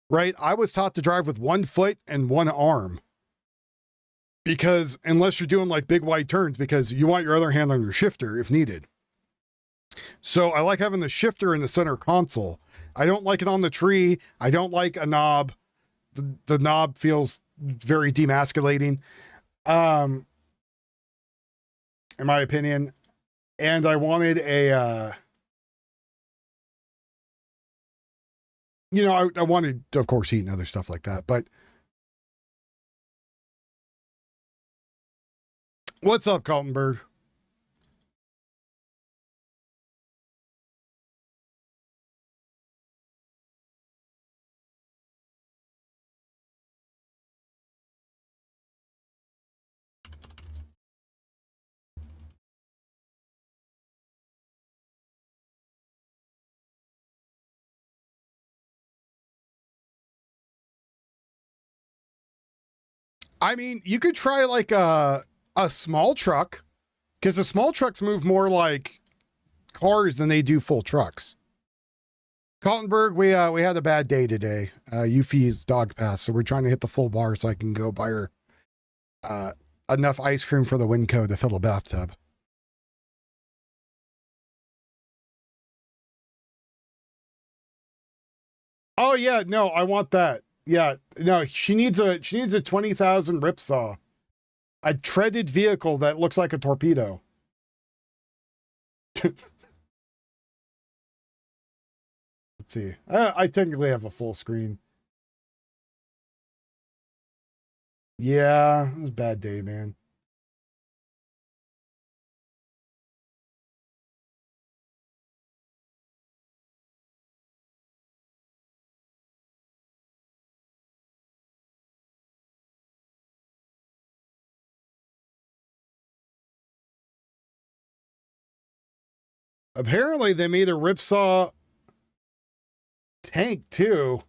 S2: right, I was taught to drive with one foot and one arm. Because unless you're doing like big wide turns, because you want your other hand on your shifter if needed. So I like having the shifter in the center console. I don't like it on the tree. I don't like a knob. The knob feels very demasculating. In my opinion. And I wanted a, you know, I wanted, of course, heat and other stuff like that, but what's up, Kaltenberg? I mean, you could try like a small truck, because the small trucks move more like cars than they do full trucks. Kaltenberg, we had a bad day today. Yuffie's dog passed, so we're trying to hit the full bar so I can go buy her enough ice cream for the Winco to fill a bathtub. Oh yeah, no, I want that. Yeah, no, she needs a 20,000 ripsaw. A treaded vehicle that looks like a torpedo. Let's see. I technically have a full screen. Yeah, it was a bad day, man. Apparently they made a ripsaw tank too.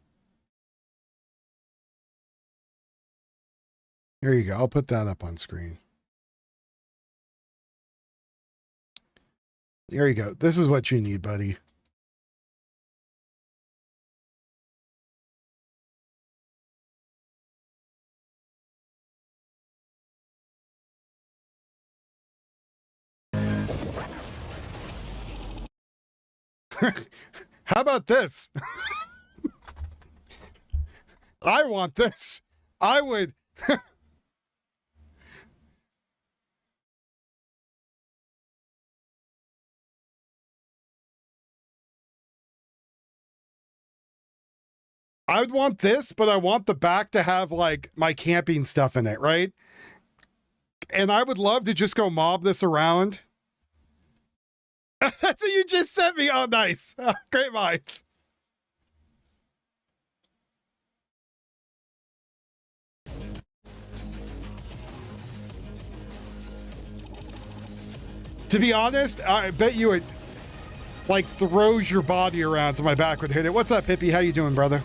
S2: Here you go. I'll put that up on screen. There you go. This is what you need, buddy. How about this? I want this. I would. I would want this, but I want the back to have like my camping stuff in it, right? And I would love to just go mob this around. That's what you just sent me. Oh, nice. Great minds. To be honest, I bet you it like throws your body around so my back would hit it. What's up, Hippie? How you doing, brother?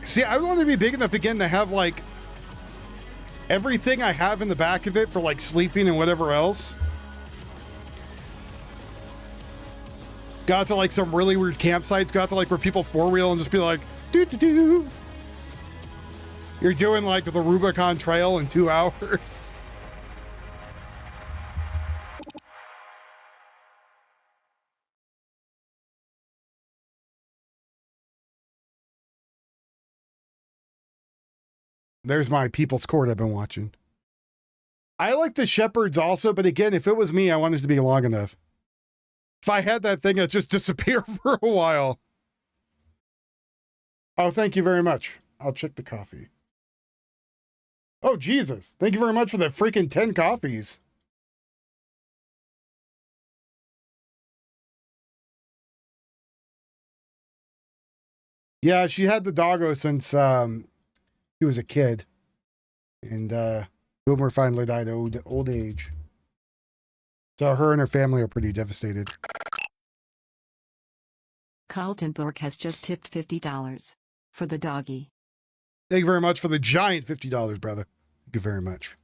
S2: See, I want to be big enough again to have like everything I have in the back of it for like sleeping and whatever else. Got to like some really weird campsites. Got to like where people four-wheel and just be like, doo-doo-doo. You're doing like the Rubicon Trail in 2 hours. There's my People's Court I've been watching. I like the Shepherds also, but again, if it was me, I want it to be long enough. If I had that thing, I'd just disappear for a while. Oh, thank you very much. I'll check the coffee. Oh, Jesus. Thank you very much for the freaking 10 coffees. Yeah, she had the doggo since he was a kid. And Boomer finally died of old age. So her and her family are pretty devastated.
S21: Carlton Burke has just tipped $50 for the doggy.
S2: Thank you very much for the giant $50, brother. Thank you very much.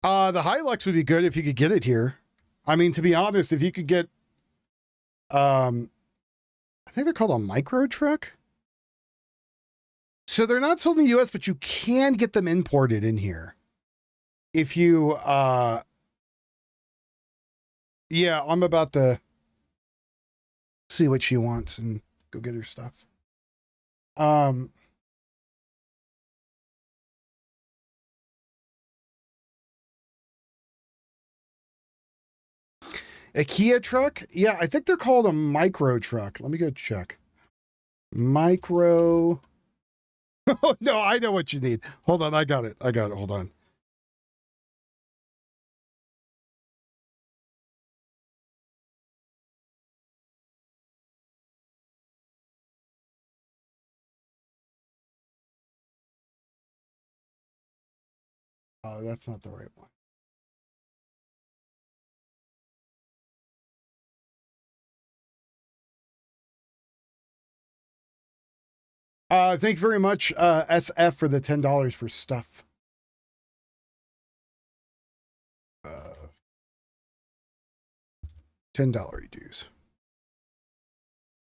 S2: The Hilux would be good if you could get it here. I mean, to be honest, if you could get, I think they're called a micro truck. So they're not sold in the US, but you can get them imported in here. If you, yeah, I'm about to see what she wants and go get her stuff. A Kia truck? Yeah, I think they're called a micro truck. Let me go check. Micro. Oh, no, I know what you need. Hold on, I got it. Hold on. Oh, that's not the right one. Thank you very much, SF, for the $10 for stuff. $10 dues.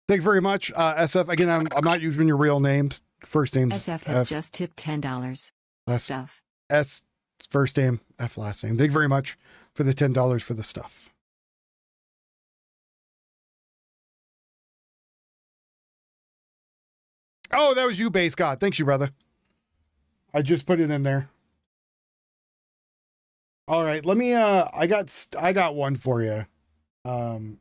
S2: Thank you very much, SF. Again, I'm not using your real names. First name
S21: SF has just tipped $10. Stuff.
S2: S first name, F last name. Thank you very much for the $10 for the stuff. Oh, that was you, Base God. Thanks, you brother. I just put it in there. All right, let me. I got one for you. I'm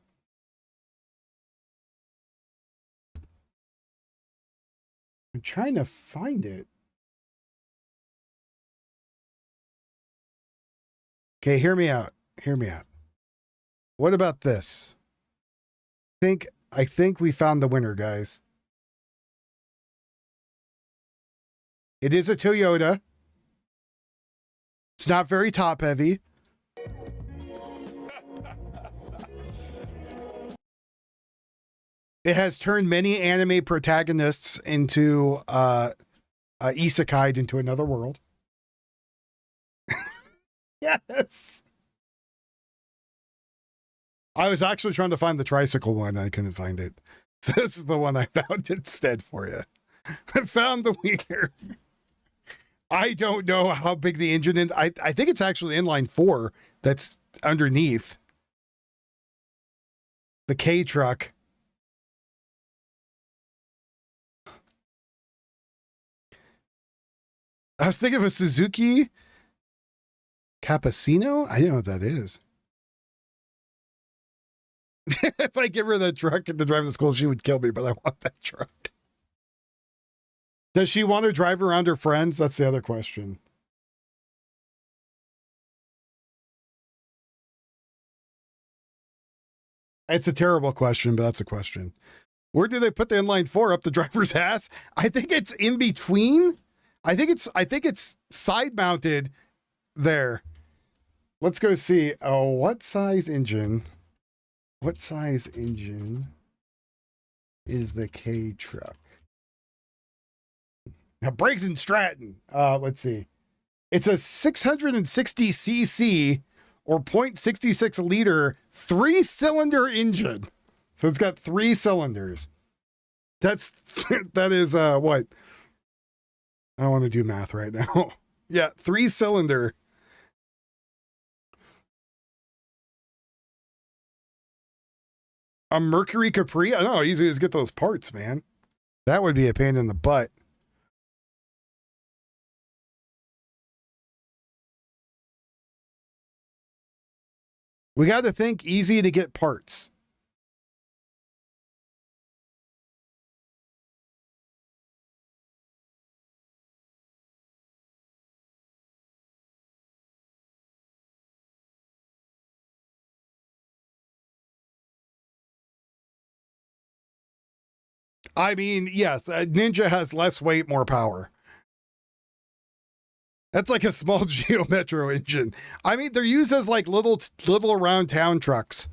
S2: trying to find it. Okay, hear me out. Hear me out. What about this? I think we found the winner, guys. It is a Toyota. It's not very top heavy. It has turned many anime protagonists into isekai'd into another world. Yes. I was actually trying to find the tricycle one. I couldn't find it. So this is the one I found instead for you. I found the wiener. I don't know how big the engine is. I think it's actually inline 4 that's underneath. The K truck. I was thinking of a Suzuki Cappuccino. I don't know what that is. If I give her that truck to drive to school, she would kill me, but I want that truck. Does she want to drive around her friends? That's the other question. It's a terrible question, but that's a question. Where do they put the inline 4? Up the driver's ass? I think it's in between. I think it's side mounted there. Let's go see. Oh, what size engine? What size engine is the K truck? Now, Briggs & Stratton, let's see. It's a 660 cc or 0.66 liter 3-cylinder engine. So it's got 3 cylinders. That is what? I don't want to do math right now. Yeah, 3-cylinder. A Mercury Capri? I don't know, easy to get those parts, man. That would be a pain in the butt. We got to think easy to get parts. I mean, yes, Ninja has less weight, more power. That's like a small Geo Metro engine. I mean, they're used as like little around town trucks.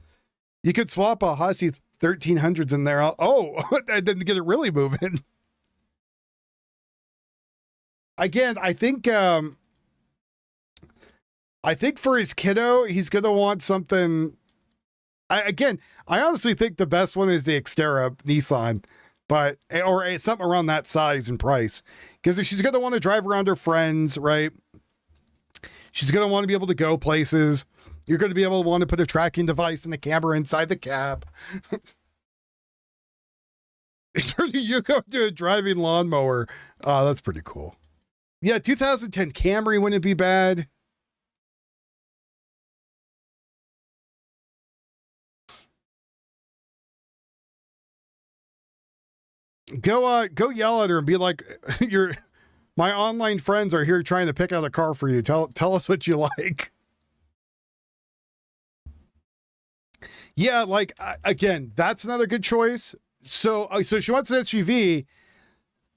S2: You could swap a Hussey 1300s in there. Oh, I didn't get it really moving. Again, I think for his kiddo, he's going to want something. I honestly think the best one is the Xterra Nissan, or something around that size and price. Because she's going to want to drive around her friends, right? She's going to want to be able to go places. You're going to be able to want to put a tracking device and a camera inside the cab. You go to a driving lawnmower. That's pretty cool. Yeah, 2010 Camry wouldn't be bad. Go yell at her and be like, my online friends are here trying to pick out a car for you. Tell us what you like. Yeah, like again, that's another good choice. So she wants an SUV.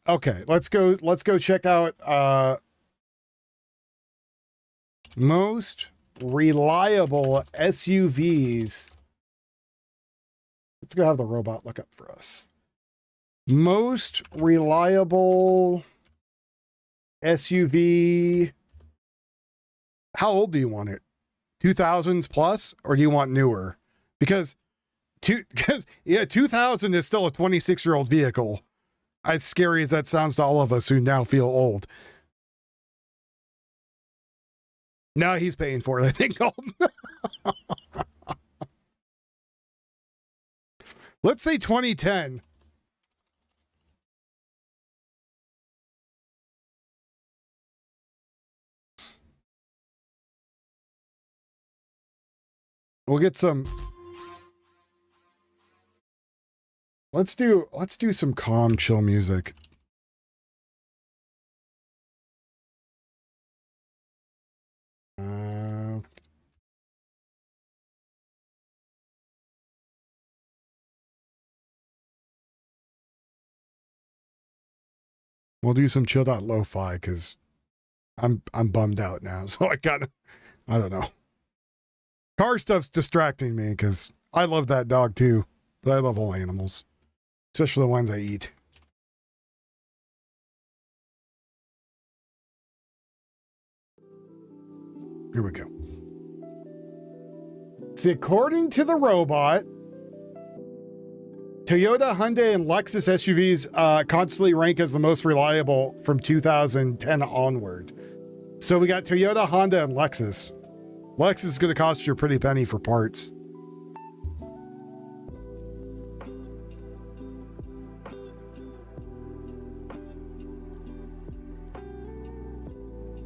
S2: Okay, let's go check out most reliable SUVs. Let's go have the robot look up for us. Most reliable SUV. How old do you want it? 2000s plus, or do you want newer? Because 2000 is still a 26-year-old vehicle. As scary as that sounds to all of us who now feel old. Now he's paying for it, I think. Let's say 2010. We'll get some. Let's do some calm, chill music. We'll do some chilled out lo-fi because I'm bummed out now. So I don't know. Car stuff's distracting me because I love that dog too. But I love all animals, especially the ones I eat. Here we go. See, according to the robot, Toyota, Hyundai, and Lexus SUVs constantly rank as the most reliable from 2010 onward. So we got Toyota, Honda, and Lexus. Lexus is going to cost you a pretty penny for parts.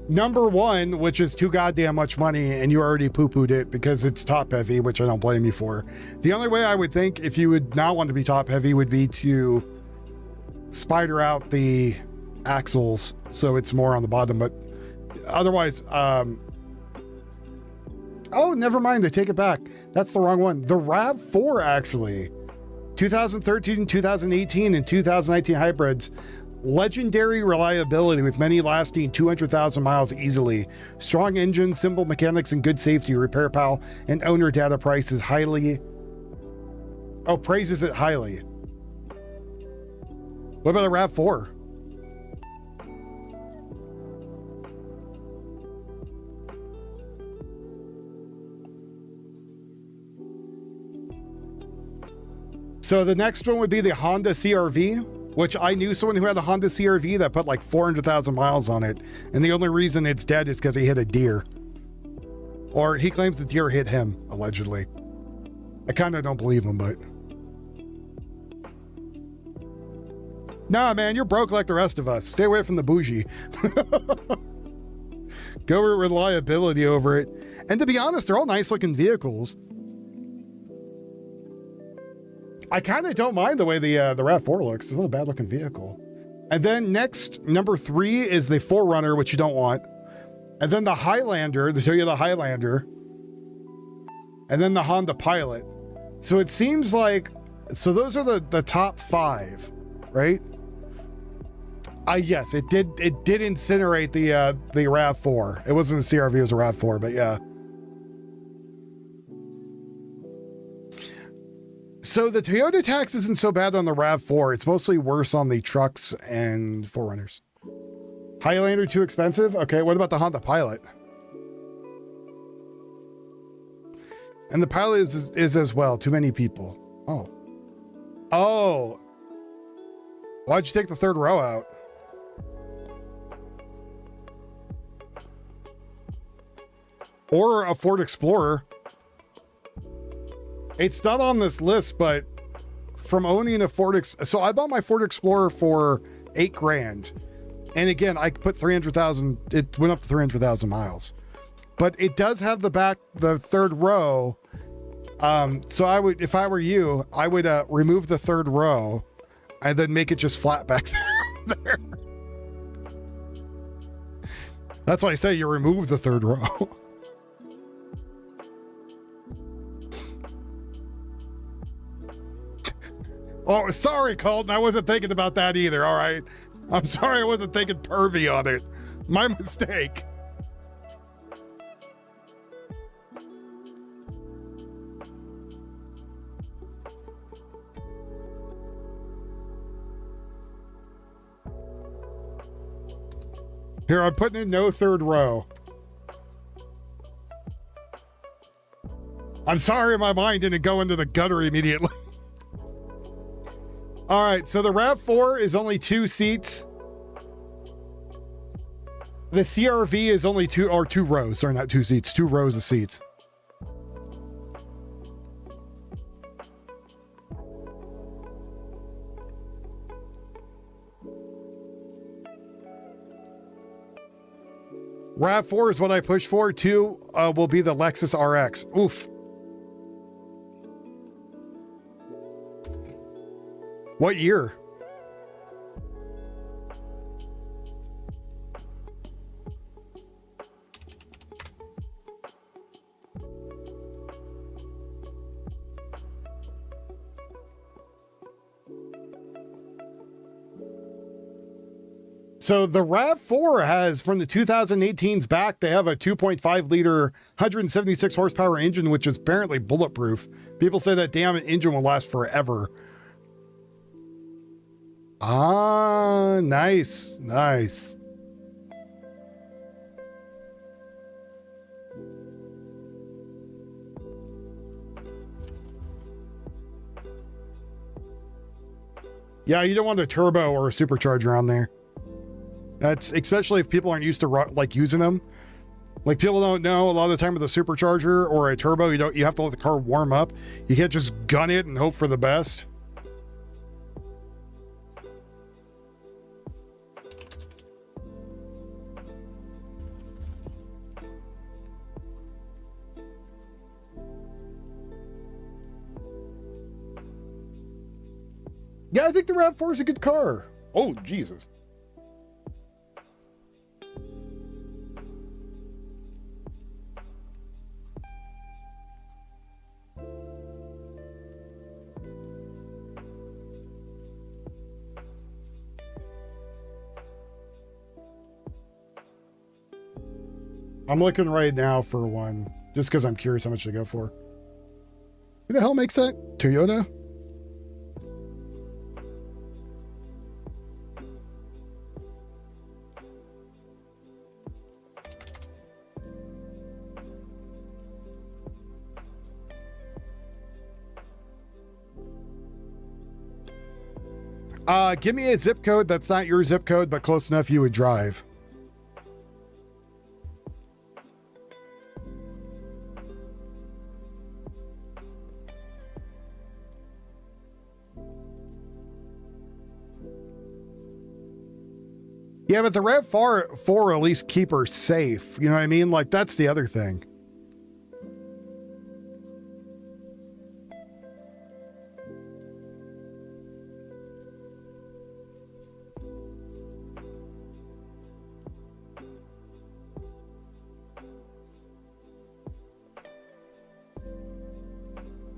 S2: Number one, which is too goddamn much money, and you already poo-pooed it because it's top heavy, which I don't blame you for. The only way I would think, if you would not want to be top heavy, would be to spider out the axles so it's more on the bottom. But otherwise, oh, never mind. I take it back. That's the wrong one. The RAV4, actually. 2013, 2018, and 2019 hybrids. Legendary reliability with many lasting 200,000 miles easily. Strong engine, simple mechanics, and good safety. Repair Pal and owner data praises it highly. What about the RAV4? So the next one would be the Honda CRV, which I knew someone who had a Honda CRV that put like 400,000 miles on it. And the only reason it's dead is because he hit a deer. Or he claims the deer hit him, allegedly. I kind of don't believe him, but... Nah, man, you're broke like the rest of us. Stay away from the bougie. Go with reliability over it. And to be honest, they're all nice looking vehicles. I kind of don't mind the way the RAV4 looks. It's not a bad looking vehicle. And then next, number 3 is the 4Runner, which you don't want. And then the Highlander, the Toyota Highlander. And then the Honda Pilot. So it seems like, so those are the top 5, right? Yes, it did incinerate the RAV4. It wasn't a CRV, it was a RAV4, but yeah. So the Toyota tax isn't so bad on the RAV4. It's mostly worse on the trucks and 4Runners. Highlander too expensive? Okay, what about the Honda Pilot? And the Pilot is as well. Too many people. Oh. Oh. Why'd you take the third row out? Or a Ford Explorer. It's not on this list, but from owning a so I bought my Ford Explorer for $8,000. And again, I put 300,000, it went up to 300,000 miles. But it does have the third row. So I would, if I were you, I would remove the third row and then make it just flat back there. That's why I say you remove the third row. Oh, sorry, Colton. I wasn't thinking about that either. All right. I'm sorry I wasn't thinking pervy on it. My mistake. Here, I'm putting in no third row. I'm sorry my mind didn't go into the gutter immediately. All right, so the RAV4 is only 2 seats. The CRV is only 2 rows. Sorry, not 2 seats, 2 rows of seats. RAV4 is what I push for. 2 will be the Lexus RX. Oof. What year? So the RAV4 has, from the 2018s back, they have a 2.5 liter, 176 horsepower engine, which is apparently bulletproof. People say that damn engine will last forever. Ah, nice, nice. Yeah, you don't want a turbo or a supercharger on there. That's especially if people aren't used to like using them. Like people don't know a lot of the time with a supercharger or a turbo, you have to let the car warm up. You can't just gun it and hope for the best. Yeah, I think the RAV4 is a good car. Oh, Jesus. I'm looking right now for one, just because I'm curious how much to go for. Who the hell makes that? Toyota? Give me a zip code that's not your zip code, but close enough you would drive. Yeah, but the RAV4 at least keep her safe. You know what I mean? Like, that's the other thing.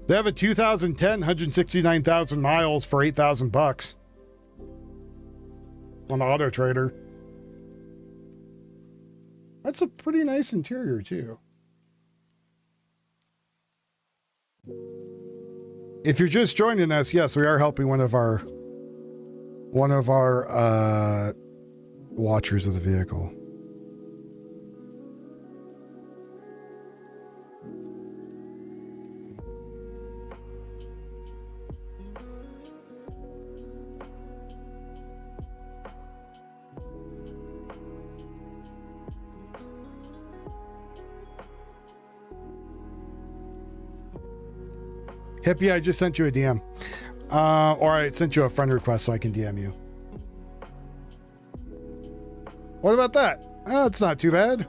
S2: They have a 2010, 169,000 miles for $8,000 on Auto Trader. That's a pretty nice interior too. If you're just joining us, yes, we are helping one of our watchers of the vehicle. Hippie, I just sent you a DM. Or I sent you a friend request so I can DM you. What about that? Oh, it's not too bad.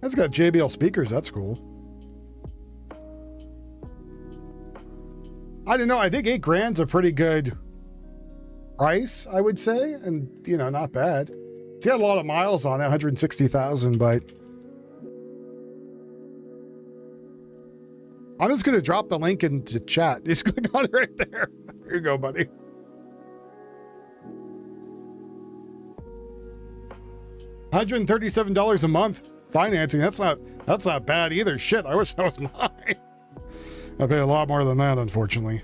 S2: That's got JBL speakers. That's cool. I don't know. I think $8,000's a pretty good price, I would say. And, you know, not bad. It's got a lot of miles on it, 160,000, but I'm just going to drop the link into chat. Just click on it right there. There you go, buddy. $137 a month. Financing, that's not bad either. Shit, I wish that was mine. I pay a lot more than that, unfortunately.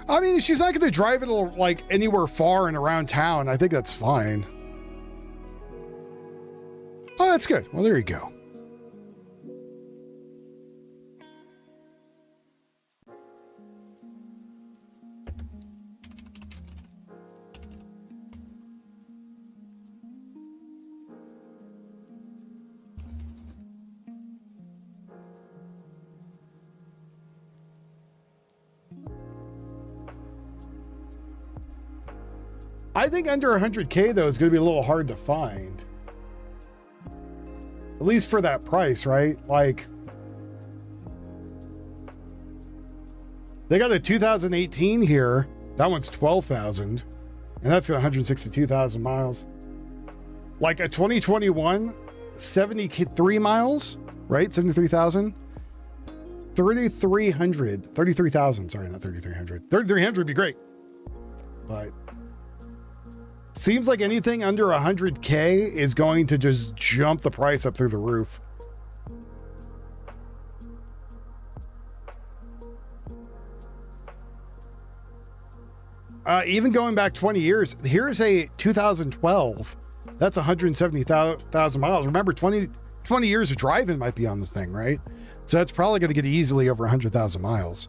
S2: I mean, she's not going to drive it like anywhere far and around town. I think that's fine. Oh, that's good. Well, there you go. I think under 100K though is going to be a little hard to find. At least for that price, right? Like, they got a 2018 here. That one's 12,000, and that's got 162,000 miles. Like a 2021, 73 miles, right? 73,000. 33,000. Sorry, not 3,300. 3,300 would be great, but seems like anything under 100K is going to just jump the price up through the roof. Even going back 20 years, here's a 2012. That's 170,000 miles. Remember, 20 years of driving might be on the thing, right? So that's probably going to get easily over 100,000 miles.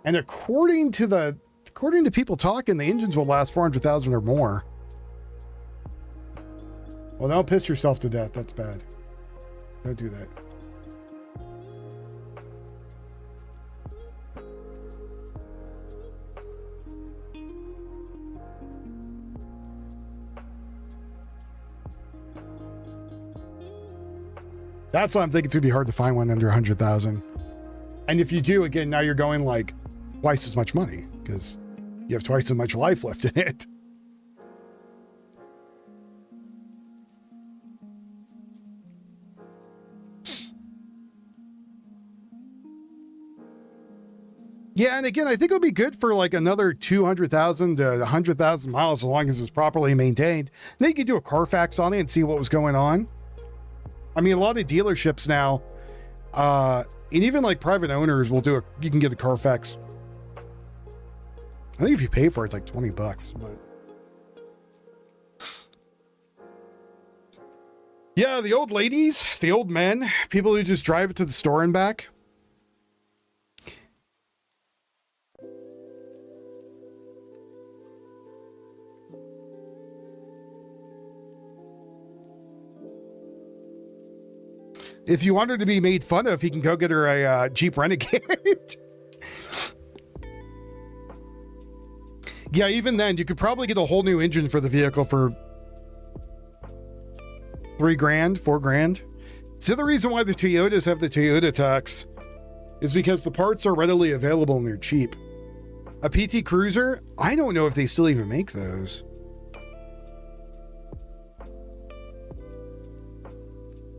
S2: And according to people talking, the engines will last 400,000 or more. Well, don't piss yourself to death. That's bad. Don't do that. That's why I'm thinking it's gonna be hard to find one under 100,000. And if you do, again, now you're going like twice as much money because you have twice as much life left in it. Yeah, and again, I think it'll be good for like another 200,000 to 100,000 miles as long as it's properly maintained. Then you can do a Carfax on it and see what was going on. I mean, a lot of dealerships now, and even like private owners will do you can get a Carfax. I think if you pay for it, it's like $20, but. Yeah, the old ladies, the old men, people who just drive it to the store and back. If you want her to be made fun of, he can go get her a Jeep Renegade. Yeah, even then, you could probably get a whole new engine for the vehicle for $3,000, $4,000. So the reason why the Toyotas have the Toyota Tux is because the parts are readily available and they're cheap. A PT Cruiser, I don't know if they still even make those.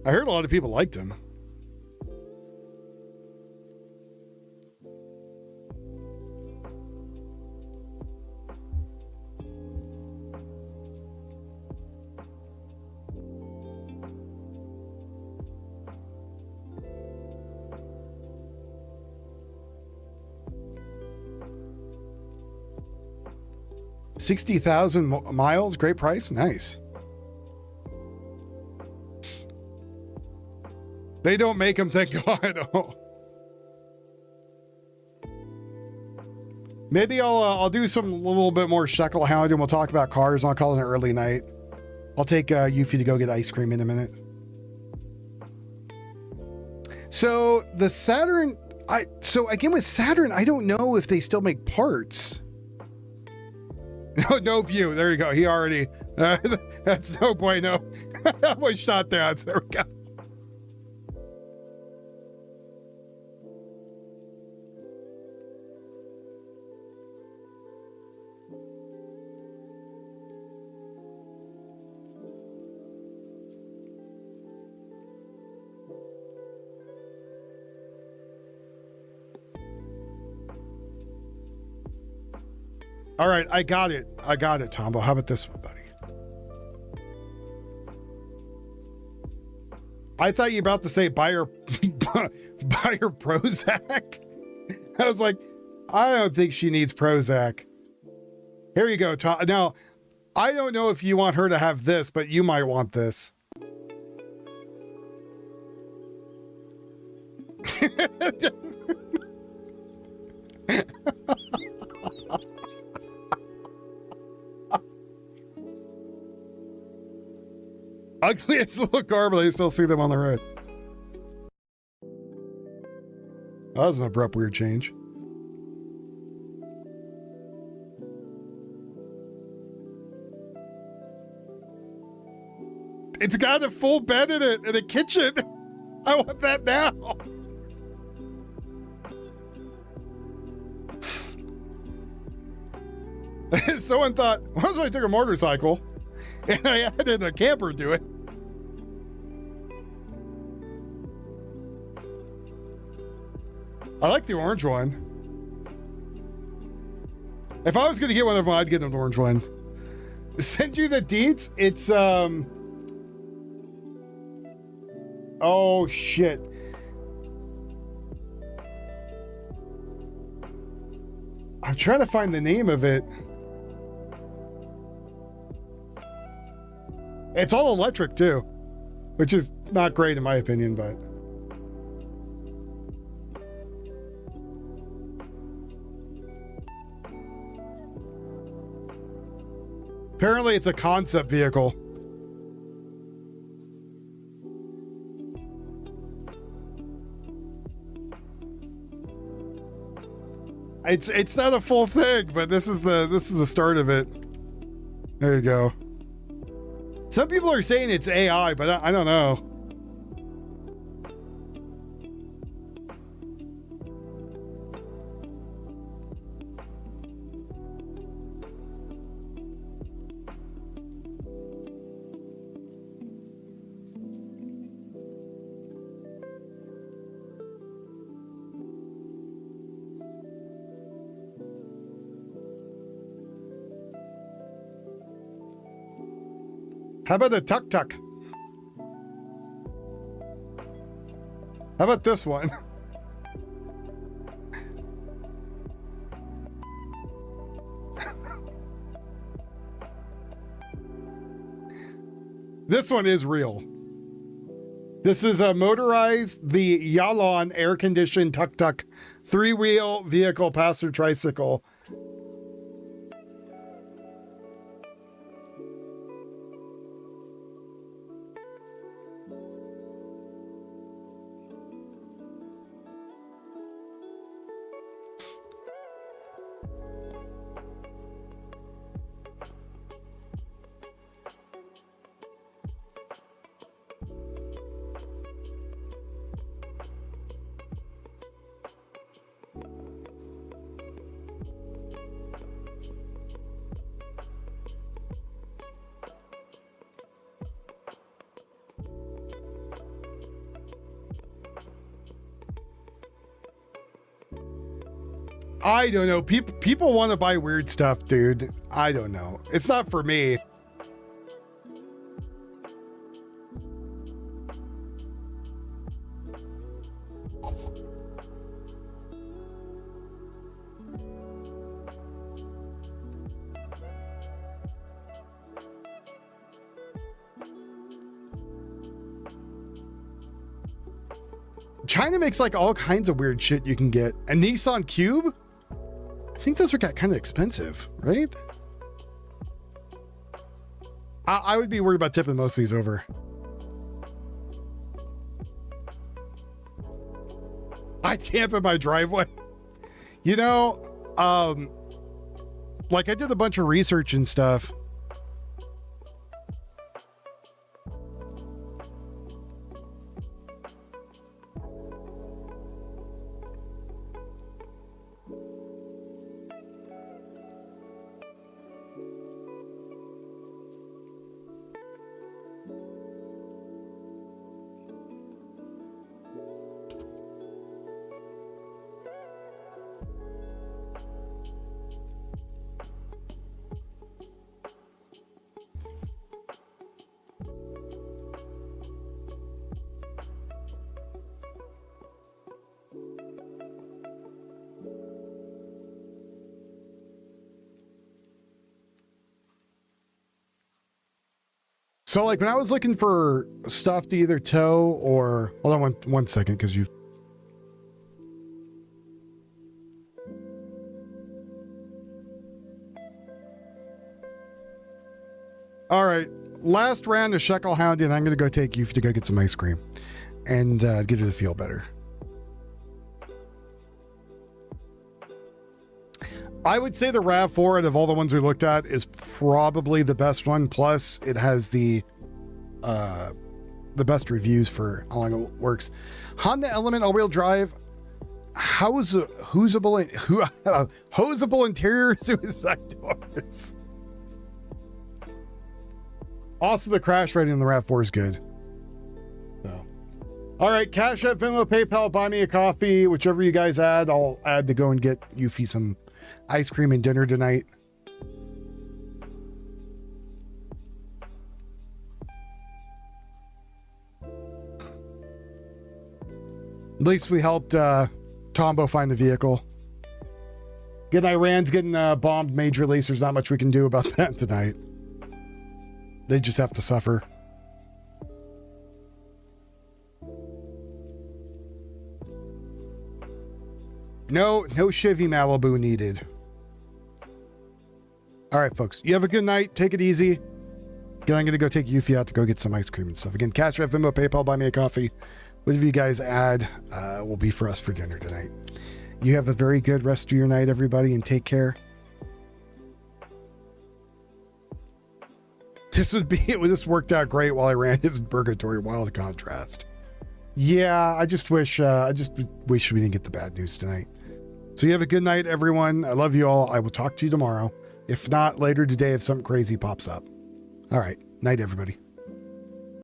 S2: I heard a lot of people liked him. $60,000 miles, great price, nice. They don't make them, thank God. Oh. Maybe I'll do some little bit more shekel hound and we'll talk about cars. I'll call it an early night. I'll take Yuffie to go get ice cream in a minute. So the Saturn, so again with Saturn, I don't know if they still make parts. No view. There you go. He already. That's no bueno. That was shot down. There we go. All right, I got it, Tombo. How about this one, buddy? I thought you were about to say buy her Prozac. I was like, I don't think she needs Prozac. Here you go, Tom. Now, I don't know if you want her to have this, but you might want this. Ugliest little car, but I still see them on the road. That was an abrupt weird change. It's got a full bed in it and a kitchen. I want that now. Someone thought, what if I took a motorcycle and I added a camper to it? I like the orange one. If I was going to get one of them, I'd get an orange one. Send you the deets? It's, oh, shit. I'm trying to find the name of it. It's all electric, too. Which is not great, in my opinion, but... Apparently, it's a concept vehicle. It's not a full thing, but this is the start of it. There you go. Some people are saying it's AI, but I don't know. How about a tuk-tuk? How about this one? This one is real. This is a motorized, the Yalon air-conditioned tuk-tuk 3-wheel vehicle passenger tricycle. I don't know. People want to buy weird stuff, dude. I don't know. It's not for me. China makes like all kinds of weird shit you can get. A Nissan Cube? I think those are kind of expensive, right? I would be worried about tipping most of these over. I'd camp in my driveway. You know, like I did a bunch of research and stuff. So like when I was looking for stuff to either tow or hold on one second, because you've all right, last round of shekel hound, and I'm gonna go take you to go get some ice cream and get her to feel better. I would say the RAV4 out of all the ones we looked at is probably the best one. Plus, it has the best reviews for how long it works. Honda Element all-wheel drive, hosable interior suicide doors. Also, the crash rating in the RAV4 is good. So, all right, Cash App, Venmo, PayPal, buy me a coffee, whichever you guys add. I'll add to go and get Yuffie some ice cream and dinner tonight. At least we helped Tombo find the vehicle. Good, Iran's getting bombed majorly, so there's not much we can do about that tonight. They just have to suffer. No Chevy Malibu needed. All right, folks. You have a good night. Take it easy. Again, I'm going to go take Yuffie out to go get some ice cream and stuff. Again, Cash App, Venmo, PayPal, buy me a coffee. Whatever you guys add will be for us for dinner tonight. You have a very good rest of your night, everybody, and take care. This worked out great while I ran his Purgatory Wild Contrast. Yeah, I just wish we didn't get the bad news tonight. So you have a good night, everyone. I love you all. I will talk to you tomorrow. If not, later today if something crazy pops up. All right. Night, everybody.